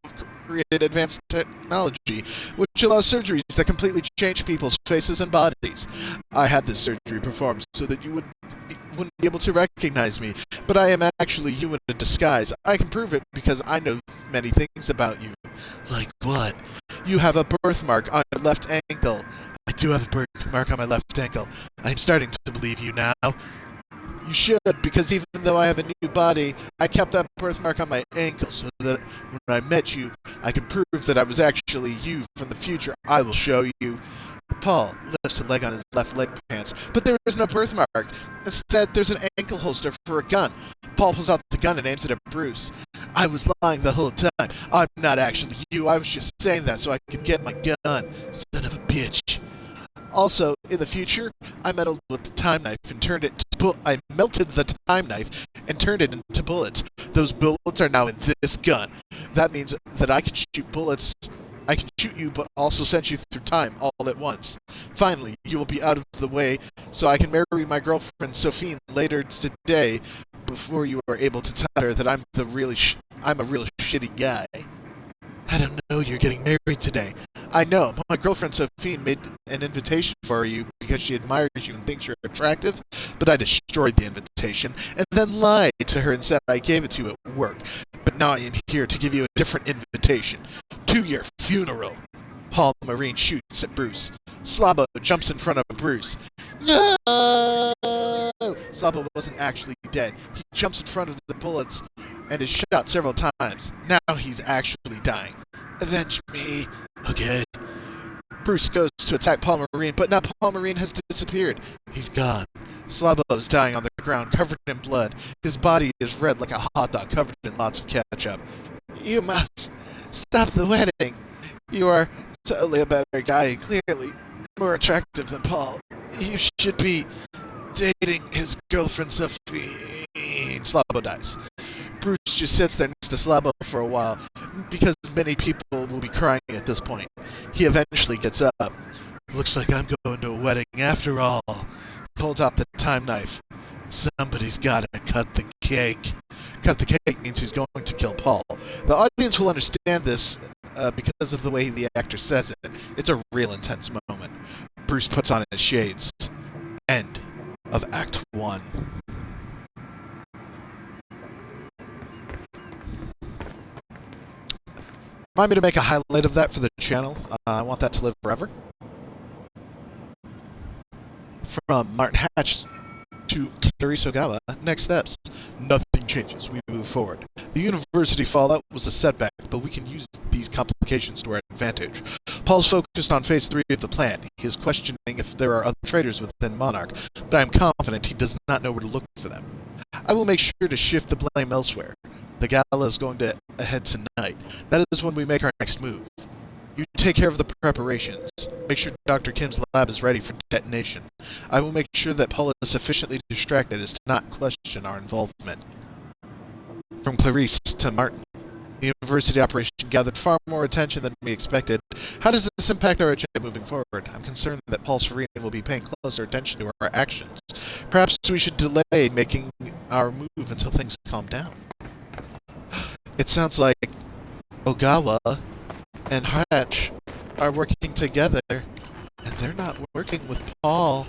created advanced technology, which allows surgeries that completely change people's faces and bodies. I had this surgery performed so that you wouldn't be able to recognize me, but I am actually you in a disguise. I can prove it because I know many things about you. Like what? You have a birthmark on your left ankle. I do have a birthmark on my left ankle. I'm starting to believe you now. You should, because even though I have a new body, I kept that birthmark on my ankle so that when I met you, I could prove that I was actually you from the future. I will show you. Paul lifts a leg on his left leg pants, but there is no birthmark. Instead, there's an ankle holster for a gun. Paul pulls out the gun and aims it at Bruce. I was lying the whole time. I'm not actually you. I was just saying that so I could get my gun. Son of a bitch. Also, in the future, I meddled with the time knife and turned it to I melted the time knife and turned it into bullets. Those bullets are now in this gun. That means that I can shoot bullets. I can shoot you, but also send you through time all at once. Finally, you will be out of the way, so I can marry my girlfriend Sophie later today, before you are able to tell her that I'm a real shitty guy. I don't know you're getting married today. I know. My girlfriend Sophie made an invitation for you because she admires you and thinks you're attractive, but I destroyed the invitation and then lied to her and said I gave it to you at work. But now I am here to give you a different invitation. To your funeral. Paul Marine shoots at Bruce. Slobbo jumps in front of Bruce. No! Slobbo wasn't actually dead. He jumps in front of the bullets and is shot several times. Now he's actually dying. Avenge me. Okay. Bruce goes to attack Paul Marine, but now Paul Marine has disappeared. He's gone. Slobbo's dying on the ground, covered in blood. His body is red like a hot dog, covered in lots of ketchup. You must stop the wedding. You are totally a better guy, clearly more attractive than Paul. You should be dating his girlfriend Sophie. Slobbo dies. Bruce just sits there next to Slobbo for a while, because many people will be crying at this point. He eventually gets up. Looks like I'm going to a wedding after all. Pulls out the time knife. Somebody's gotta cut the cake. Cut the cake means he's going to kill Paul. The audience will understand this because of the way the actor says it. It's a real intense moment. Bruce puts on his shades. End of Act 1. Remind me to make a highlight of that for the channel. I want that to live forever. From Martin Hatch to Clarice Ogawa, next steps. Nothing changes. We move forward. The university fallout was a setback, but we can use these complications to our advantage. Paul's focused on Phase 3 of the plan. He is questioning if there are other traitors within Monarch, but I am confident he does not know where to look for them. I will make sure to shift the blame elsewhere. The gala is going to ahead tonight. That is when we make our next move. You take care of the preparations. Make sure Dr. Kim's lab is ready for detonation. I will make sure that Paul is sufficiently distracted as to not question our involvement. From Clarice to Martin. The university operation gathered far more attention than we expected. How does this impact our agenda moving forward? I'm concerned that Paul Serene will be paying closer attention to our actions. Perhaps we should delay making our move until things calm down. It sounds like Ogawa and Hatch are working together, and they're not working with Paul.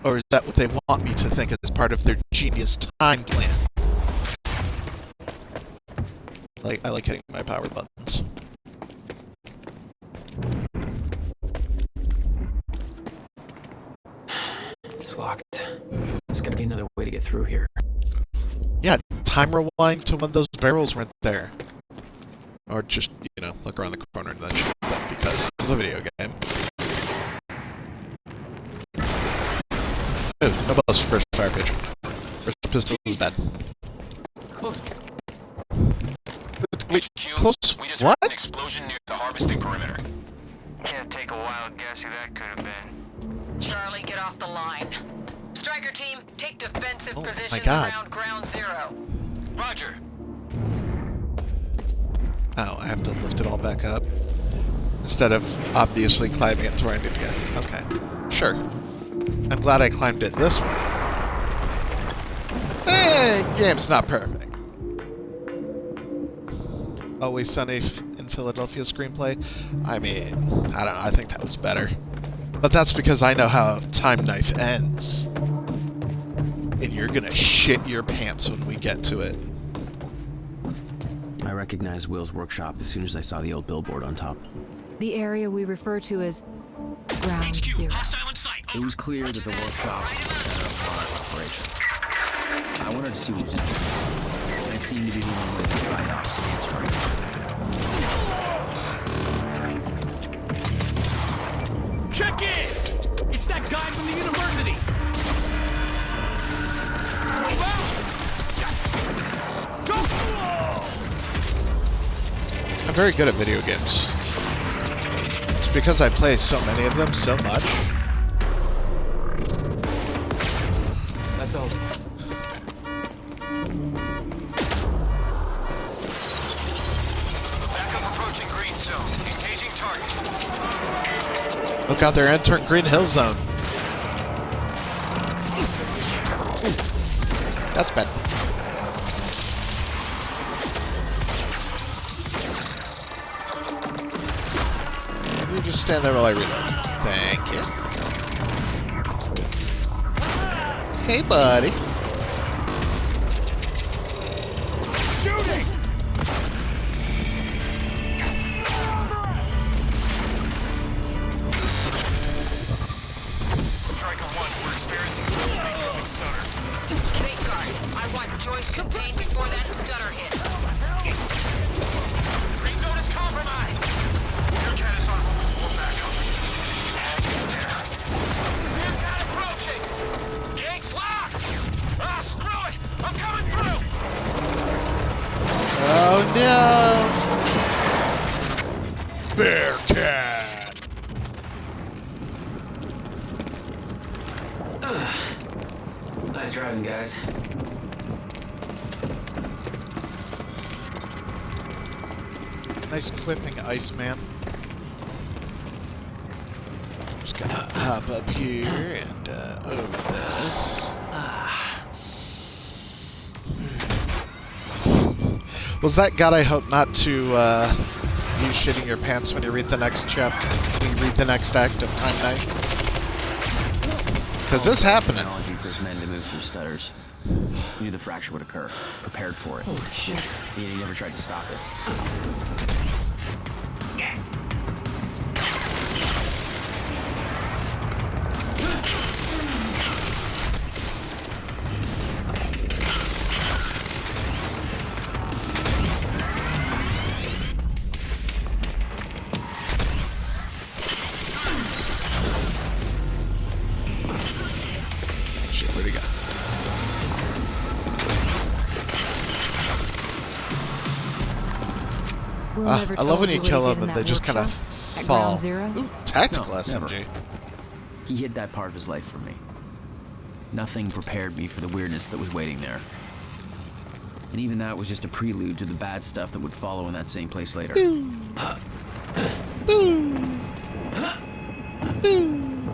Or is that what they want me to think as part of their genius time plan? I like hitting my power buttons. It's locked. There's gotta be another way to get through here. Yeah, time rewind to when those barrels weren't there. Or just, you know, look around the corner and then shoot them because this is a video game. Oh, no balls first fire pitch. First pistol is bad. Close. Wait, close? We just What? heard an explosion near the harvesting perimeter. Yeah, take a wild guess who that could have been. Charlie, get off the line. Striker team, take defensive positions God. around ground zero. Roger. Oh, I have to lift it all back up. Instead of obviously climbing it to where I need to get. Okay, sure. I'm glad I climbed it this way. Game's not perfect. Always Sunny in Philadelphia screenplay. I mean, I don't know, I think that was better. But that's because I know how Time Knife ends. And you're gonna shit your pants when we get to it. I recognized Will's workshop as soon as I saw the old billboard on top. The area we refer to as Ground Zero. It was clear that the workshop was the center of Monarch operation. I wanted to see what was in there. And it seemed to be the only way to dry docks and answer. Check in! It's that guy from the university! Go! I'm very good at video games. It's because I play so many of them so much. That's all. Backup approaching green zone. Engaging target. Look out there, entering Green Hill Zone. That's bad. You just stand there while I reload. Thank you. Hey, buddy. Shooting! Striker 1, we're experiencing some incoming stutter. Safeguard, I want Joyce contained before that stutter hits. Green zone is compromised. Your cat is on hold for backup. Hang in there. We've got approaching. Gates locked. Ah, screw it. I'm coming through. Oh no! Bearcat! Nice driving, guys. Nice clipping, Iceman. Just gonna hop up here and over this. Was that God I hope not to you shitting your pants when you read the next chapter? When you read the next act of Time Knife? Because this happening. Technology for his men to move through stutters. He knew the fracture would occur. Prepared for it. Holy shit. He never tried to stop it. Shit, where'd he go? I love when you kill them and they just kind of fall. Ooh, tactical SMG. He hid that part of his life from me. Nothing prepared me for the weirdness that was waiting there. And even that was just a prelude to the bad stuff that would follow in that same place later. Boom. Boom. Boom.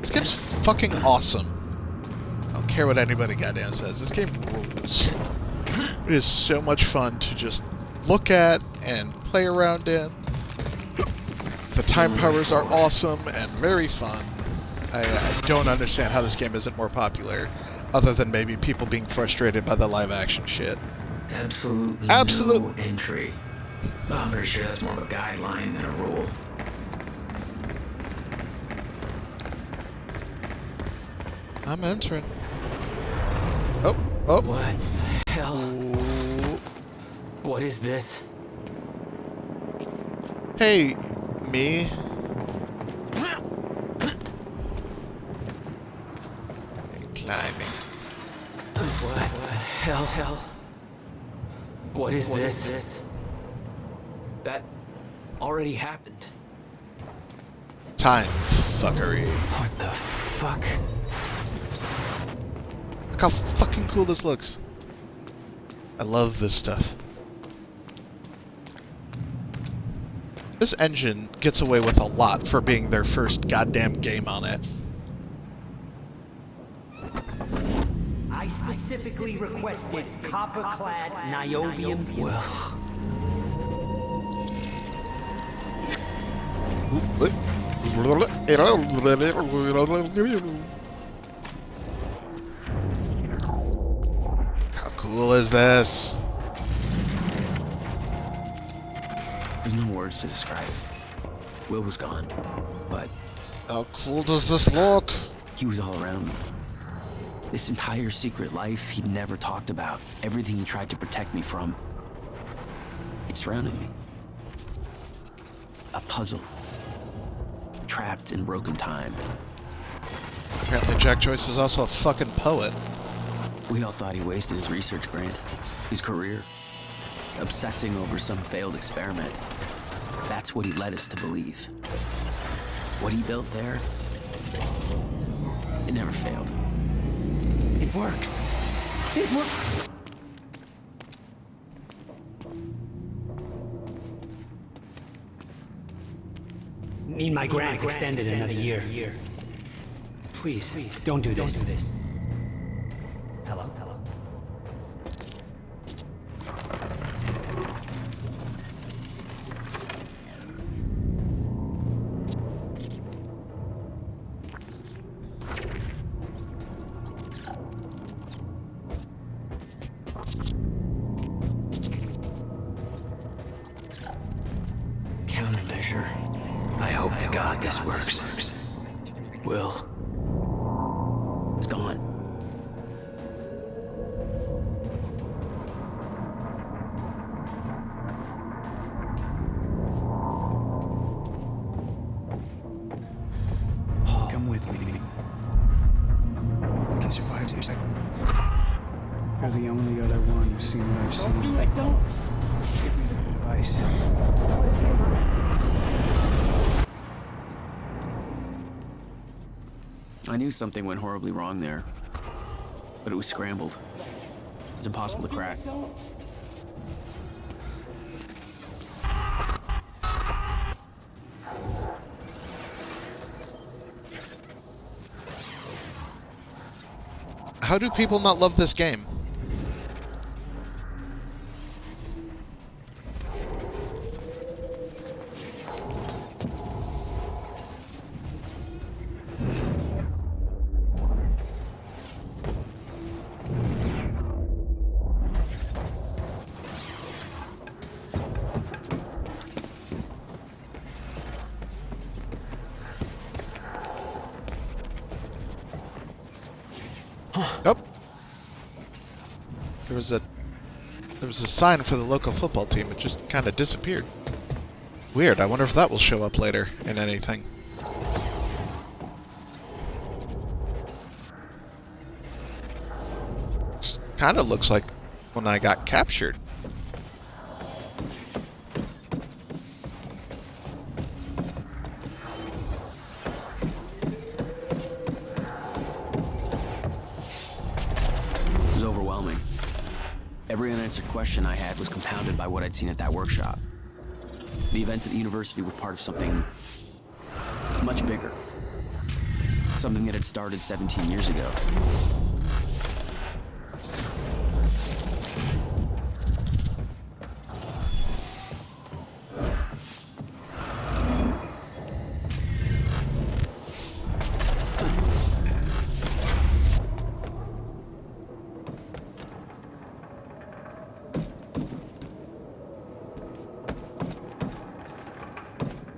This game's fucking awesome. I don't care what anybody goddamn says. This game rules. It is so much fun to just look at and play around in. The time powers are awesome and very fun. I don't understand how this game isn't more popular, other than maybe people being frustrated by the live action shit. Absolutely no entry. Well, I'm pretty sure that's more of a guideline than a rule. I'm entering. Oh, oh. What the hell? Ooh. What is this? Hey, me. Climbing. What the hell? What is this? That already happened. Time fuckery. What the fuck? Look how fucking cool this looks. I love this stuff. This engine gets away with a lot for being their first goddamn game on it. I specifically requested copper-clad niobium. Well. How cool is this? There's no words to describe it. Will was gone, but... How cool does this look? He was all around me. This entire secret life he'd never talked about, everything he tried to protect me from, it surrounded me. A puzzle. Trapped in broken time. Apparently Jack Joyce is also a fucking poet. We all thought he wasted his research grant, his career, obsessing over some failed experiment. That's what he led us to believe. What he built there, it never failed. It works. It works. Need my grant extended another year. Please, don't do this. Hello? Countermeasure. I hope to God this works. Will. It's gone. Come with me. I can survive this. You're the only other one who's seen what I've seen. Don't do it, don't. Give me the advice. I knew something went horribly wrong there, but it was scrambled. It was impossible to crack. How do people not love this game? Oh. There was a sign for the local football team. It just kind of disappeared. Weird. I wonder if that will show up later in anything. Kind of looks like when I got captured. Every unanswered question I had was compounded by what I'd seen at that workshop. The events at the university were part of something much bigger. Something that had started 17 years ago.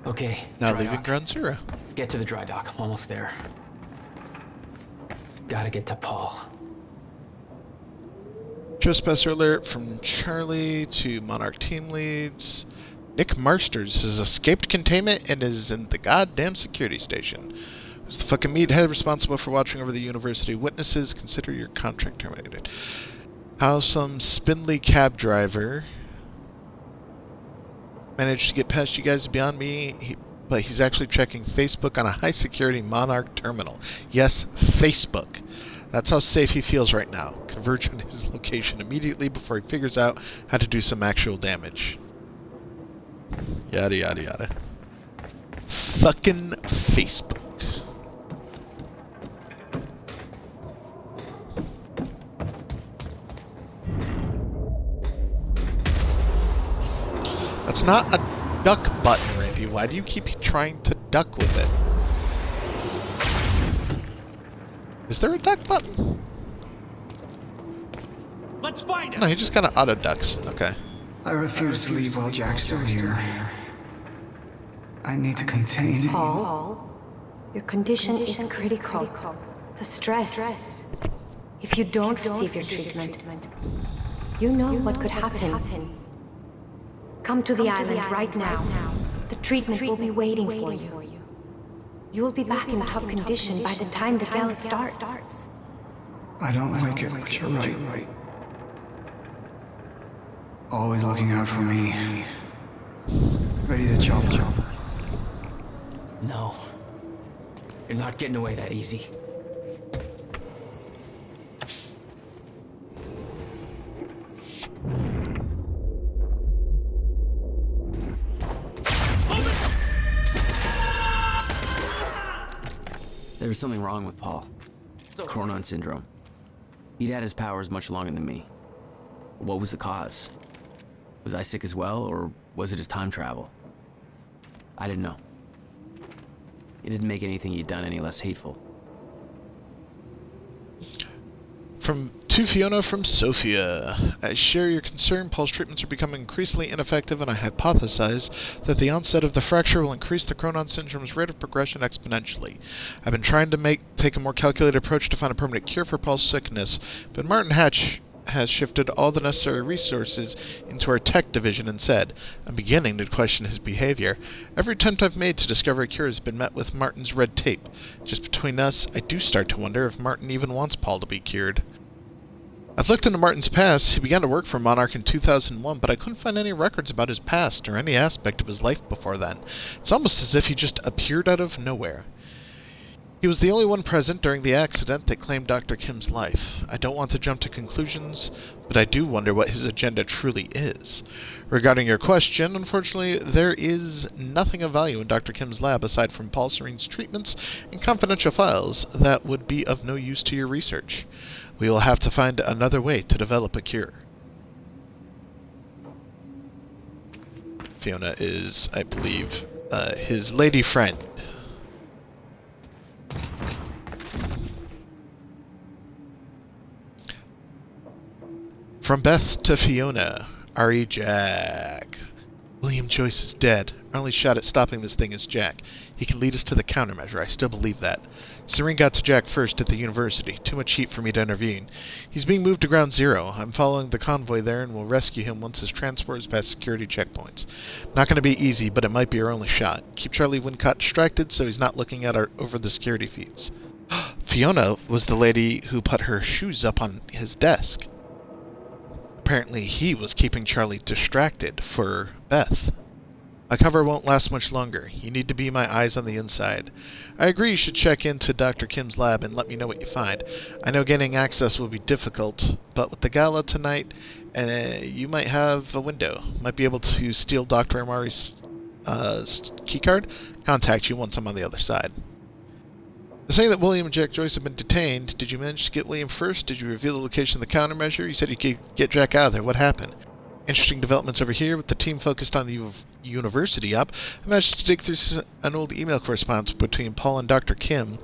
Okay. Now leaving Ground Zero. Get to the dry dock. I'm almost there. Gotta get to Paul. Trespasser alert from Charlie to Monarch team leads. Nick Marsters has escaped containment and is in the goddamn security station. Who's the fucking meathead responsible for watching over the university witnesses? Consider your contract terminated. How some spindly cab driver managed to get past you guys is beyond me, but he's actually checking Facebook on a high-security Monarch terminal. Yes, Facebook. That's how safe he feels right now. Converge on his location immediately before he figures out how to do some actual damage. Yada yada yada. Fucking Facebook. That's not a duck button, Randy. Why do you keep trying to duck with it? Is there a duck button? Let's find him. No, he just kind of auto ducks. Okay. I refuse to leave while Jack's still here. I need to contain. Paul, your condition is critical. The stress. If you don't receive your treatment, you know what could happen. Come to the island right now. The treatment will be waiting for you. You will be back in top condition by the time the gala starts. I don't like it, but you're right. Always looking out for me. Ready to chop. No. You're not getting away that easy. There was something wrong with Paul. Chronon syndrome. He'd had his powers much longer than me. What was the cause? Was I sick as well, or was it his time travel? I didn't know. It didn't make anything he'd done any less hateful. To Fiona from Sophia. I share your concern. Paul's treatments are becoming increasingly ineffective, and I hypothesize that the onset of the fracture will increase the Chronon syndrome's rate of progression exponentially. I've been trying to take a more calculated approach to find a permanent cure for Paul's sickness, but Martin Hatch has shifted all the necessary resources into our tech division instead. I'm beginning to question his behavior. Every attempt I've made to discover a cure has been met with Martin's red tape. Just between us, I do start to wonder if Martin even wants Paul to be cured. I've looked into Martin's past. He began to work for Monarch in 2001, but I couldn't find any records about his past or any aspect of his life before then. It's almost as if he just appeared out of nowhere. He was the only one present during the accident that claimed Dr. Kim's life. I don't want to jump to conclusions, but I do wonder what his agenda truly is. Regarding your question, unfortunately, there is nothing of value in Dr. Kim's lab aside from Paul Serene's treatments and confidential files that would be of no use to your research. We will have to find another way to develop a cure. Fiona is, I believe, his lady friend. From Beth to Fiona, R.E. Jack. William Joyce is dead. Our only shot at stopping this thing is Jack. He can lead us to the countermeasure. I still believe that. Serene got to Jack first at the university. Too much heat for me to intervene. He's being moved to Ground Zero. I'm following the convoy there and will rescue him once his transport is past security checkpoints. Not going to be easy, but it might be our only shot. Keep Charlie Wincott distracted so he's not looking at over the security feeds. Fiona was the lady who put her shoes up on his desk. Apparently he was keeping Charlie distracted for Beth. My cover won't last much longer. You need to be my eyes on the inside. I agree you should check into Dr. Kim's lab and let me know what you find. I know getting access will be difficult, but with the gala tonight, you might have a window. Might be able to steal Dr. Amari's keycard. Contact you once I'm on the other side. They're saying that William and Jack Joyce have been detained. Did you manage to get William first? Did you reveal the location of the countermeasure? You said you could get Jack out of there. What happened? Interesting developments over here with the team focused on the university op. I managed to dig through an old email correspondence between Paul and Dr. Kim.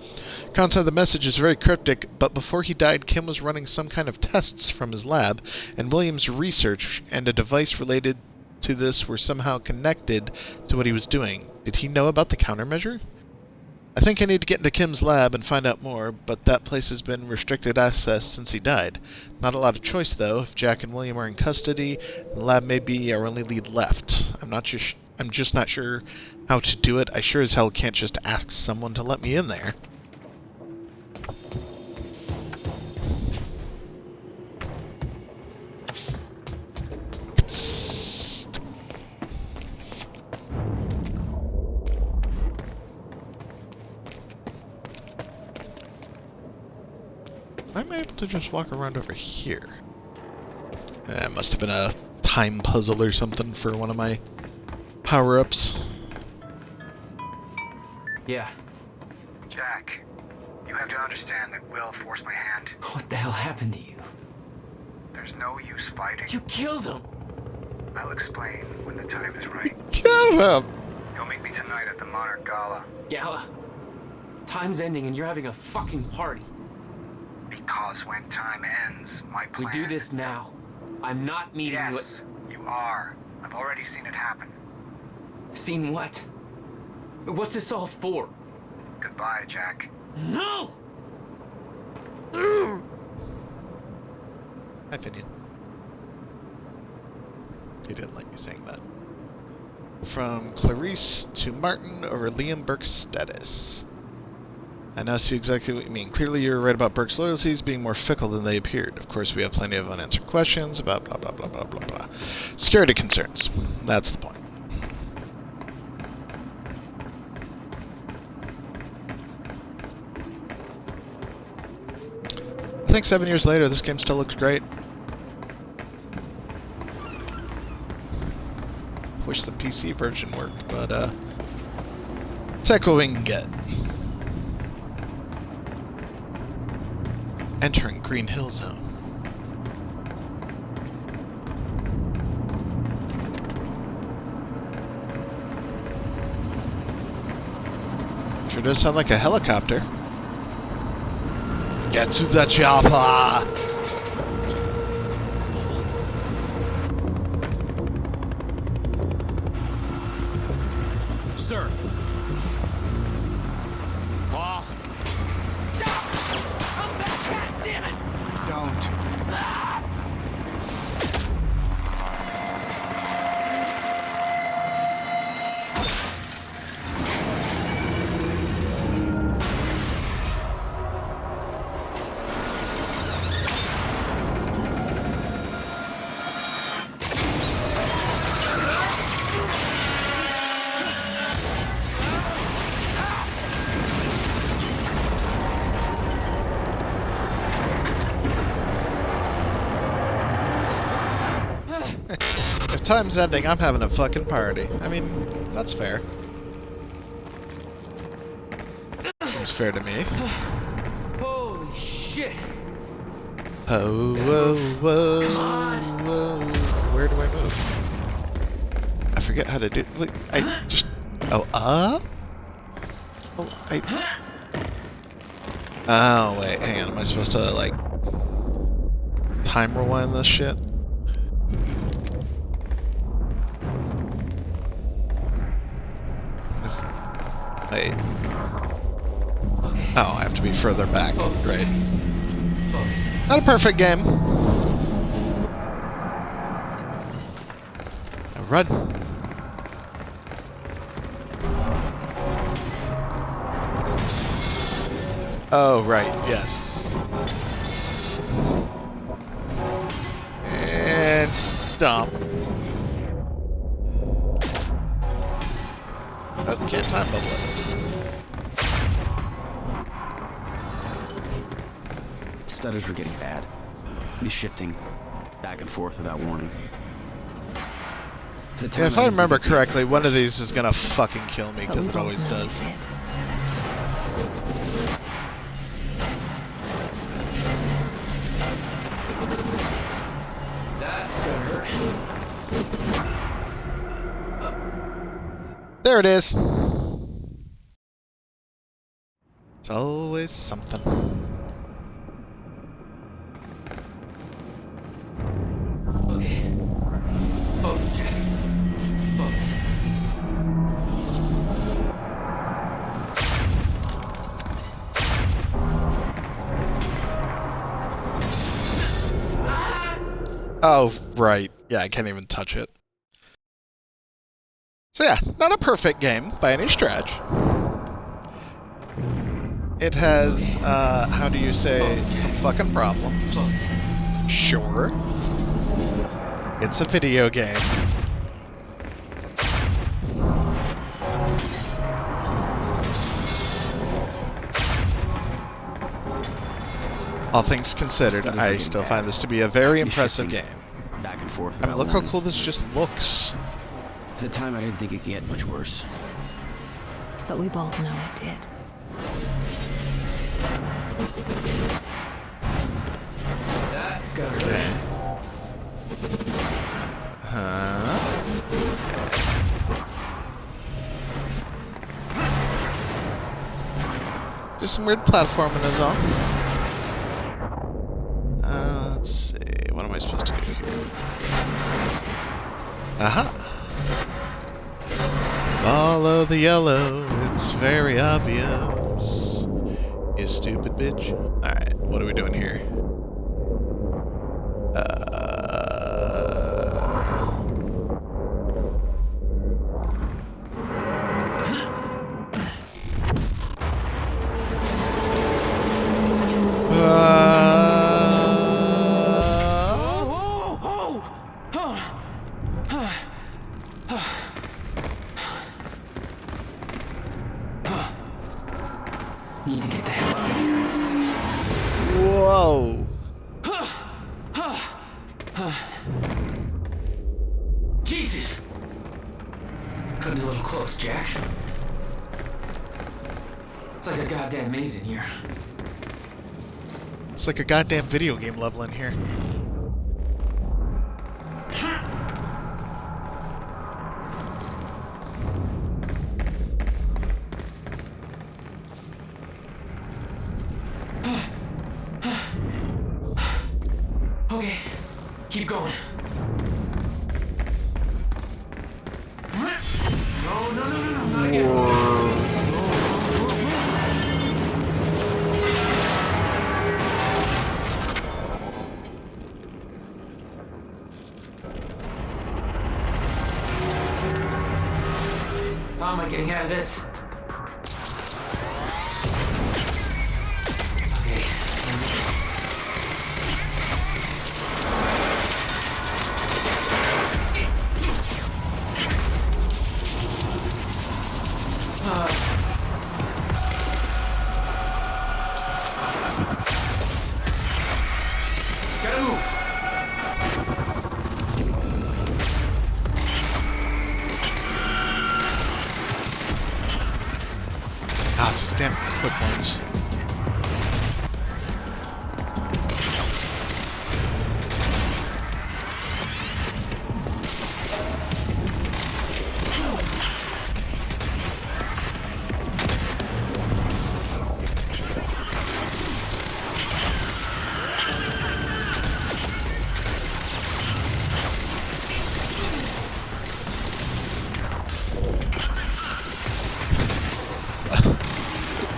Content of the message is very cryptic, but before he died, Kim was running some kind of tests from his lab, and William's research and a device related to this were somehow connected to what he was doing. Did he know about the countermeasure? I think I need to get into Kim's lab and find out more, but that place has been restricted access since he died. Not a lot of choice, though. If Jack and William are in custody, the lab may be our only lead left. I'm just not sure how to do it. I sure as hell can't just ask someone to let me in there. Am I able to just walk around over here? It must have been a time puzzle or something for one of my power-ups. Yeah. Jack, you have to understand that Will forced my hand. What the hell happened to you? There's no use fighting. You killed him! I'll explain when the time is right. Kill him! You'll meet me tonight at the Monarch Gala. Gala? Time's ending and you're having a fucking party. Because when time ends, my plan... We do this now. I'm not meeting you at... Yes, you are. I've already seen it happen. Seen what? What's this all for? Goodbye, Jack. No! Hi, Finian. He didn't like me saying that. From Clarice to Martin over Liam Burke's status. I now see exactly what you mean. Clearly you're right about Burke's loyalties being more fickle than they appeared. Of course, we have plenty of unanswered questions about blah, blah, blah, blah, blah, blah. Security concerns. That's the point. I think 7 years later, this game still looks great. Wish the PC version worked, but, take what we can get. Entering Green Hill Zone. Sure does sound like a helicopter. Get to the chopper! Sir. Paul. Come back, God damn it! Don't. If time's ending, I'm having a fucking party. I mean, that's fair. Seems fair to me. Holy shit! Oh, whoa, whoa, whoa. Where do I move? I forget how to do. Look, I just. Oh, up? Well, Oh, wait, hang on. Am I supposed to, like, time rewind this shit? Wait. Oh, I have to be further back. Great. Not a perfect game. Now run. Oh, right, yes. And stomp. Oh, can't time bubble it. Stutters were getting bad. He's shifting back and forth without warning. Yeah, if I remember correctly, one of these is gonna fucking kill me, because it always does. There it is. It's always something. Okay. Focus, Jack. Focus. Oh, right. Yeah, I can't even touch it. So yeah, not a perfect game by any stretch. It has, how do you say, some fucking problems. Sure. It's a video game. All things considered, I still find this to be a very impressive game. Back and forth. I mean, look how cool this just looks. At the time, I didn't think it could get much worse. But we both know it did. That's got it. Okay. Just some weird platforming is all. Let's see. What am I supposed to do here? Aha! Follow the yellow. It's very obvious. You stupid bitch. Alright, what are we doing here? Need to get the hell out of here. Whoa! Jesus! Cutting a little close, Jack. It's like a goddamn maze in here. It's like a goddamn video game level in here. Okay, keep going. No, not again. How am I getting out of this? Gotta move. Ah, it's just damn quick ones.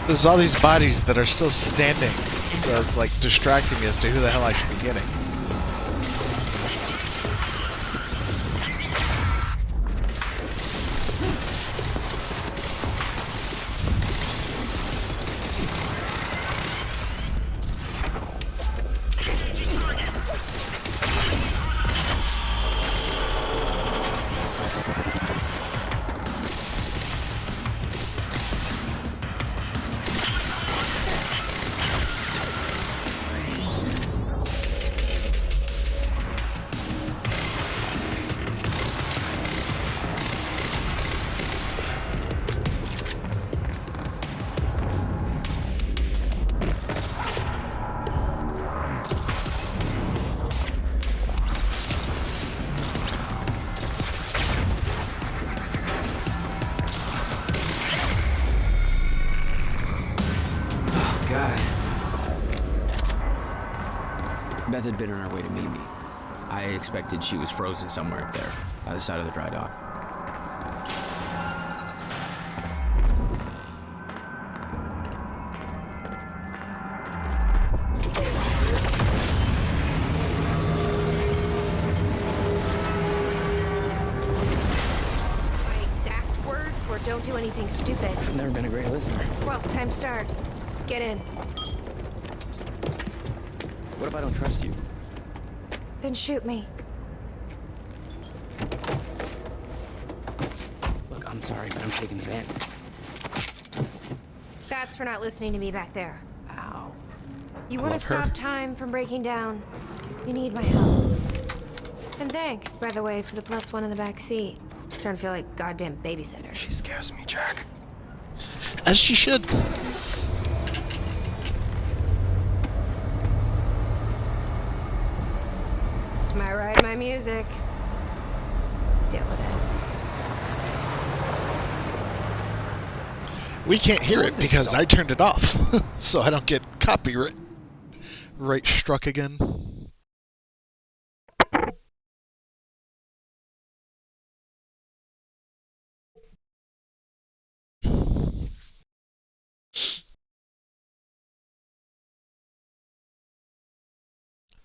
There's all these bodies that are still standing, so it's like distracting me as to who the hell I should be getting. Beth had been on her way to meet me. I expected she was frozen somewhere up there, by the side of the dry dock. Don't do anything stupid. I've never been a great listener. Well, time to start. Get in. What if I don't trust you? Then shoot me. Look, I'm sorry, but I'm taking the van. That's for not listening to me back there. Ow. You I want to love her. stop time from breaking down? You need my help. And thanks, by the way, for the +1 in the back seat. Starting to feel like goddamn babysitter. She scares me, Jack. As she should. Am I right? My music. Deal with it. We can't hear it because I turned it off, so I don't get copyright struck again.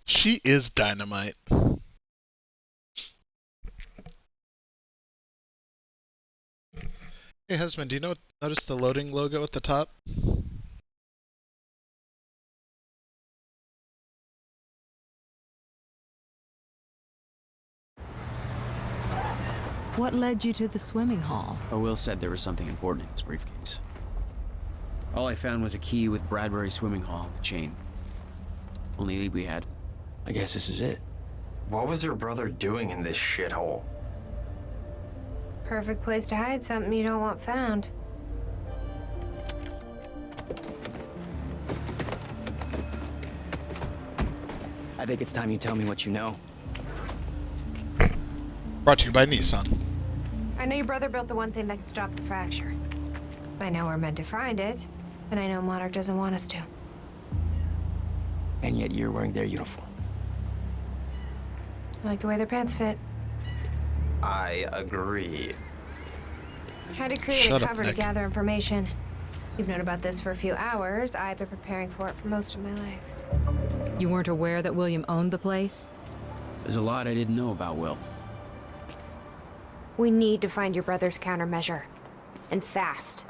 She is dynamite. Hey, husband, do you notice the loading logo at the top? What led you to the swimming hall? Will said there was something important in his briefcase. All I found was a key with Bradbury Swimming Hall on the chain. Only lead we had. I guess this is it. What was your brother doing in this shithole? Perfect place to hide something you don't want found. I think it's time you tell me what you know. Brought to you by Nissan. I know your brother built the one thing that could stop the fracture. I know we're meant to find it, and I know Monarch doesn't want us to. And yet you're wearing their uniform. I like the way their pants fit. I agree. Had to create Shut a up, cover to Nick. gather information. You've known about this for a few hours. I've been preparing for it for most of my life. You weren't aware that William owned the place? There's a lot I didn't know about Will. We need to find your brother's countermeasure. And fast.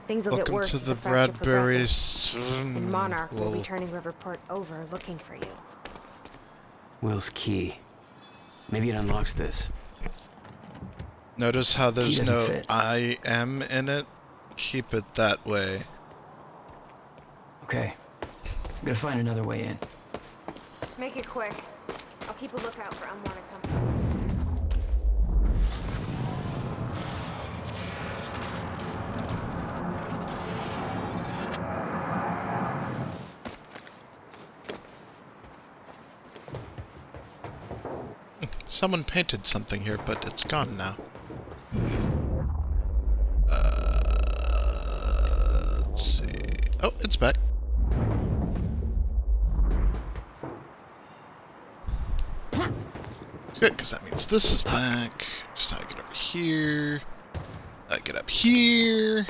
Things will get Welcome worse to as the fracture progresses. Bradbury's. And Monarch will be Well, turning Riverport over looking for you. Will's key. Maybe it unlocks this. notice how there's doesn't no fit. I am in it? Keep it that way. Okay. I'm gonna find another way in. Make it quick. I'll keep a lookout for unwanted company. Someone painted something here, but it's gone now. Let's see. Oh, it's back. Good, because that means this is back. Just how I get over here. I get up here.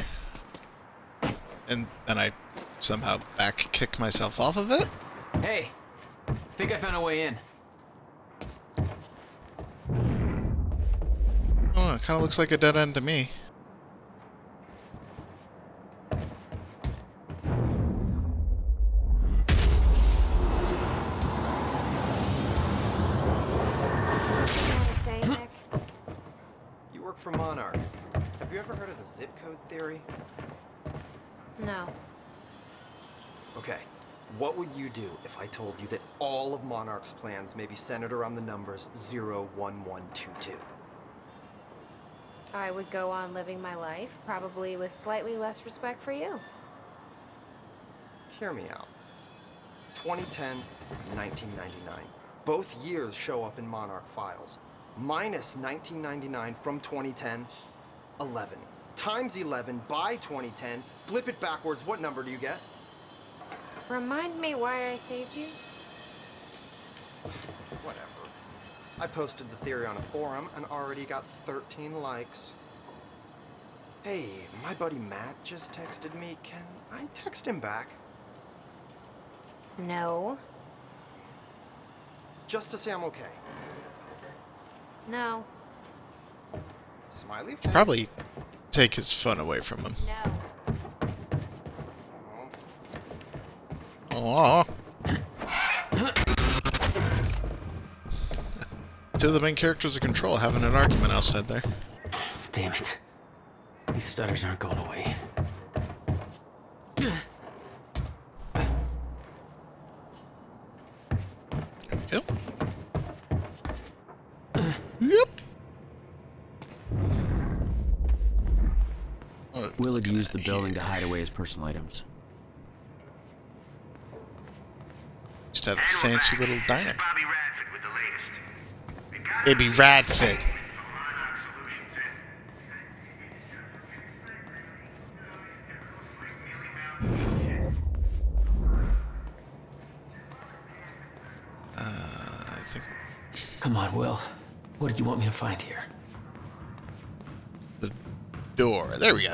And then I somehow back kick myself off of it. Hey, think I found a way in. Oh, it kind of looks like a dead end to me. Say, Nick? You work for Monarch. Have you ever heard of the zip code theory? No. Okay, what would you do if I told you that all of Monarch's plans may be centered around the numbers 01122? I would go on living my life, probably with slightly less respect for you. Hear me out. 2010, 1999. Both years show up in Monarch files. Minus 1999 from 2010, 11. Times 11 by 2010, flip it backwards, what number do you get? Remind me why I saved you? Whatever. I posted the theory on a forum and already got 13 likes. Hey, my buddy Matt just texted me. Can I text him back? No. Just to say I'm okay. No. Smiley face. Probably take his phone away from him. Aww. Two of the main characters of Control having an argument outside there. Damn it. These stutters aren't going away. Yep. Yep. Will had used the building to hide away his personal items. Used to have a fancy little diner. Baby Radfit. I think. Come on, Will. What did you want me to find here? The door. There we go.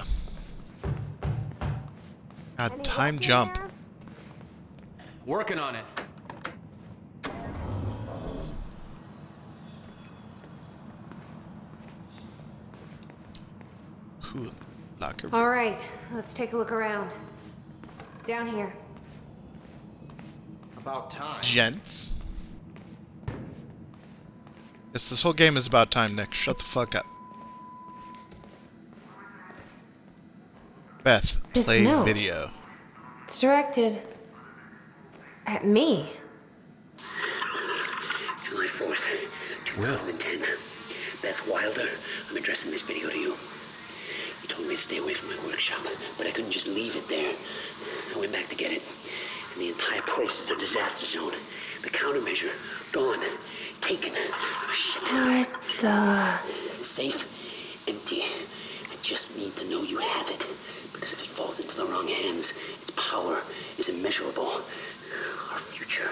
Time jump. Working on it. Cool. Locker. All right, let's take a look around. Down here. About time. Gents. Yes, this whole game is about time, Nick. Shut the fuck up. Beth, This play note. video. It's directed at me. July 4th, 2010. Beth Wilder, I'm addressing this video to you. You told me to stay away from my workshop, but I couldn't just leave it there. I went back to get it, and the entire place is a disaster zone. The countermeasure, gone. Taken. Oh, shit. What the... Safe, empty. I just need to know you have it, because if it falls into the wrong hands, its power is immeasurable. Our future,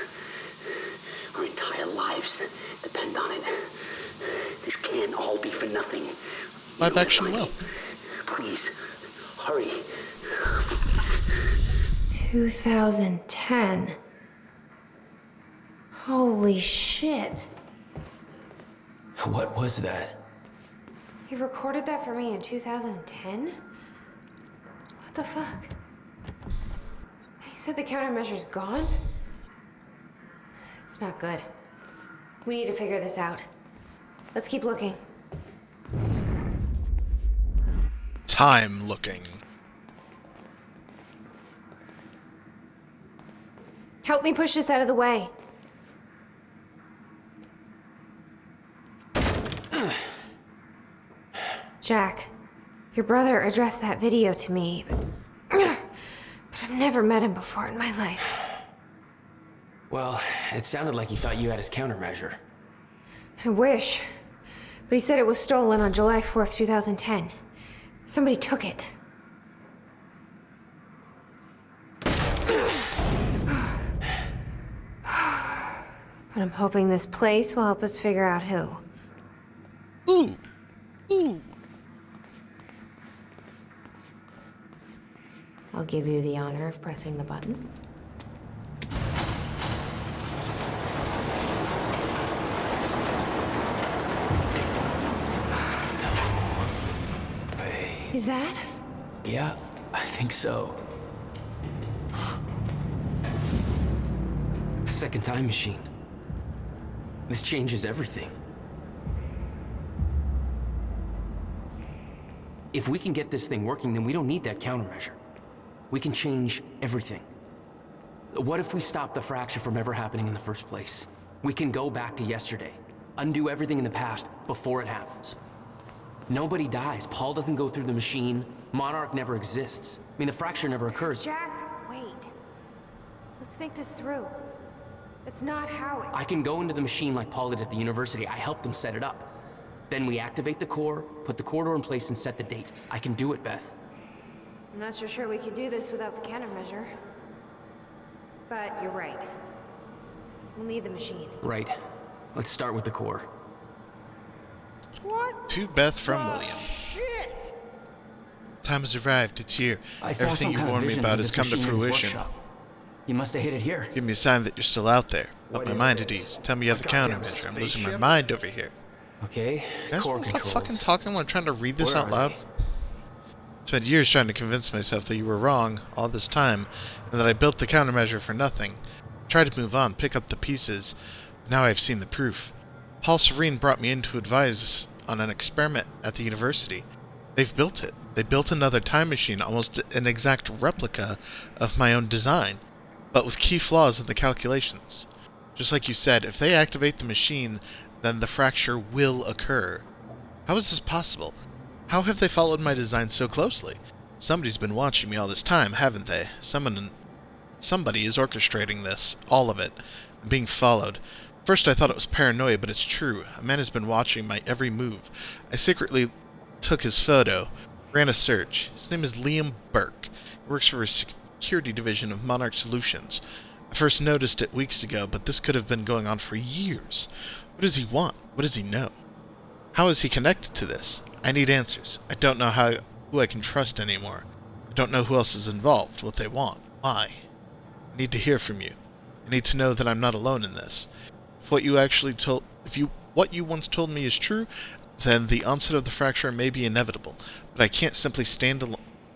our entire lives depend on it. This can't all be for nothing. Live action will. Please, hurry. 2010. Holy shit. What was that? He recorded that for me in 2010? What the fuck? He said the countermeasure's gone? It's not good. We need to figure this out. Let's keep looking. Time looking. Help me push this out of the way. Jack, your brother addressed that video to me, but I've never met him before in my life. Well, it sounded like he thought you had his countermeasure. I wish. But he said it was stolen on July 4th, 2010. Somebody took it. But I'm hoping this place will help us figure out who. Ooh. Ooh. I'll give you the honor of pressing the button. Is that? Yeah, I think so. Second time machine. This changes everything. If we can get this thing working, then we don't need that countermeasure. We can change everything. What if we stop the fracture from ever happening in the first place? We can go back to yesterday, undo everything in the past before it happens. Nobody dies. Paul doesn't go through the machine. Monarch never exists. I mean, the fracture never occurs. Jack, wait. Let's think this through. It's not how it... I can go into the machine like Paul did at the university. I helped them set it up. Then we activate the core, put the corridor in place, and set the date. I can do it, Beth. I'm not so sure we could do this without the countermeasure. But you're right. We'll need the machine. Right. Let's start with the core. What? To Beth from William. Shit! Time has arrived. It's here. I saw Everything some you kind of warned me visions about of has this come to machine in his fruition. workshop. You must have hit it here. Give me a sign that you're still out there. Up What my is mind this? at ease. Tell me you have the Goddamn countermeasure. I'm losing my spaceship? mind over here. Okay, You guys core want to stop controls. fucking talking while I'm trying to read this Where out are loud? Spent years trying to convince myself that you were wrong all this time, and that I built the countermeasure for nothing. Tried to move on, pick up the pieces. Now I've seen the proof. Paul Serene brought me in to advise on an experiment at the university. They've built it. They built another time machine, almost an exact replica of my own design, but with key flaws in the calculations. Just like you said, if they activate the machine, then the fracture will occur. How is this possible? How have they followed my design so closely? Somebody's been watching me all this time, haven't they? Somebody is orchestrating this, all of it. I'm being followed. First I thought it was paranoia, but it's true. A man has been watching my every move. I secretly took his photo, ran a search. His name is Liam Burke. He works for a security division of Monarch Solutions. I first noticed it weeks ago, but this could have been going on for years. What does he want? What does he know? How is he connected to this? I need answers. I don't know who I can trust anymore. I don't know who else is involved, what they want, why. I need to hear from you. I need to know that I'm not alone in this. If what you once told me is true, then the onset of the fracture may be inevitable, but I can't simply stand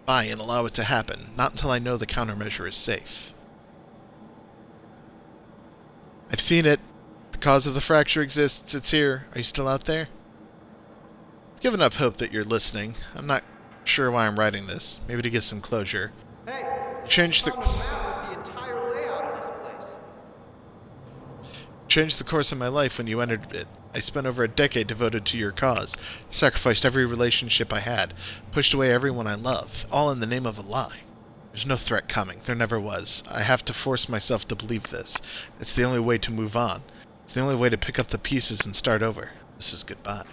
by and allow it to happen, not until I know the countermeasure is safe. I've seen it. The cause of the fracture exists. It's here. Are you still out there? I've given up hope that you're listening. I'm not sure why I'm writing this. Maybe to get some closure. Hey, Change the found a map with the entire layout of this place. Changed the course of my life when you entered it. I spent over a decade devoted to your cause, sacrificed every relationship I had, pushed away everyone I love, all in the name of a lie. There's no threat coming. There never was. I have to force myself to believe this. It's the only way to move on. It's the only way to pick up the pieces and start over. This is goodbye.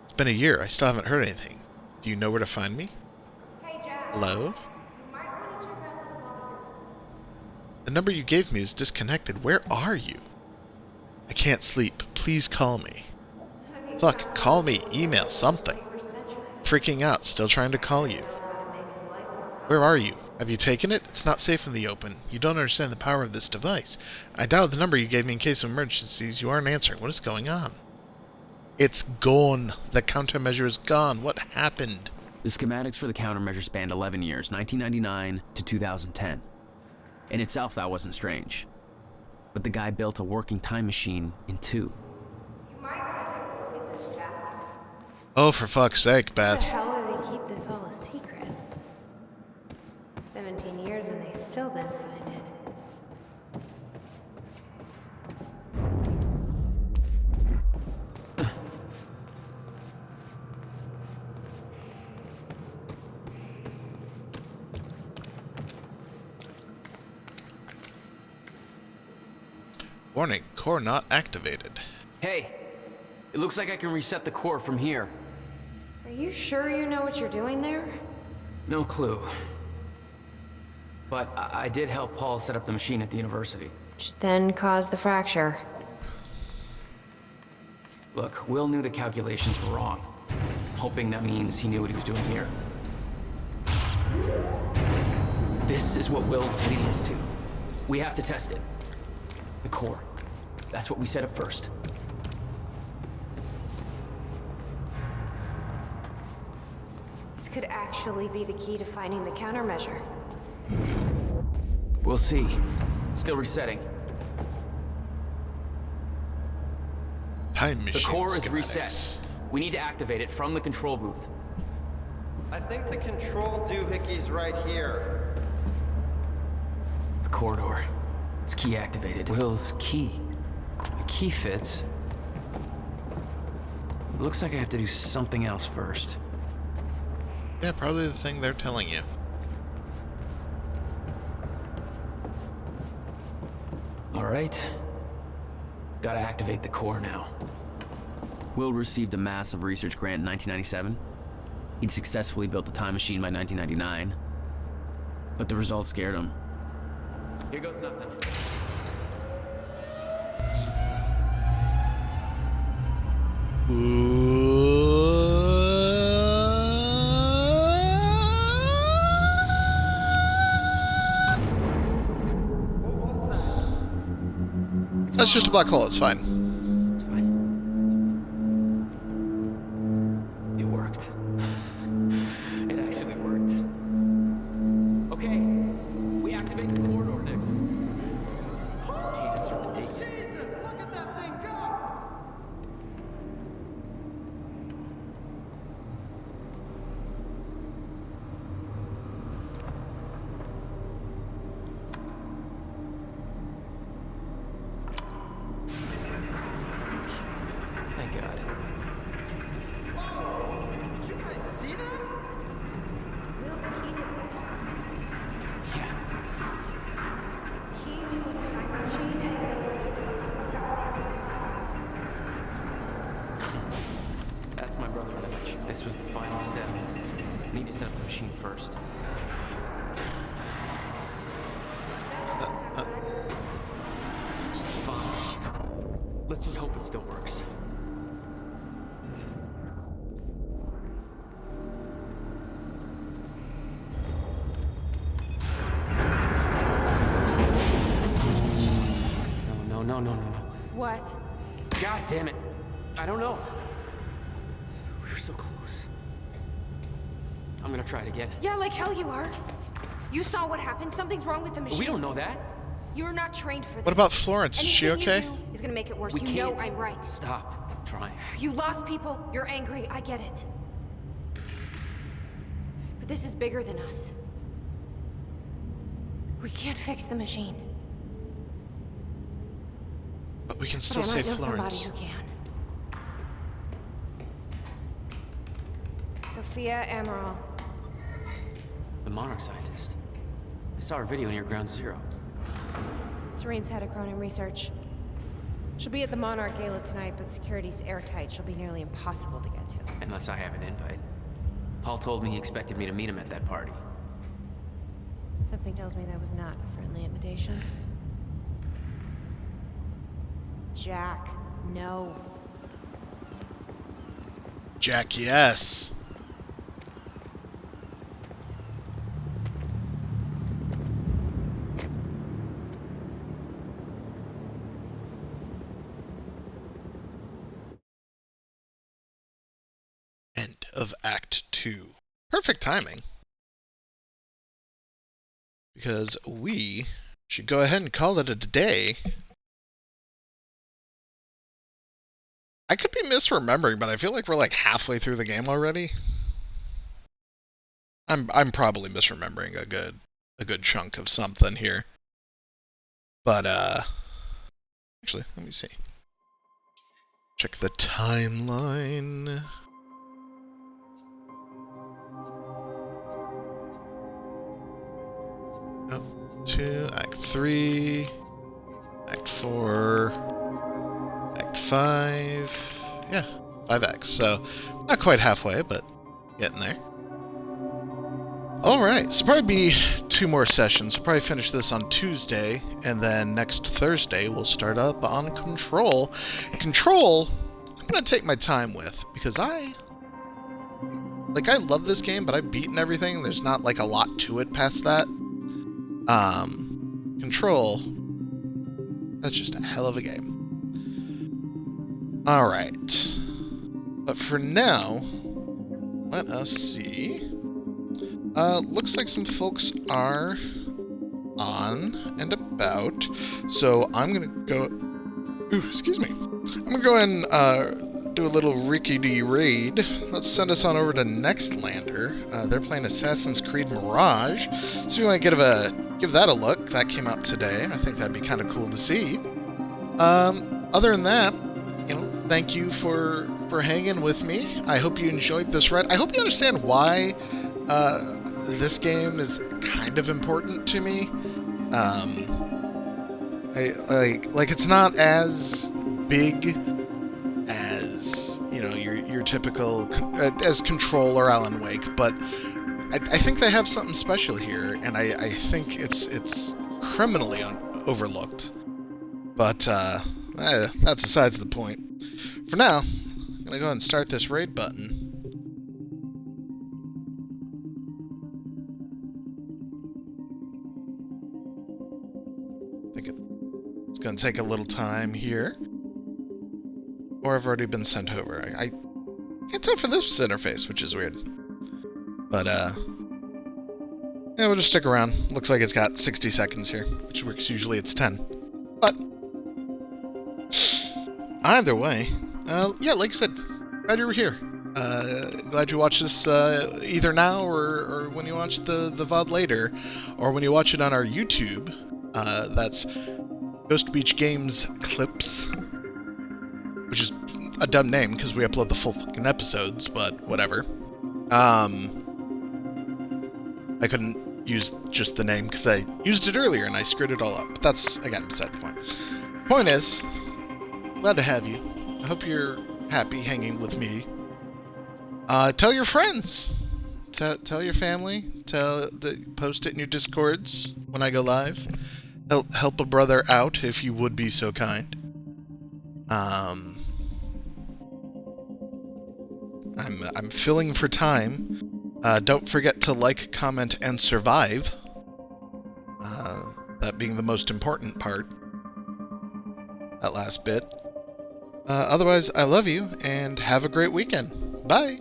It's been a year. I still haven't heard anything. Do you know where to find me? Hey, Jack. Hello? You might want to check out this monitor. The number you gave me is disconnected. Where are you? I can't sleep. Please call me. Fuck, call me. Email, something. Freaking out. Still trying to call you. Where are you? Have you taken it? It's not safe in the open. You don't understand the power of this device. I dialed the number you gave me in case of emergencies. You aren't answering. What is going on? It's gone. The countermeasure is gone. What happened? The schematics for the countermeasure spanned 11 years, 1999 to 2010. In itself, that wasn't strange. But the guy built a working time machine in 2. You might want to take a look at this, Jack. Oh, for fuck's sake, Beth. How do they keep this all a secret? 17 years and they still didn't find it. Warning, core not activated. Hey, it looks like I can reset the core from here. Are you sure you know what you're doing there? No clue. But I did help Paul set up the machine at the university. Which then caused the fracture. Look, Will knew the calculations were wrong. I'm hoping that means he knew what he was doing here. This is what Will was leading us to. We have to test it. The core. That's what we set up first. This could actually be the key to finding the countermeasure. We'll see. Still resetting. Time machine The core is schematics. reset. We need to activate it from the control booth. I think the control doohickey's right here. The corridor. It's key activated. Will's key. The key fits. Looks like I have to do something else first. Yeah, probably the thing they're telling you. Alright. Gotta activate the core now. Will received a massive research grant in 1997. He'd successfully built the time machine by 1999. But the results scared him. Here goes nothing. That's just a black hole, it's fine. It's fine. It worked. set up the machine first. Fine. Let's just hope it still works. No. What? God damn it. I don't know. We were so close. I'm gonna try it again. Yeah, like hell you are. You saw what happened. Something's wrong with the machine. We don't know that. You're not trained for this. What about Florence? Is she Anything okay? you do is gonna make it worse. We You know can't. I'm right. Stop trying. You lost people. You're angry. I get it. But this is bigger than us. We can't fix the machine. But we can But still I might save know Florence. somebody who can. Sophia Amaral. The Monarch scientist. I saw her video near Ground Zero. Serene's head of Cronin Research. She'll be at the Monarch Gala tonight, but security's airtight. She'll be nearly impossible to get to. Unless I have an invite. Paul told me he expected me to meet him at that party. Something tells me that was not a friendly invitation. Jack, no. Jack, yes. End of Act 2. Perfect timing. Because we should go ahead and call it a day. I could be misremembering, but I feel like we're like halfway through the game already. I'm probably misremembering a good chunk of something here. But actually, let me see. Check the timeline. Up to Act 3, Act 4, Act 5. Yeah, 5 acts. So not quite halfway, but getting there. Alright, so probably be 2 more sessions. We'll probably finish this on Tuesday, and then next Thursday we'll start up on Control. Control, I'm going to take my time with, because I love this game, but I've beaten everything. There's not like a lot to it past that. Control, that's just a hell of a game. Alright, but for now, let us see. Looks like some folks are on and about, so I'm gonna go. Ooh, excuse me. I'm gonna go and do a little rickety raid. Let's send us on over to Nextlander. They're playing Assassin's Creed Mirage, so we might give that a look. That came out today. I think that'd be kind of cool to see. Other than that, thank you for hanging with me. I hope you enjoyed this ride. I hope you understand why this game is kind of important to me. It's not as big as your typical as Control or Alan Wake, but I think they have something special here, and I think it's criminally overlooked. But that's besides the point. For now, I'm gonna go ahead and start this raid button. It's going to take a little time here. Or I've already been sent over. I can't tell for this interface, which is weird. But, yeah, we'll just stick around. Looks like it's got 60 seconds here, which works. Usually it's 10. But, either way, yeah, like I said, glad you were here. Glad you watched this either now or when you watch the VOD later, or when you watch it on our YouTube. That's Ghost Beach Games Clips, which is a dumb name because we upload the full fucking episodes, but whatever. I couldn't use just the name because I used it earlier and I screwed it all up. But that's, again, beside the point. Point is, glad to have you. I hope you're happy hanging with me. Tell your friends. tell your family. Post it in your Discords when I go live. Help a brother out if you would be so kind. I'm filling for time. Don't forget to like, comment, and survive. That being the most important part. That last bit. Otherwise, I love you, and have a great weekend. Bye!